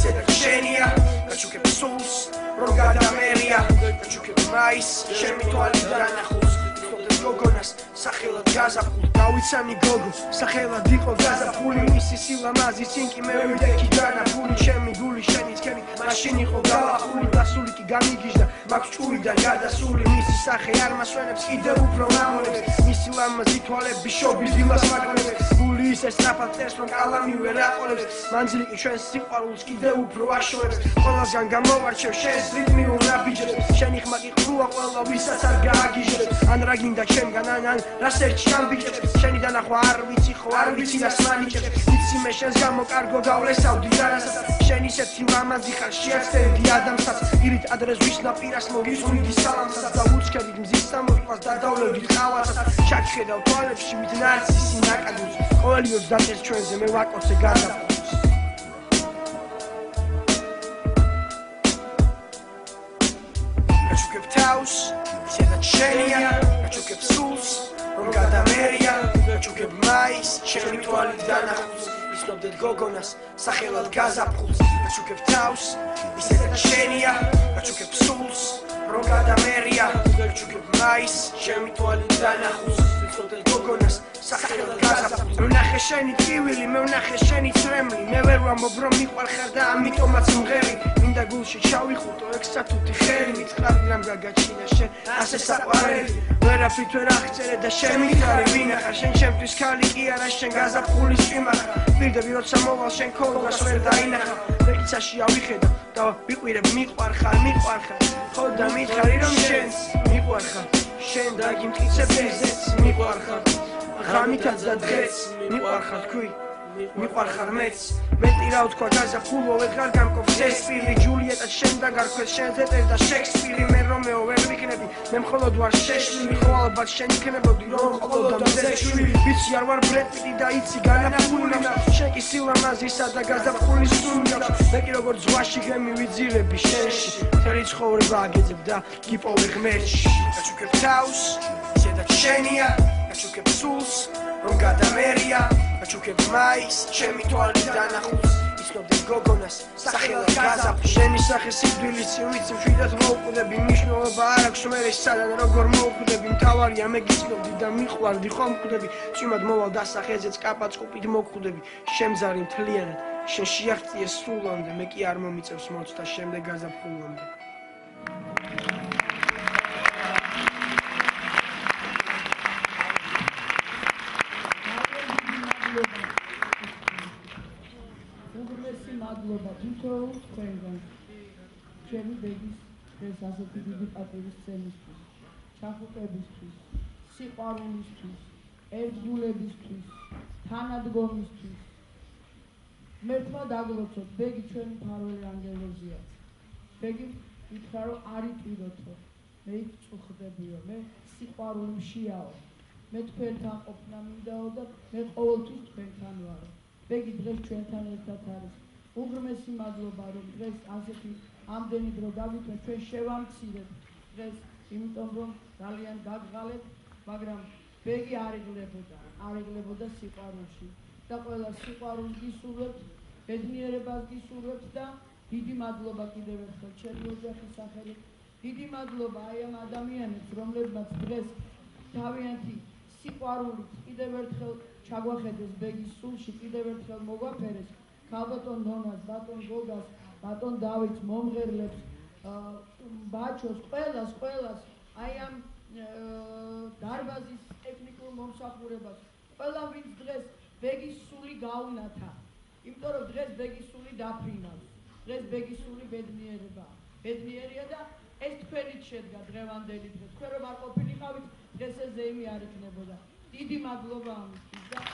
Speaker 8: ისედაც შენია გაჩუქებ სულს რომ გადამერია გაჩუქებ მაის ჩემი თვალით განახულს ისნოდი გოგონას სახელად გაზაფხულს დავიცანი გოგო სახელად იყო გაზაფხული მისი სილამაზი წინკი მე ვიდექი განაფული ჩემი გული შენი თქენი მაშინ იყო გავახული დასული კი გამიგიჟდა მაქვს ჭურიდან გადასული მისი სახე არ მასვენებს კიდევ უფრო მამონებს მისი ლამაზი თვალები შობის დილას მაგონებს გული ისე სწრაფად წერს რომ კალამი ვერ აყოლებს მანძილი კი ჩვენს სიყვარულს კიდევ უფრო აშორებს ყველასგან გამოვარჩევ შენს რიტმიულ ნაბიჯებს შენი ხმა კი ყრუა ყველა ვისაც არ გააგიჟებს ან რა გინდა ჩემგან ან რას ერჩი ამ ბიჭებს შენი დანახვა არ ვიცი ხო არ ვიცი რას მანიჭებს ვიცი მე შენს გამო კარგო გავლესავდი რასასაც შენ ისეთი ლამაზი ხარ შეაცდენდი ადამიანს ირით ადრეს ვის ნაპირას მოგიწვიდი სალამსაც და უცხებით მზის სამოყვას დადავლევდით ყავასაც ჩაჩხედავ თვალებში ვით ნარცისი ნაკადულს ყოველი ოც დაწერს ჩვენზე მე ვაკოცე გადაფულს გაჩუქებ თავს ისედაც შენია გაჩუქებ სულს რომ გადამერია გაჩუქებ მაის ჩემი თვალით განახულს ისნობდეთ გოგონას სახელად გაზაფხულს გაჩუქებ თავს ისედაც შენია გაჩუქებ სულს რომ გადამერია გაჩუქებ მაის ჩემი თვალით განახულს ისნობდეთ გოგონას სახელად გაზაფხულს ვნახე შენი ტკივილი მე ვნახე შენი წრემლი მე ვერ ვამბობ რომ მიყვარხარ და ამიტომაც მღერი მინდა გულში ჩავიხუტო ეგ სათუთი ხელი მითხრები რამ გაგაჩინა შენ ასე საყვარელი ვერაფრით ვერ აღწერე და შენ მითხარი ვინახარ შენ ჩემთვის ქალი კი არა შენ გაზაფხულის წვიმახარ პირდები როცა მოვალ შენ ქოლგას ვერ დაინახავ რექიცაში ავიხედა და ვიყვირებ მიყვარხარ ხო და მითხარი რომ შენს მიყვარხარ შენ დაგიმტკიცებ ესეც მიყვარხარ ღამითაც და დღეც მიყვარხარ თქვი მიყვარხარ მეც მეტი რა ვთქვა გაზაფხულო ვეღარ გამყოფს ეს პირი ჯულიეტა შენ დაგარქვეს შენზე წერდა შექსპირი მე რომეო ვერ ვიქნები მე მხოლოდ ვარ შეშლილი ხო ალბათ შენ იქნებოდი რომ მხოლოდ ამზეშვილი ვიცი არ ვარ ბრედ პიტი და იცი განაფული შენ კი სილამაზისა და გაზაფხულის სუნდა მე კი როგორც ზღვაში გემივიძირები შენში მთელი ცხოვრება აგეძებ და გიპოვე ღმერთში გაჩუქებ თავს ისედაც შენია გაჩუქებ სულს რომ გადამერია გაჩუქებ მაის ჩემი თვალით დანახულს ისნობდეთ გოგონას სახელად გაზაფხულს შენი სახე სიკვდილიც ვიცი მშვიდად მოუკვდები მნიშვნელობა არ აქვს მე სადან როგორ მოუკვდები მთავარია მე გიცნობდი და მიყვარდი ხომ კვდები წვიმად მოვალ დასახეზეც კაპაწყუპით მოკვდები შემზარი მთლიანად შენ შეაღწიე სულამდე მე კი არ მომიწევს მოცდა შემდეგ გაზაფხულამდე
Speaker 4: მადლობა თითოეულ თქვენგან ჩემი ბეგის ეს ასეთი დიდი პატივის სცენისთვის ჩახუტებისთვის სიყვარულისთვის ერთგულებისთვის თანადგომისთვის მერთმა დაგლოცოთ ბეგი ჩვენი მფარველი ანგელოზია ბეგი ითხრა რომ არ იტვიროთო მე წუხდებიო მე სიყვარული მშიაო მე თქვენთან ყოფნა მინდაო და მე ყოველთვის თქვენთან ვარო ბეგი დღეს ჩვენთან ერთად არის უღრმესი მადლობა რომ დღეს ასეთი ამდენი დრო დაგვიწყეთ ჩვენ შევამცირეთ დღეს იმიტომ რომ ძალიან გაგღალეთ მაგრამ ბეგი არ იღლებოდა სიყვარულში და ყველა სიყვარულს გისურვებთ ბედნიერებას გისურვებთ და დიდი მადლობა კიდევ ერთხელ ჩემი ოჯახის სახელით დიდი მადლობა აი ამ ადამიანებს რომლებმაც დღეს თავიანთი სიყვარულით კიდევ ერთხელ ჩაგვახედეს ბეგის სულში კიდევ ერთხელ მოგვაფერეს ქალბატონ ნონას, ბატონ გოგას, ბატონ დავითს, მომღერლებს, ბაჩოს, ყველას, აი ამ დარბაზის ტექნიკურ მომსახურებას, ყველა ვინც დღეს ბეგის სული გაუნათა, იმიტომ რომ დღეს ბეგის სული დაფრინავს, დღეს ბეგის სული ბედნიერია და ეს თქვენით შედგა დღევანდელი დღე, თქვენ რომ არ ყოფილიყავით, დღეს ეს ზეიმი არ იქნებოდა. დიდი მადლობა ამისთვის და